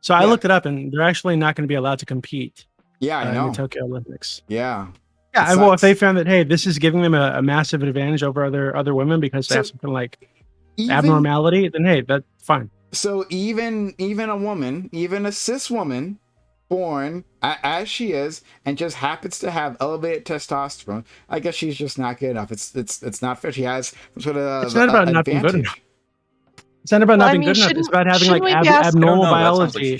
So I looked it up, and they're actually not going to be allowed to compete. Yeah, I know. In the Tokyo Olympics. Yeah. Yeah, well, if they found that, hey, this is giving them a massive advantage over other women because they have something like abnormality, then hey, that's fine. So even a woman, even a cis woman, born as she is, and just happens to have elevated testosterone, I guess she's just not good enough. It's not fair. She has some sort of. It's not about not being good enough. It's not about not being good enough. It's about having like abnormal biology.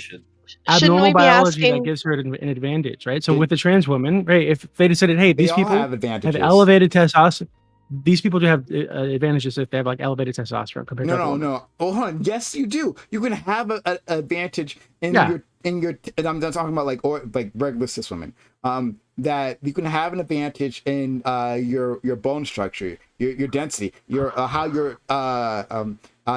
Abnormal biology that gives her an advantage, right? So with the trans woman, right? If they decided, hey, these people have elevated testosterone, these people do have advantages if they have like elevated testosterone compared to no. Hold on. Yes, you do. You can have an advantage in your. And I'm talking about like regular cis women. That you can have an advantage in your bone structure, your density, your how your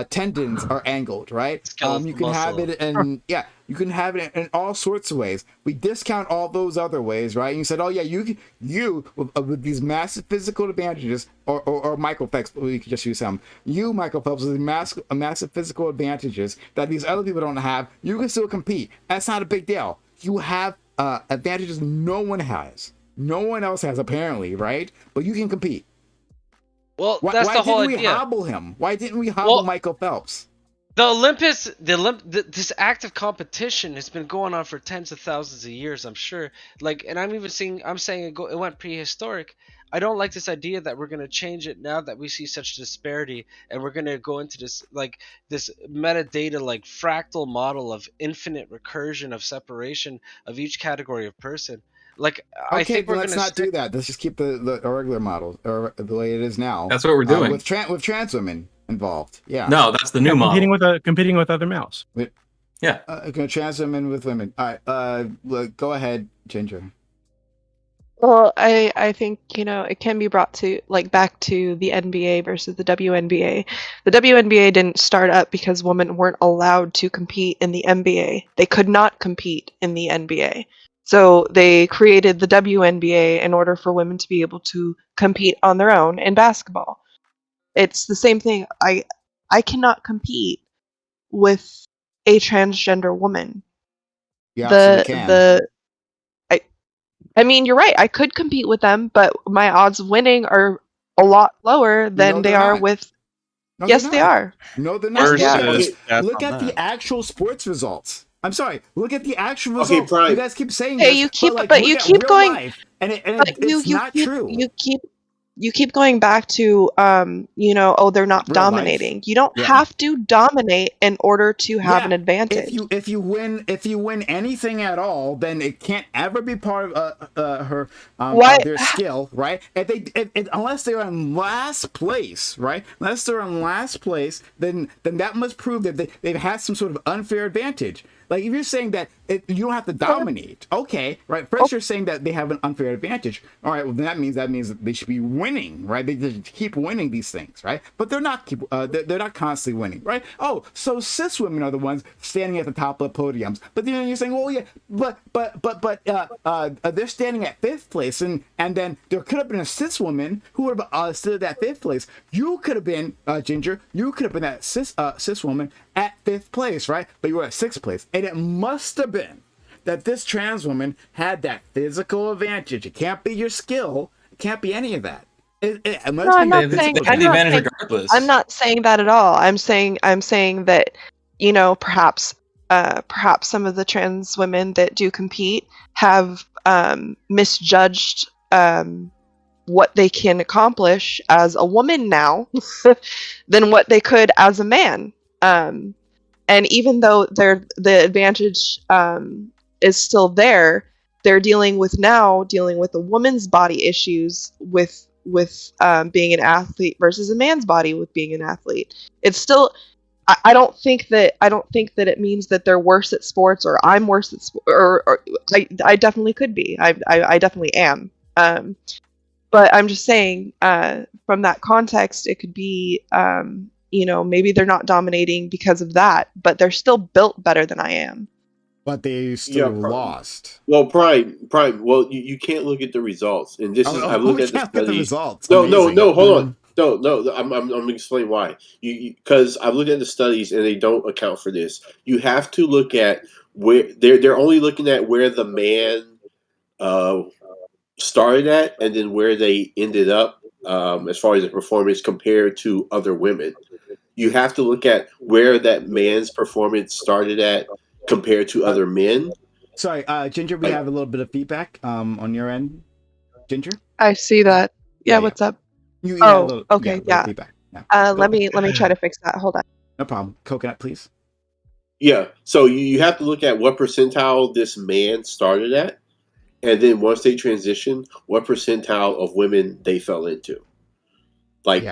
tendons are angled, right? You can have it in you can have it in all sorts of ways. We discount all those other ways, right? And you said, oh yeah, you with these massive physical advantages, or Michael Phelps, we could just use him. You, Michael Phelps, with massive physical advantages that these other people don't have, you can still compete. That's not a big deal. You have advantages no one has. No one else has, apparently, right? But you can compete. Well, that's the whole idea. Why didn't we hobble him? Why didn't we hobble Michael Phelps? The Olympus, this active competition has been going on for tens of thousands of years, I'm sure. Like, and I'm saying it went prehistoric. I don't like this idea that we're going to change it now that we see such disparity, and we're going to go into this metadata like fractal model of infinite recursion of separation of each category of person. Like, okay, I think let's not do that. Let's just keep the regular model or the way it is now. That's what we're doing with trans women involved. Yeah. No, that's the new model. Competing with other males. Yeah. Trans women with women. All right. Go ahead, Ginger. Well, I think, it can be brought to back to the NBA versus the WNBA. The WNBA didn't start up because women weren't allowed to compete in the NBA. They could not compete in the NBA. So they created the WNBA in order for women to be able to compete on their own in basketball. It's the same thing. I cannot compete with a transgender woman. You absolutely can. I mean, you're right. I could compete with them, but my odds of winning are a lot lower than they are with. Yes, they are. No, they're not. Look at the actual sports results. I'm sorry. Look at the actual results. Okay, Prime. You guys keep saying this, you keep going, you keep going back to they're not dominating. You don't have to dominate in order to have an advantage. If you win anything at all, then it can't ever be part of their skill, right? Unless they're in last place, right? Unless they're in last place, then that must prove that they've had some sort of unfair advantage. Like if you're saying that you don't have to dominate, okay, right? First you're saying that they have an unfair advantage. All right, well then that means that they should be winning, right? They just keep winning these things, right? But they're not they're not constantly winning, right? Oh, so cis women are the ones standing at the top of the podiums. But then you're saying, well, yeah, but they're standing at 5th place, and then there could have been a cis woman who would have stood at 5th place. You could have been Ginger. You could have been that cis woman at 5th place, right? But you were at 6th place, and it must have been that this trans woman had that physical advantage. It can't be your skill. It can't be any of that. I'm not saying that at all. I'm saying that, you know, perhaps some of the trans women that do compete have misjudged what they can accomplish as a woman now than what they could as a man. And even though the advantage is still there, they're dealing with a woman's body issues with being an athlete versus a man's body with being an athlete. It's still, I don't think that it means that they're worse at sports or I'm worse at sports, or I definitely could be. I definitely am. But I'm just saying, from that context, it could be, you know, maybe they're not dominating because of that, but they're still built better than I am. But they still lost. Well, Prime. Well, you can't look at the results, and this is I've looked at the studies. The results. No, hold on. No. I'm gonna explain why. Because I've looked at the studies, and they don't account for this. You have to look at where they're only looking at where the man started at, and then where they ended up as far as the performance compared to other women. You have to look at where that man's performance started at compared to other men. Sorry, Ginger, we have a little bit of feedback on your end. Ginger? I see that. Yeah, what's up? Okay, yeah. Feedback. Let me try to fix that. Hold on. No problem. Coconut, please. Yeah, so you have to look at what percentile this man started at, and then once they transition, what percentile of women they fell into.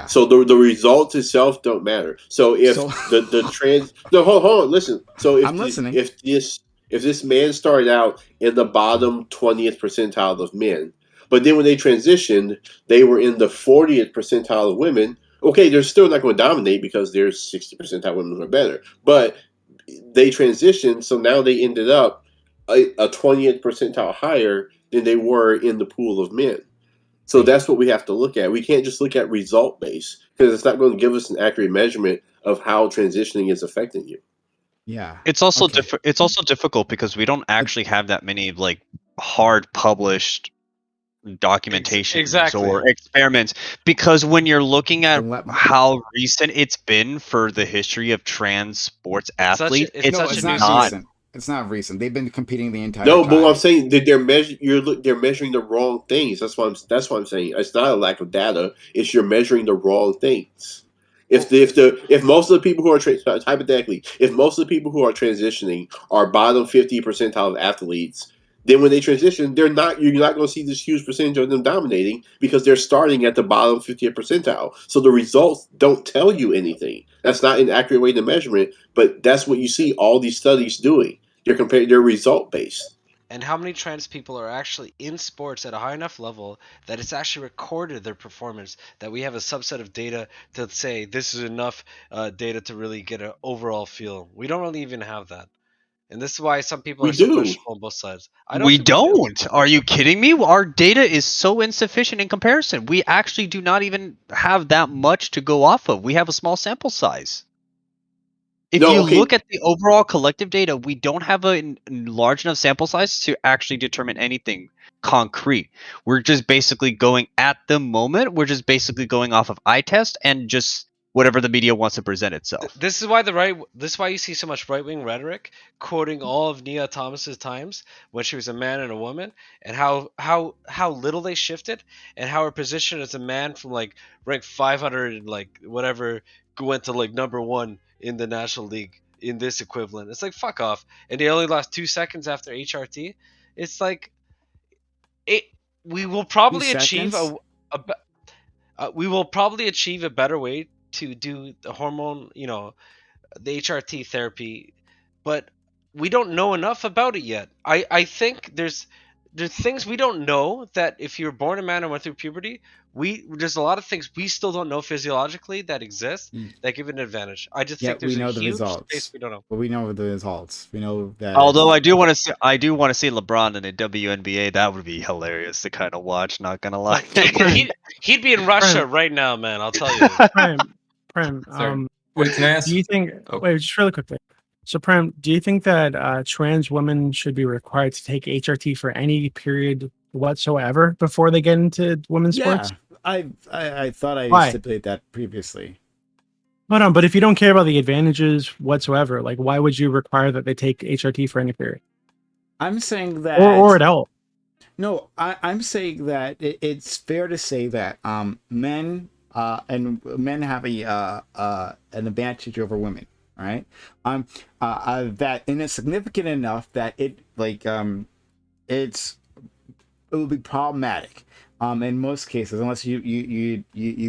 So the results itself don't matter. So if the trans hold on, listen. So if I'm listening. If this man started out in the bottom 20th percentile of men, but then when they transitioned, they were in the 40th percentile of women. Okay, they're still not going to dominate because there's 60 percentile women who are better, but they transitioned, so now they ended up a 20th percentile higher than they were in the pool of men. So that's what we have to look at. We can't just look at result based because it's not going to give us an accurate measurement of how transitioning is affecting you. Yeah, it's also it's also difficult because we don't actually have that many like hard published documentations or experiments. Because when you're looking at how recent it's been for the history of trans sports athletes, it's not recent. It's not recent. They've been competing the entire time. No, but I'm saying that they're measuring the wrong things. That's what I'm saying. It's not a lack of data. It's you're measuring the wrong things. If most of the people who are hypothetically, if most of the people who are transitioning are bottom 50 percentile of athletes, then when they transition, you're not going to see this huge percentage of them dominating because they're starting at the bottom 50th percentile. So the results don't tell you anything. That's not an accurate way to measure it, but that's what you see all these studies doing. They're result based. And how many trans people are actually in sports at a high enough level that it's actually recorded their performance, that we have a subset of data to say this is enough data to really get an overall feel? We don't really even have that. And this is why some people are so questionable on both sides. We don't. Are you kidding me? Our data is so insufficient in comparison. We actually do not even have that much to go off of. We have a small sample size. If you look at the overall collective data, we don't have a large enough sample size to actually determine anything concrete. We're just basically going at the moment. We're just basically going off of eye test and just whatever the media wants to present itself. This is why this is why you see so much right-wing rhetoric quoting all of Nia Thomas's times when she was a man and a woman, and how little they shifted, and how her position as a man from like rank 500 and like whatever went to like number 1 in the National League in this equivalent. It's like, fuck off. And they only lost 2 seconds after HRT. It's like we will probably achieve we will probably achieve a better way to do the hormone, the HRT therapy, but we don't know enough about it yet. I think there's things we don't know, that if you're born a man and went through puberty, there's a lot of things we still don't know physiologically that exist that give it an advantage. I just think there's we know a the huge results. space we don't know. But we know the results. We know that. Although I do want to see LeBron in a WNBA. That would be hilarious to kind of watch. Not gonna lie. He'd be in Russia right now, man. I'll tell you. Prem. Wait, can I ask? Do you think? Oh. Wait, just really quickly. So, Prem, do you think that trans women should be required to take HRT for any period whatsoever before they get into women's sports? I thought I stipulated that previously. Hold on, but if you don't care about the advantages whatsoever, like why would you require that they take HRT for any period? I'm saying that, or adult. No, I'm saying that it's fair to say that men have an advantage over women. Right. That, and it's significant enough that it will be problematic. In most cases, unless you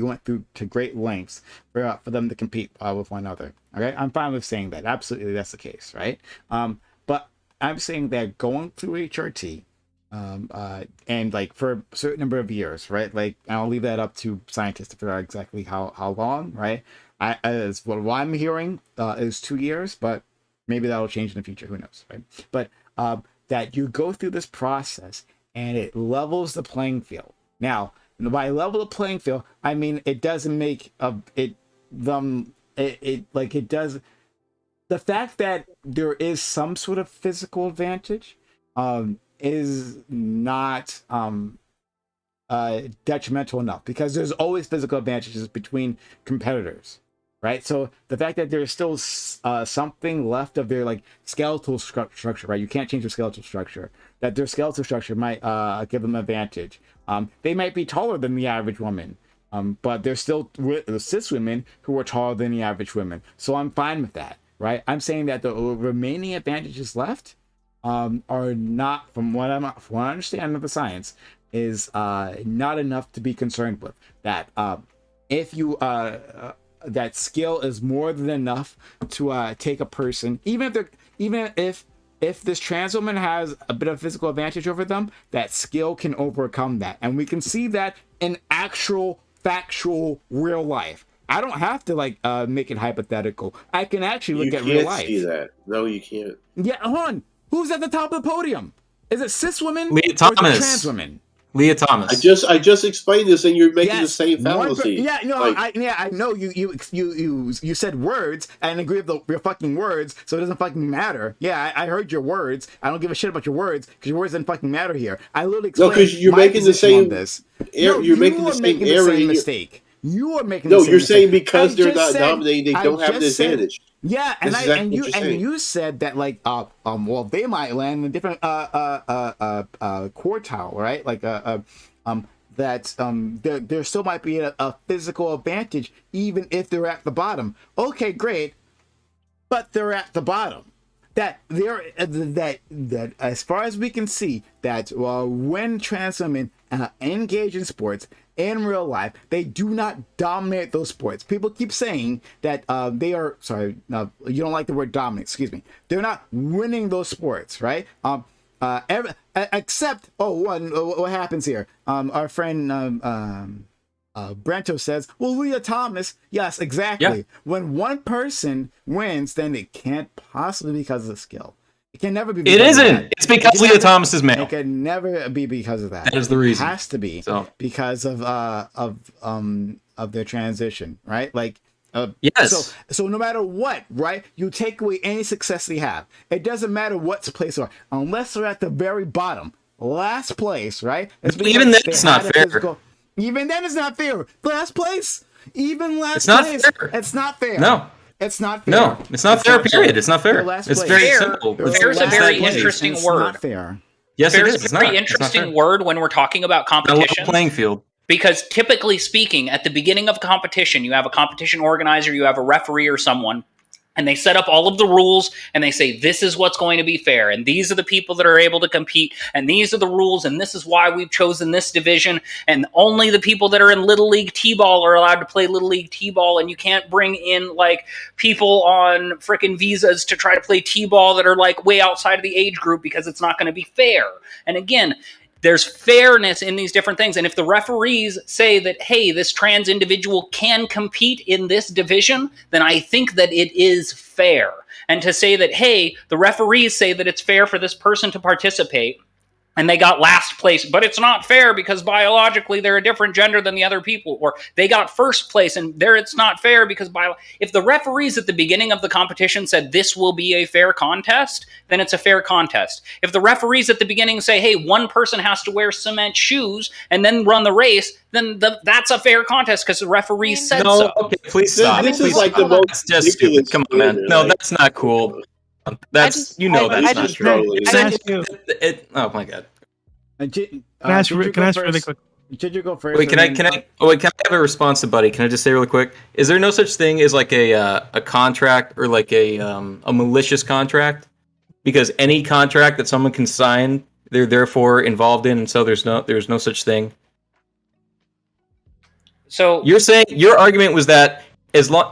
went through to great lengths for them to compete with one another. Okay, I'm fine with saying that. Absolutely, that's the case, right? But I'm saying that going through HRT, and like for a certain number of years, right? Like, I'll leave that up to scientists to figure out exactly how long, right? As what I'm hearing is 2 years, but maybe that'll change in the future. Who knows, right? But that you go through this process and it levels the playing field. Now, by level the playing field, I mean it doesn't make it does. The fact that there is some sort of physical advantage is not detrimental enough, because there's always physical advantages between competitors. Right, so the fact that there's still something left of their like skeletal structure, right? You can't change their skeletal structure. That their skeletal structure might give them an advantage. They might be taller than the average woman, but they're still cis women who are taller than the average women. So I'm fine with that, right? I'm saying that the remaining advantages left are not, from what I understand of the science, is not enough to be concerned with. That if you that skill is more than enough to take a person, even if this trans woman has a bit of physical advantage over them, that skill can overcome that. And we can see that in actual factual real life. I don't have to like make it hypothetical. I can actually look at real life. You can't see that. No, you can't. Yeah, hold on. Who's at the top of the podium? Is it cis women Leah or is it Thomas. trans women? Leah Thomas. I just explained this, and you're making the same fallacy. I know you said words, and I agree with your fucking words, so it doesn't fucking matter. Yeah, I heard your words. I don't give a shit about your words because your words doesn't fucking matter here. I literally explained. No, because you're making the same. You're making the same mistake. You are making the same you're mistake. saying because they're not dominating, they don't have an advantage. Yeah, and you said that like well, they might land in a different quartile, right? Like there still might be a physical advantage even if they're at the bottom. Okay, great, but they're at the bottom. That as far as we can see, that when trans women engage in sports in real life, they do not dominate those sports. People keep saying that they are, sorry, no, you don't like the word dominate, excuse me. They're not winning those sports, right? Except, what happens here? Our friend Brento says, well, Leah Thomas, yes, exactly. Yeah. When one person wins, then it can't possibly be because of the skill. It can never be. It isn't. It's because Leah Thomas is male. It can never be because of that. That is the reason. It has to be because of their transition, right? Like, yes. So no matter what, right? You take away any success they have. It doesn't matter what place they are, unless they're at the very bottom, last place, right? Even then, it's not fair. Even then, it's not fair. Last place, even last place, it's not fair. No. It's not fair. No, it's not fair, period. It's not fair. It's very simple. Fair is a very interesting word. Not fair. Yes, fair it is a very interesting word when we're talking about competition. Playing field. Because typically speaking, at the beginning of a competition, you have a competition organizer, you have a referee or someone, And they set up all of the rules and they say, this is what's going to be fair. And these are the people that are able to compete. And these are the rules. And this is why we've chosen this division. And only the people that are in Little League T-ball are allowed to play Little League T-ball. And you can't bring in like people on frickin' visas to try to play T-ball that are like way outside of the age group because it's not going to be fair. And again, there's fairness in these different things. And if the referees say that, hey, this trans individual can compete in this division, then I think that it is fair. And to say that, hey, the referees say that it's fair for this person to participate, and they got last place, but it's not fair because biologically they're a different gender than the other people, or they got first place and there it's not fair because if the referees at the beginning of the competition said this will be a fair contest, then it's a fair contest. If the referees at the beginning say, hey, one person has to wear cement shoes and then run the race, then that's a fair contest because the referees said so. Okay, please stop. This please is like stop. the most That's just stupid. Come on, man. No, that's not cool. That's that's not true. Oh my god. Can I ask really quick? Should you go first? Wait, can I have a response to Buddy? Can I just say really quick? Is there no such thing as like a contract or like a malicious contract? Because any contract that someone can sign, they're therefore involved in, and so there's no such thing. So you're saying your argument was that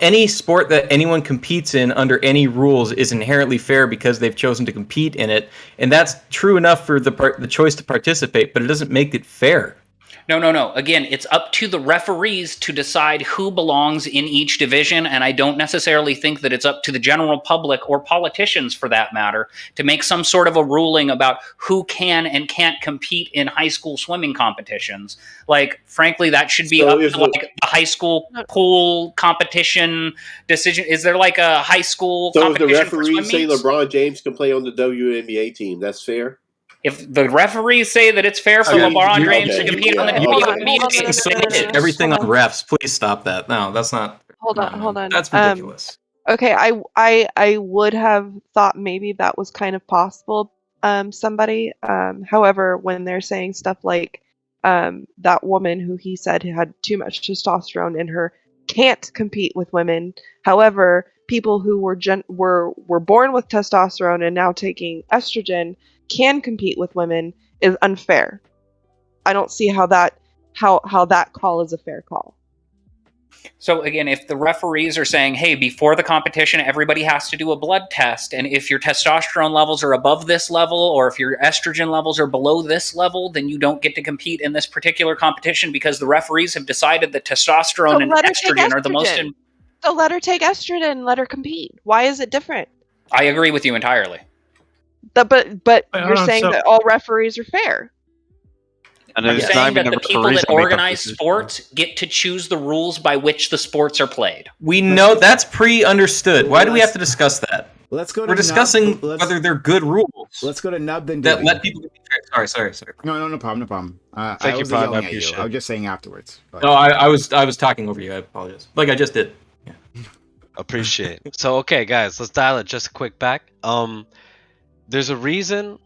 any sport that anyone competes in under any rules is inherently fair because they've chosen to compete in it, and that's true enough for the choice to participate, but it doesn't make it fair. No. Again, it's up to the referees to decide who belongs in each division, and I don't necessarily think that it's up to the general public or politicians, for that matter, to make some sort of a ruling about who can and can't compete in high school swimming competitions. Like, frankly, that should be up to like the high school pool competition decision. Is there like a high school competition? So if the referees say LeBron James can play on the WNBA team, that's fair? If the referees say that it's fair for LeBron James to compete on the WNBA, everything on refs, please stop that. No, that's not. Hold on. That's ridiculous. Okay, I would have thought maybe that was kind of possible. Somebody. However, when they're saying stuff like that woman who he said had too much testosterone in her can't compete with women. However, people who were born with testosterone and now taking estrogen can compete with women is unfair. I don't see how that call is a fair call. So again, if the referees are saying, hey, before the competition, everybody has to do a blood test, and if your testosterone levels are above this level, or if your estrogen levels are below this level, then you don't get to compete in this particular competition because the referees have decided that testosterone and estrogen are the most... So let her take estrogen and let her compete. Why is it different? I agree with you entirely. But you're saying that all referees are fair. And I'm saying that the people that organize sports get to choose the rules by which the sports are played. We know that's pre-understood. Why do we have to discuss that? Let's go. We're discussing whether they're good rules. Let's go to Nub then. That let people. Sorry. No problem. Thank you, Bob. I was just saying afterwards. No, I was talking over you. I apologize. Like I just did. Yeah. Appreciate. So okay, guys, let's dial it just a quick back. There's a reason,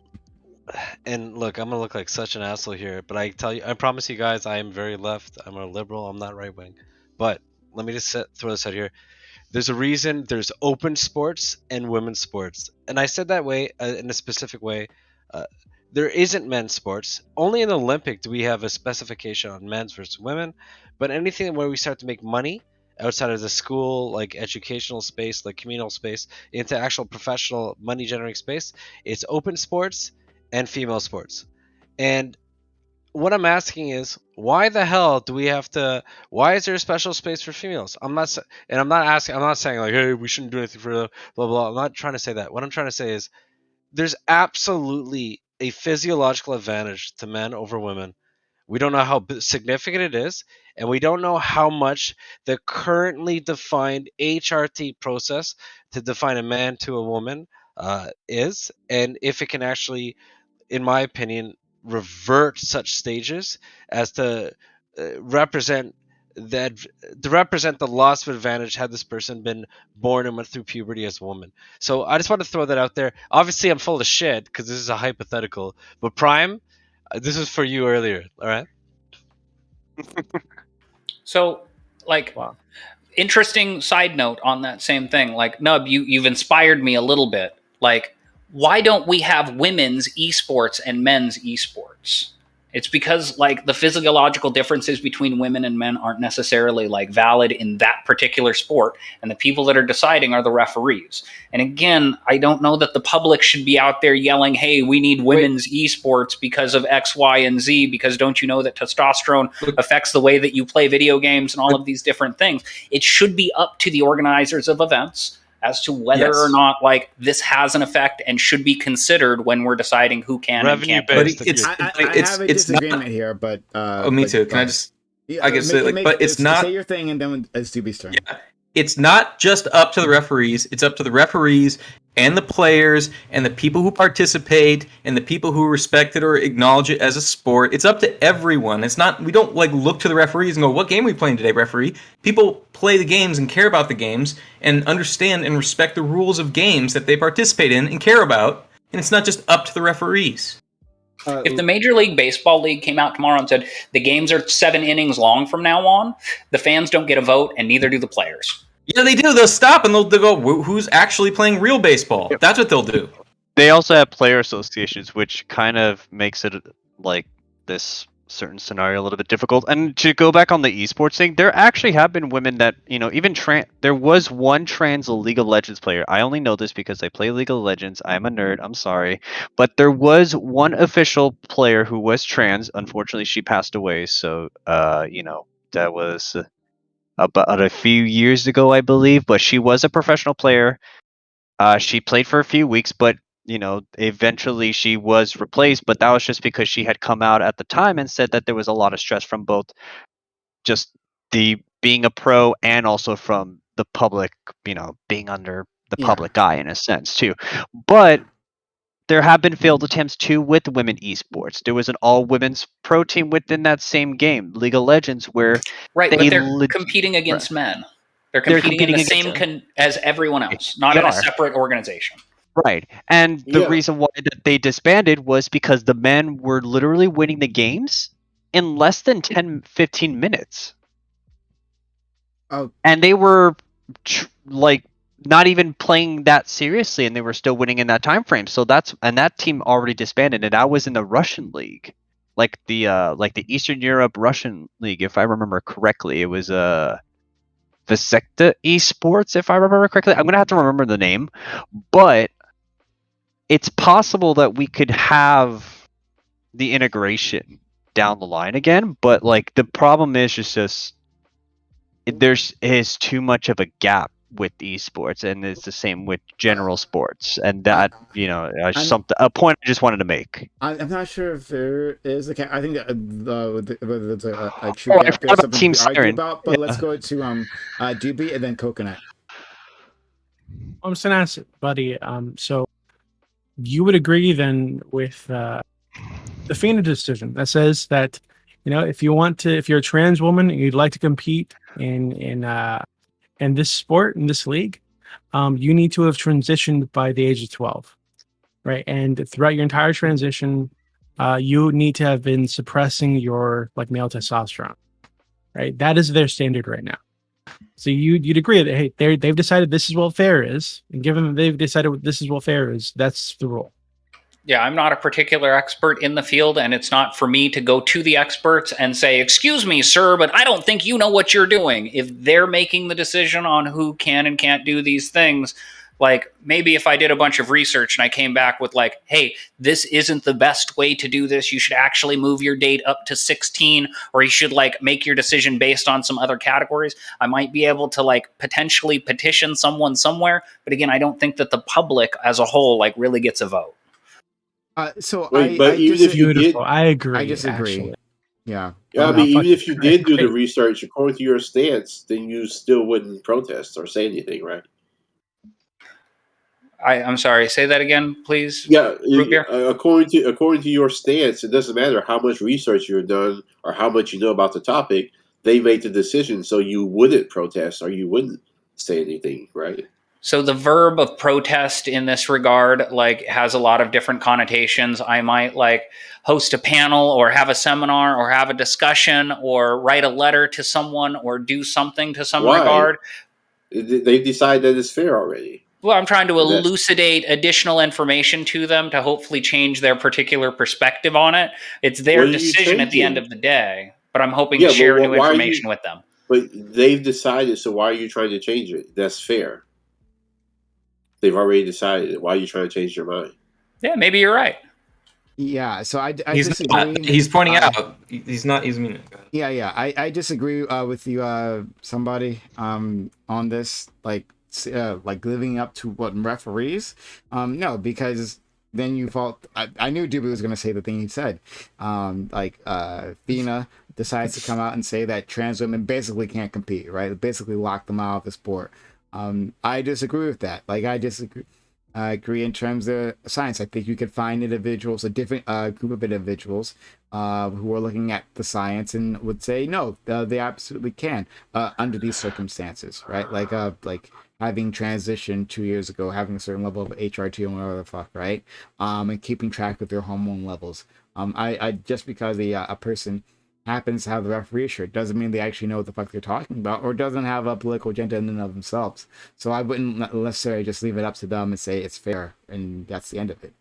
and look, I'm gonna look like such an asshole here, but I promise you guys, I am very left. I'm a liberal. I'm not right wing. But let me just throw this out here. There's a reason there's open sports and women's sports, and I said that way in a specific way. There isn't men's sports. Only in the Olympic do we have a specification on men's versus women. But anything where we start to make money outside of the school, like educational space, like communal space, into actual professional money generating space, it's open sports and female sports. And what I'm asking is, why the hell do we have to? Why is there a special space for females? I'm not saying like, hey, we shouldn't do anything for the blah blah. I'm not trying to say that. What I'm trying to say is, there's absolutely a physiological advantage to men over women. We don't know how significant it is, and we don't know how much the currently defined HRT process to define a man to a woman is, and if it can actually, in my opinion, revert such stages as to represent the loss of advantage had this person been born and went through puberty as a woman. So I just want to throw that out there. Obviously, I'm full of shit because this is a hypothetical, but Prime, this is for you earlier, all right? So, like, wow. interesting side note on that same thing. Like, Nub, you've inspired me a little bit. Like, why don't we have women's esports and men's esports? It's because like the physiological differences between women and men aren't necessarily like valid in that particular sport, and the people that are deciding are the referees. And again, I don't know that the public should be out there yelling, "Hey, we need women's esports because of X, Y, and Z," because don't you know that testosterone affects the way that you play video games and all of these different things. It should be up to the organizers of events as to whether or not like this has an effect and should be considered when we're deciding who can and can't. But I have a disagreement here, but me too. Can I just? I guess but it's not. Say your thing, and then it's Doobie's turn. Yeah. It's not just up to the referees. It's up to the referees and the players and the people who participate and the people who respect it or acknowledge it as a sport. It's up to everyone. It's not. We don't like look to the referees and go, "What game are we playing today, referee?" People play the games and care about the games and understand and respect the rules of games that they participate in and care about. And it's not just up to the referees. If the Major League Baseball League came out tomorrow and said the games are 7 innings long from now on, the fans don't get a vote and neither do the players. Yeah, they do. They'll stop and they'll go, "Who's actually playing real baseball?" That's what they'll do. They also have player associations, which kind of makes it like this certain scenario a little bit difficult. And to go back on the esports thing, there actually have been women that, you know, even there was one trans League of Legends player. I only know this because I play League of Legends. I'm a nerd. I'm sorry. But there was one official player who was trans. Unfortunately, she passed away. So, you know, that was about a few years ago, I believe. But she was a professional player. She played for a few weeks, but you know, eventually she was replaced, but that was just because she had come out at the time and said that there was a lot of stress from both just the being a pro and also from the public, you know, being under the public eye in a sense too. But there have been failed attempts too with women esports. There was an all women's pro team within that same game, League of Legends, where but they're competing against men. They're competing in the same as everyone else, not in a separate organization. Right. And the reason why that they disbanded was because the men were literally winning the games in less than 10, 15 minutes. Oh. And they were like not even playing that seriously, and they were still winning in that time frame. So that team already disbanded, and I was in the Russian league. Like the Eastern Europe Russian league, if I remember correctly. It was Visekta Esports, if I remember correctly. I'm gonna have to remember the name. But it's possible that we could have the integration down the line again, but like the problem is just is too much of a gap with esports, and it's the same with general sports, and that a point I just wanted to make. I'm not sure if there is a gap. I think that whether there's a true gap there's something to argue about, but let's go to Doobie and then Coconut. I'm just gonna ask, buddy. So you would agree then with the FINA decision that says that, you know, if you're a trans woman and you'd like to compete in this sport, in this league, you need to have transitioned by the age of 12, right? And throughout your entire transition, you need to have been suppressing your like male testosterone, right? That is their standard right now. So you'd agree that, hey, they've decided this is what fair is, and given that they've decided what this is what fair is, that's the rule. Yeah, I'm not a particular expert in the field, and it's not for me to go to the experts and say, "Excuse me, sir, but I don't think you know what you're doing." If they're making the decision on who can and can't do these things, like maybe if I did a bunch of research and I came back with like, "Hey, this isn't the best way to do this. You should actually move your date up to 16, or you should like make your decision based on some other categories," I might be able to like potentially petition someone somewhere. But again, I don't think that the public as a whole like really gets a vote. I agree. I disagree. Actually. Yeah. I mean, even if you did do the research according to your stance, then you still wouldn't protest or say anything, right? I'm sorry. Say that again, please. Yeah, according to your stance, it doesn't matter how much research you've done or how much you know about the topic. They made the decision, so you wouldn't protest or you wouldn't say anything, right? So the verb of protest in this regard, like, has a lot of different connotations. I might like host a panel or have a seminar or have a discussion or write a letter to someone or do something to some regard. They've decided that it's fair already. Well, I'm trying to elucidate additional information to them to hopefully change their particular perspective on it. It's their decision at the end of the day, but I'm hoping to share new information with them. But they've decided, so why are you trying to change it? That's fair. They've already decided it. Why are you trying to change your mind? Yeah, maybe you're right. Yeah, so I he's disagree. Not, he's pointing out he's not. He's mean. Yeah. I disagree with you, somebody, on this. Like living up to what referees. No, because then you fault. I knew Doobie was going to say the thing he said. Fina decides to come out and say that trans women basically can't compete. Right, basically lock them out of the sport. I disagree with that. I agree in terms of science. I think you could find individuals, a different group of individuals who are looking at the science and would say, no, they absolutely can under these circumstances, right? Like having transitioned 2 years ago, having a certain level of HRT and whatever the fuck, right? And keeping track of their hormone levels. I just because a person happens to have the referee shirt doesn't mean they actually know what the fuck they're talking about or doesn't have a political agenda in and of themselves. So I wouldn't necessarily just leave it up to them and say it's fair and that's the end of it.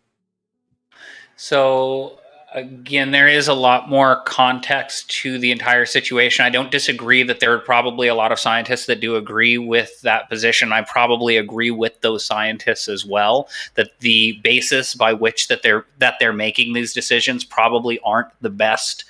So again, there is a lot more context to the entire situation. I don't disagree that there are probably a lot of scientists that do agree with that position. I probably agree with those scientists as well, that the basis by which that they're making these decisions probably aren't the best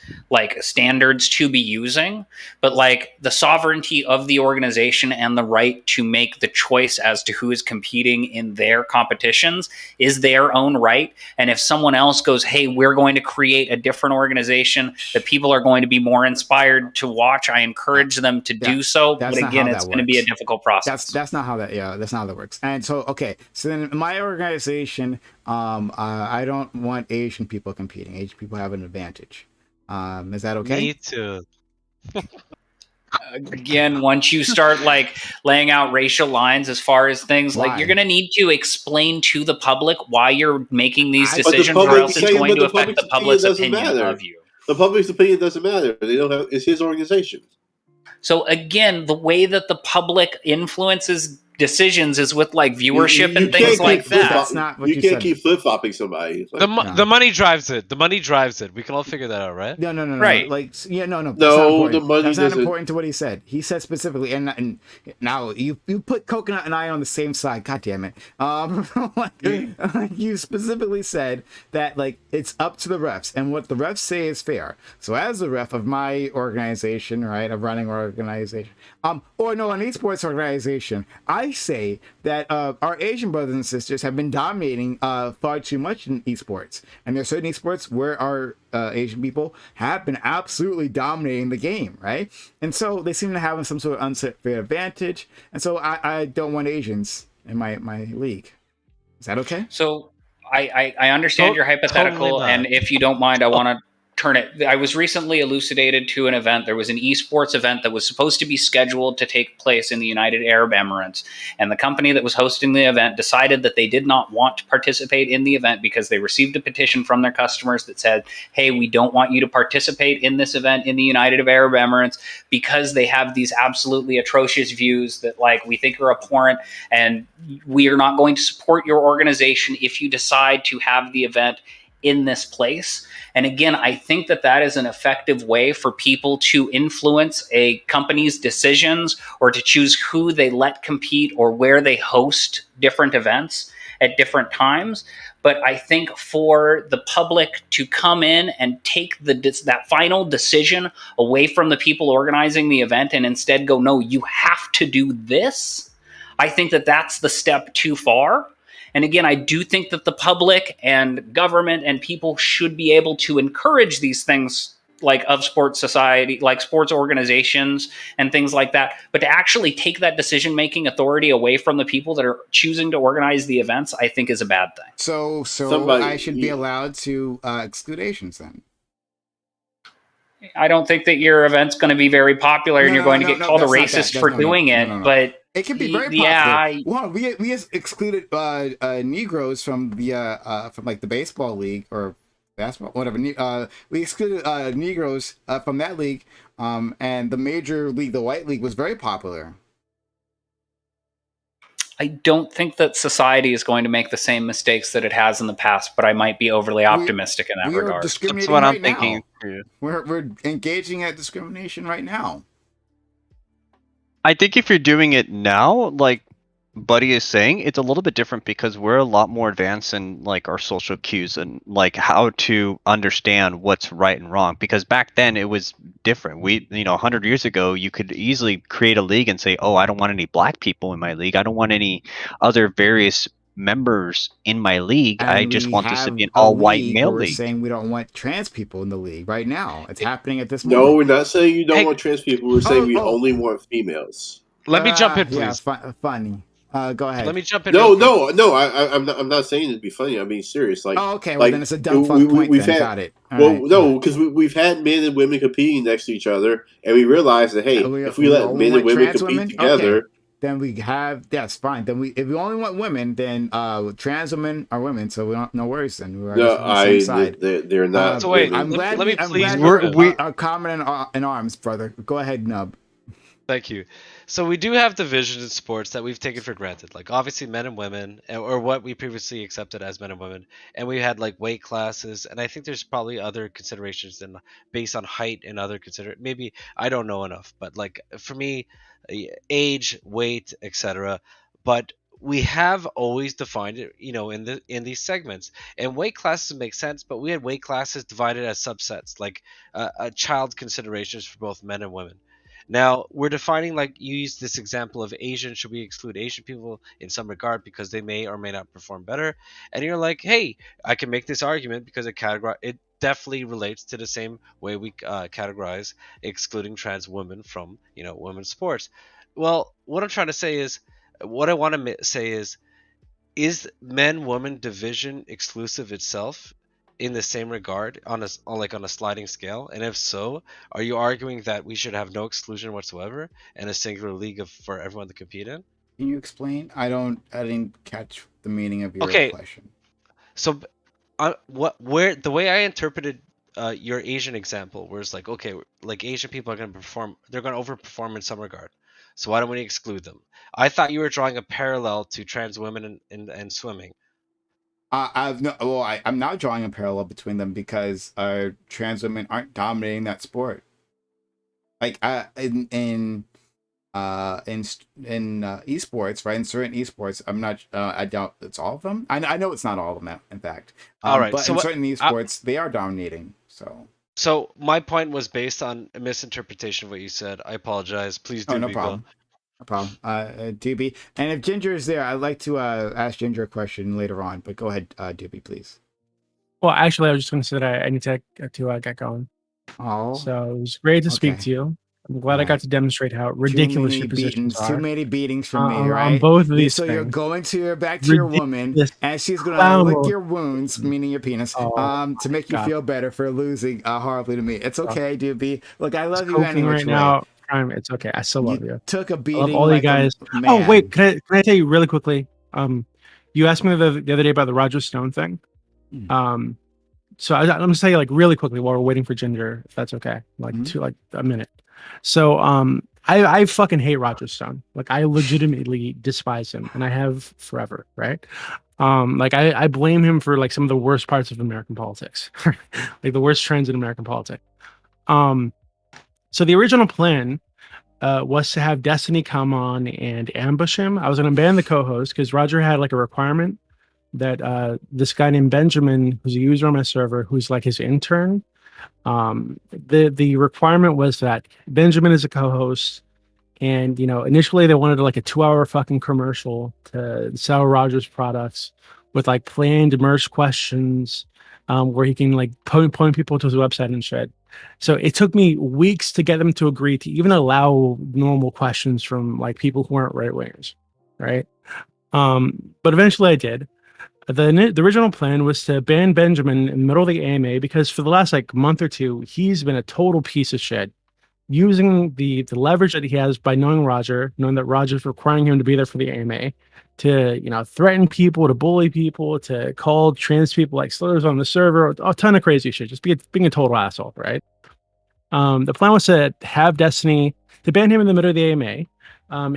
standards to be using. But the sovereignty of the organization and the right to make the choice as to who is competing in their competitions is their own right. And if someone else goes, hey, we're going to create a different organization that people are going to be more inspired to watch, I encourage them to do so. But again, it's going to be a difficult process. That's not how that works. And so, okay, so then my organization, I don't want Asian people competing. Asian people have an advantage. Is that okay? Me too. Again, once you start laying out racial lines as far as things you're going to need to explain to the public why you're making these decisions, or else it's going to affect the public's opinion of you. The public's opinion doesn't matter. They don't have. It's his organization. So again, the way that the public influences decisions is with viewership and things like that. That's not what you can't keep flip flopping somebody. The money drives it. The money drives it. We can all figure that out, right? No. Right. No. The money. That's not important to what he said. He said specifically, and now you put Coconut and I on the same side. God damn it. You specifically said that it's up to the refs, and what the refs say is fair. So as the ref of my organization, right, a running organization, an esports organization, I say that our Asian brothers and sisters have been dominating far too much in esports, and there are certain esports where our Asian people have been absolutely dominating the game, right? And so they seem to have some sort of unfair advantage, and so I don't want Asians in my league. Is that okay? So I understand your hypothetical, and if you don't mind, I want to turn it. I was recently elucidated to an event. There was an esports event that was supposed to be scheduled to take place in the United Arab Emirates. And the company that was hosting the event decided that they did not want to participate in the event because they received a petition from their customers that said, hey, we don't want you to participate in this event in the United Arab Emirates because they have these absolutely atrocious views that we think are abhorrent, and we are not going to support your organization if you decide to have the event in this place. And again, I think that is an effective way for people to influence a company's decisions or to choose who they let compete or where they host different events at different times. But I think for the public to come in and take that final decision away from the people organizing the event and instead go, no, you have to do this, I think that's the step too far. And again, I do think that the public and government and people should be able to encourage these things of sports society, sports organizations and things like that. But to actually take that decision-making authority away from the people that are choosing to organize the events, I think is a bad thing. So I should be allowed to exclude Asians then? I don't think that your event's going to be very popular and you're going to get called a racist for doing it. But It can be very popular. Yeah, Well, we excluded Negroes from the from like the baseball league or basketball, whatever. We excluded Negroes from that league, and the major league, the white league, was very popular. I don't think that society is going to make the same mistakes that it has in the past, but I might be overly optimistic in that regard. We are discriminating That's what right I'm thinking. now. We're engaging at discrimination right now. I think if you're doing it now, like Buddy is saying, it's a little bit different because we're a lot more advanced in like our social cues and like how to understand what's right and wrong. Because back then it was different. 100 years ago, you could easily create a league and say, "Oh, I don't want any black people in my league. I don't want any other various members in my league. And I just want this to be an a all-white league male where we're league." saying we don't want trans people in the league right now. It's happening at this No, moment. we're not saying you don't want trans people. We're saying we only want females. Let me jump in, please. Yeah, funny. Go ahead. Let me jump in. No. I'm not saying it to be funny. I'm being serious. Like, okay. Well, then it's a dumb fuck point. We've then. Had, Got it. No, because we've had men and women competing next to each other, and we realized that hey, if we let men and women compete together, then we have that's fine. Then if we only want women, then trans women are women, so we don't no worries. Then we're on the same side. They're not. So wait, I'm glad. let me please. We are common in arms, brother. Go ahead, Nub. Thank you. So we do have divisions in sports that we've taken for granted, like obviously men and women, or what we previously accepted as men and women, and we had like weight classes, and I think there's probably other considerations than based on height and other maybe I don't know enough, but like for me, age, weight, etc. But we have always defined it, in these segments, and weight classes make sense, but we had weight classes divided as subsets, like child considerations for both men and women. Now we're defining, like you used this example of Asian. Should we exclude Asian people in some regard because they may or may not perform better? And you're like, hey, I can make this argument because it definitely relates to the same way we categorize excluding trans women from women's sports. Well, what I'm trying to say is, what I want to say is men-woman division exclusive itself in the same regard on a sliding scale? And if so, are you arguing that we should have no exclusion whatsoever and a singular league for everyone to compete in? Can you explain? I didn't catch the meaning of your question. So the way I interpreted your Asian example, where it's like, okay, like Asian people are going to overperform in some regard, so why don't we exclude them? I thought you were drawing a parallel to trans women and swimming. I'm now drawing a parallel between them because trans women aren't dominating that sport. Like in esports, right? In certain esports, I'm not. I doubt it's all of them. I know it's not all of them, in fact. All right, but so in certain esports, they are dominating. So my point was based on a misinterpretation of what you said. I apologize. Please do. No problem. No problem. Doobie. And if Ginger is there, I'd like to ask Ginger a question later on, but go ahead, Doobie, please. Well, actually, I was just going to say that I need to get going. Oh. So it was great to speak to you. I'm glad I got to demonstrate how ridiculous your positions are. Too many beatings from me, right? On both of these So things. you're going back to your woman, and she's going to lick your wounds, meaning your penis, to make you feel better for losing horribly to me. It's okay, Doobie. Look, I love you anyway. Right now. It's okay. I still love you. Took a beating. I love all you guys. Oh wait, can I tell you really quickly? You asked me the other day about the Roger Stone thing. So I'm gonna tell you like really quickly while we're waiting for Ginger, if that's okay, like a minute. So I fucking hate Roger Stone. Like I legitimately despise him, and I have forever. Right? Like I blame him for like some of the worst parts of American politics, like the worst trends in American politics. So the original plan was to have Destiny come on and ambush him. I was going to ban the co-host because Roger had like a requirement that this guy named Benjamin, who's a user on my server, who's like his intern. The requirement was that Benjamin is a co-host, and initially they wanted like a 2-hour fucking commercial to sell Roger's products with like planned merch questions, where he can like point people to his website and shit. So it took me weeks to get them to agree to even allow normal questions from like people who aren't right wingers, right? But eventually I did. The original plan was to ban Benjamin in the middle of the AMA because for the last like month or two, he's been a total piece of shit. using the leverage that he has by knowing Roger, knowing that Roger's requiring him to be there for the AMA, to threaten people, to bully people, to call trans people like slurs on the server, a ton of crazy shit, just being a total asshole, right? The plan was to have Destiny, to ban him in the middle of the AMA,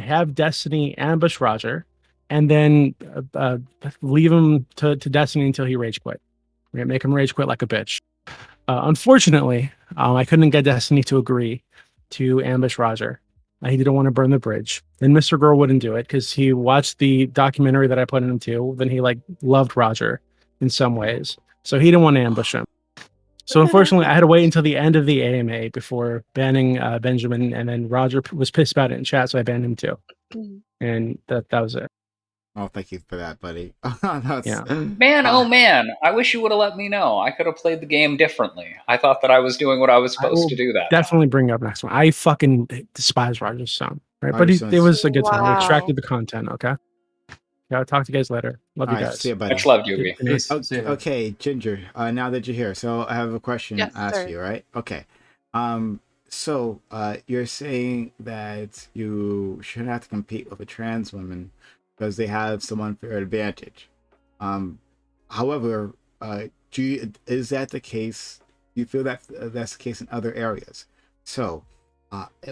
have Destiny ambush Roger, and then leave him to Destiny until he rage quit. Right? Make him rage quit like a bitch. Unfortunately, I couldn't get Destiny to agree to ambush Roger. He didn't want to burn the bridge. And Mr. Girl wouldn't do it because he watched the documentary that I put him to. Then he loved Roger in some ways. So he didn't want to ambush him. So unfortunately, I had to wait until the end of the AMA before banning Benjamin. And then Roger was pissed about it in chat, so I banned him too. And that was it. Oh, thank you for that, buddy. Yeah. Man, oh man, I wish you would have let me know. I could have played the game differently. I thought that I was doing what I was supposed to do that. Definitely bring up next one. I fucking despise Roger's son. Right? But it was a good time. We extracted the content, okay? Yeah, I'll talk to you guys later. Love you guys. See you, buddy. Much love, Yugi. Okay, Ginger, now that you're here, so I have a question to ask you, right? Okay. So you're saying that you shouldn't have to compete with a trans woman because they have some unfair advantage. However, is that the case? Do you feel that that's the case in other areas? So,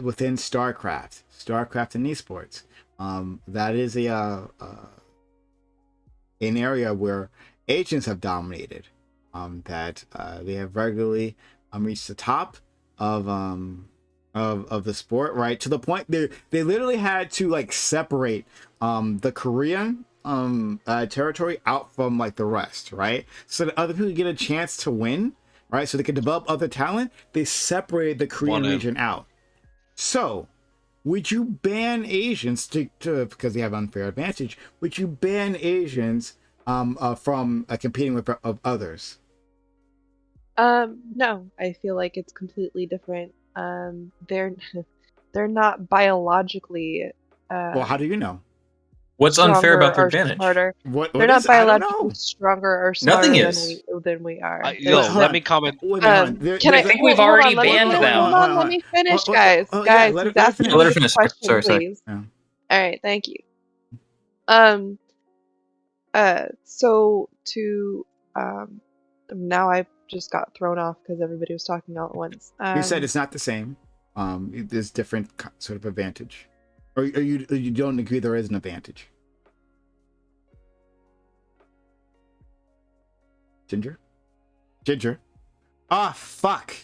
within StarCraft and Esports, that is an area where agents have dominated. That they have regularly reached the top of the sport, right? To the point they literally had to separate the Korean territory out from the rest, right? So that other people get a chance to win, right? So they could develop other talent. They separated the Korean region out. So would you ban Asians to because they have unfair advantage? Would you ban Asians from competing with others? No, I feel like it's completely different. They're not biologically. Well, how do you know? What's unfair about their advantage? They're not biologically stronger or smarter than we are. Let me comment. I think we've already banned them. Hold on, let me finish, guys. Guys, let her finish. Question, Sorry. please. Yeah. All right, thank you. So to now I just got thrown off because everybody was talking all at once. You said it's not the same. There's different sort of advantage, or you don't agree there is an advantage. Ginger. Ah, fuck.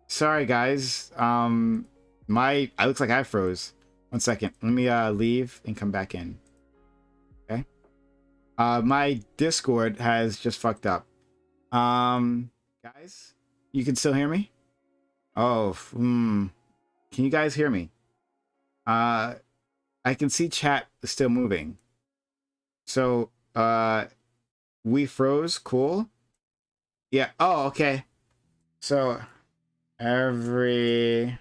Sorry guys. It looks like I froze. 1 second. Let me leave and come back in. Okay. My Discord has just fucked up. Guys, you can still hear me? Oh, can you guys hear me? I can see chat is still moving. So, we froze. Cool. Yeah. Oh, okay. So, everyone's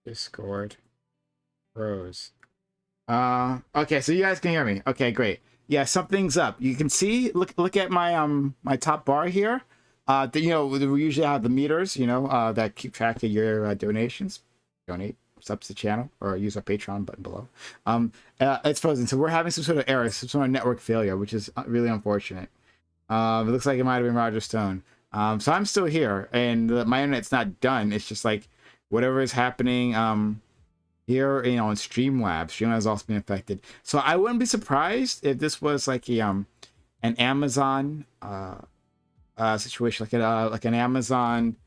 Discord froze. Okay, so you guys can hear me. Okay, great. Yeah, something's up. You can see, look at my my top bar here. We usually have the meters, that keep track of your donations. Donate, subs to the channel, or use our Patreon button below. It's frozen, so we're having some sort of error, some sort of network failure, which is really unfortunate. It looks like it might have been Roger Stone. So I'm still here, and my internet's not done. It's just whatever is happening here, on Streamlabs is also being affected. So I wouldn't be surprised if this was an Amazon situation, like an Amazon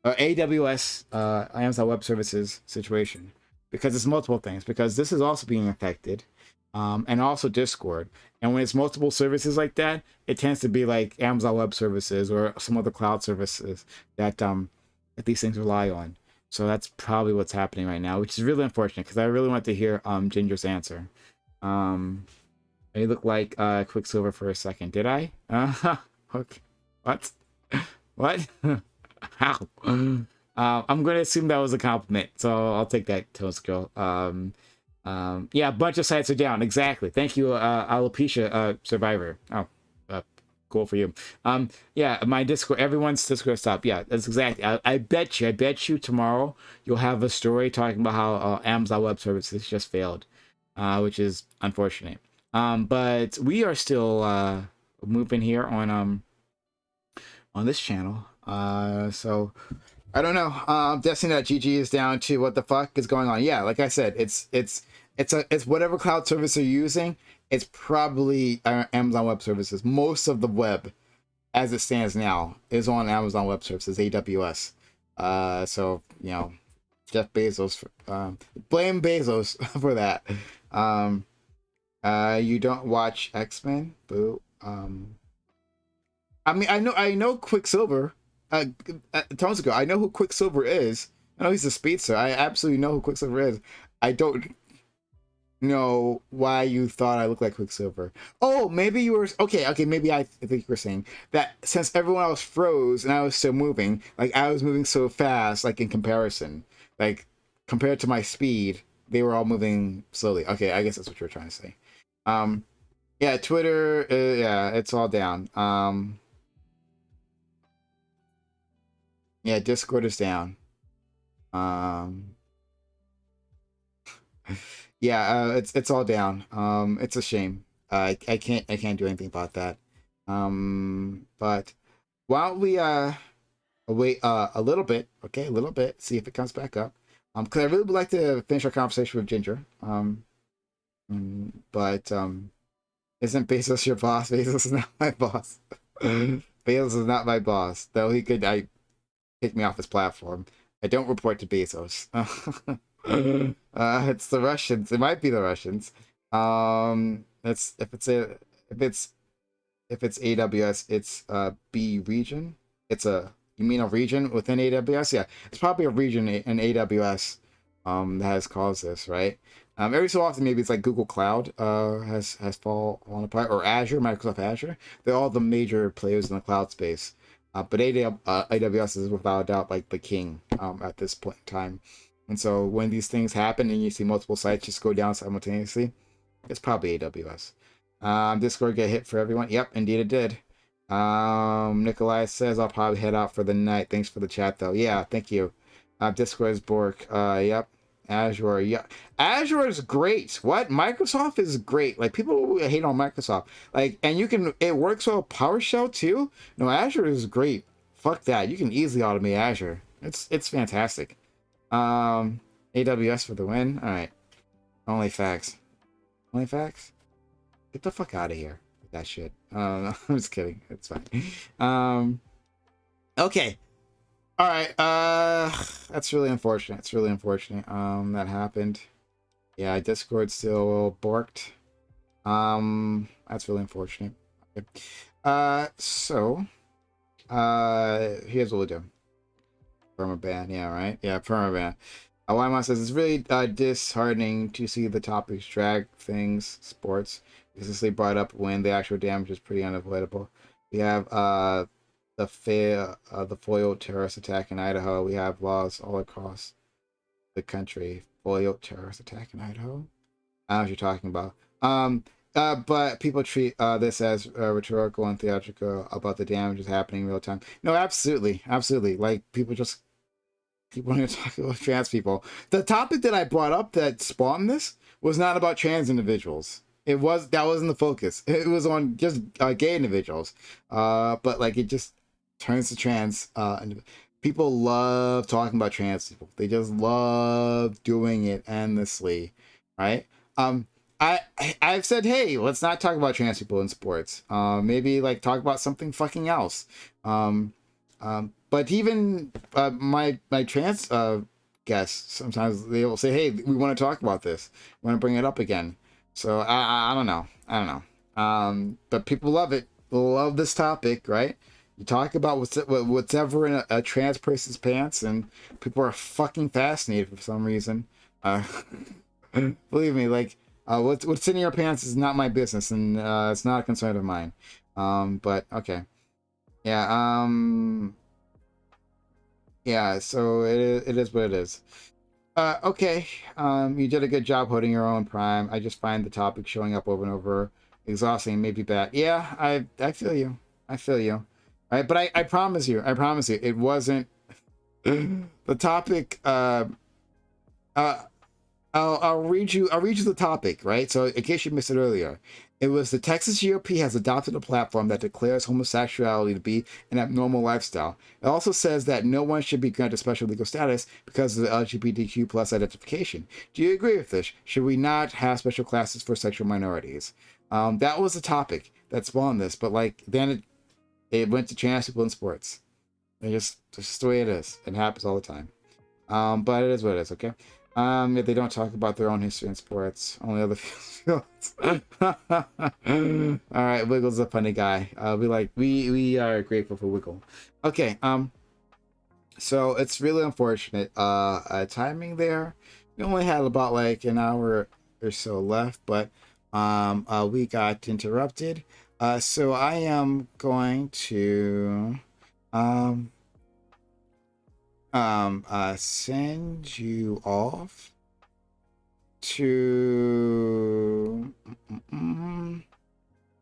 AWS Amazon Web Services situation, because it's multiple things. Because this is also being affected, and also Discord. And when it's multiple services like that, it tends to be like Amazon Web Services or some other cloud services that these things rely on. So that's probably what's happening right now, which is really unfortunate because I really want to hear Ginger's answer. I look like Quicksilver for a second. Did I? Okay. What? How? I'm going to assume that was a compliment, so I'll take that, Toast Girl. Yeah, a bunch of sites are down. Exactly. Thank you, Alopecia Survivor. Oh, cool for you. Yeah, my Discord, everyone's Discord stop. Yeah, that's exactly. I bet you tomorrow you'll have a story talking about how Amazon Web Services just failed, which is unfortunate. But we are still moving here on this channel. So I don't know. Destiny.gg is down to what the fuck is going on. Yeah, like I said, it's whatever cloud service you're using. It's probably Amazon Web Services. Most of the web, as it stands now, is on Amazon Web Services, AWS. So you know, Jeff Bezos. Blame Bezos for that. You don't watch X-Men? Boo. I mean, I know Quicksilver. Tones ago, I know who Quicksilver is. I know he's a speedster. I absolutely know who Quicksilver is. I don't know why you thought I looked like Quicksilver. Oh, maybe you were okay. Maybe I think you were saying that since everyone else froze and I was still moving, like I was moving so fast, like in comparison, like compared to my speed, they were all moving slowly. Okay, I guess that's what you're trying to say. Yeah, Twitter. Yeah, it's all down. Yeah, Discord is down. Yeah, it's all down. It's a shame. I can't do anything about that. But why don't we wait a little bit, okay, a little bit, see if it comes back up. Because I really would like to finish our conversation with Ginger. But isn't Bezos your boss? Bezos is not my boss. Bezos is not my boss. Though he could kick me off his platform. I don't report to Bezos. It's the Russians. It might be the Russians. It's if it's AWS, it's B region. You mean a region within AWS? Yeah, it's probably a region in AWS that has caused this, right? Every so often, maybe it's like Google Cloud has fallen apart, or Azure, Microsoft Azure. They're all the major players in the cloud space. But AWS is without a doubt like the king at this point in time. And so when these things happen and you see multiple sites just go down simultaneously, it's probably AWS. Discord get hit for everyone. Yep, indeed it did. Nikolai says I'll probably head out for the night. Thanks for the chat though. Yeah, thank you. Discord is Bork. Yep. Azure, yeah. Azure is great. What? Microsoft is great. Like, people hate on Microsoft. Like, and it works with PowerShell too. No, Azure is great. Fuck that. You can easily automate Azure. It's fantastic. AWS for the win. All right. Only facts. Get the fuck out of here with that shit. I'm just kidding. It's fine. Okay. All right. That's really unfortunate. It's really unfortunate. That happened. Yeah, Discord still borked. That's really unfortunate. Okay. So, here's what we'll do. Permaban, yeah, right? Yeah, permaban. Wyman says it's really disheartening to see the topics drag things, sports, consistently brought up when the actual damage is pretty unavoidable. We have the foiled terrorist attack in Idaho. We have laws all across the country. Foiled terrorist attack in Idaho? I don't know what you're talking about. But people treat this as rhetorical and theatrical about the damages happening in real time. No, absolutely. Like, people want to talk about trans people. The topic that I brought up that spawned this was not about trans individuals. That wasn't the focus. It was on just gay individuals. But like, it just turns to trans. People love talking about trans people. They just love doing it endlessly, right? I've said, hey, let's not talk about trans people in sports. Maybe like talk about something fucking else. But even my trans guests, sometimes they will say, hey, we want to talk about this. We want to bring it up again. So I don't know. But people love it. Love this topic, right? You talk about what's ever in a trans person's pants, and people are fucking fascinated for some reason. Believe me, like, what's in your pants is not my business, and it's not a concern of mine. But okay, yeah, yeah. So it is what it is. Okay, you did a good job holding your own, Prime. I just find the topic showing up over and over exhausting, maybe bad. Yeah, I feel you. I feel you. All right, but I promise you, it wasn't the topic. I'll read you the topic, right? So in case you missed it earlier, it was the Texas GOP has adopted a platform that declares homosexuality to be an abnormal lifestyle. It also says that no one should be granted special legal status because of the LGBTQ plus identification. Do you agree with this? Should we not have special classes for sexual minorities? That was the topic that spawned this, but like then it went to trans people in sports. It's just the way it is. It happens all the time. But it is what it is, okay? If they don't talk about their own history in sports, only other fields. All right, Wiggle's a funny guy. We are grateful for Wiggle. Okay, so it's really unfortunate. Timing there. We only had about like an hour or so left, but we got interrupted. So I am going to send you off to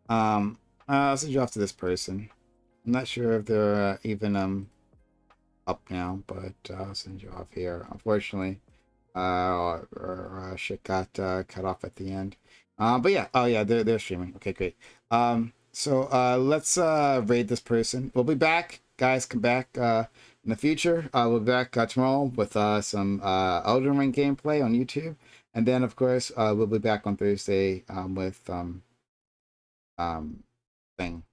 I'll send you off to this person. I'm not sure if they're even up now, but I'll send you off here. Unfortunately, shit got cut off at the end. But yeah, oh yeah, they're streaming. Okay, great. So let's raid this person. We'll be back, guys. Come back in the future. We'll be back tomorrow with some Elden Ring gameplay on YouTube, and then of course we'll be back on Thursday with thing.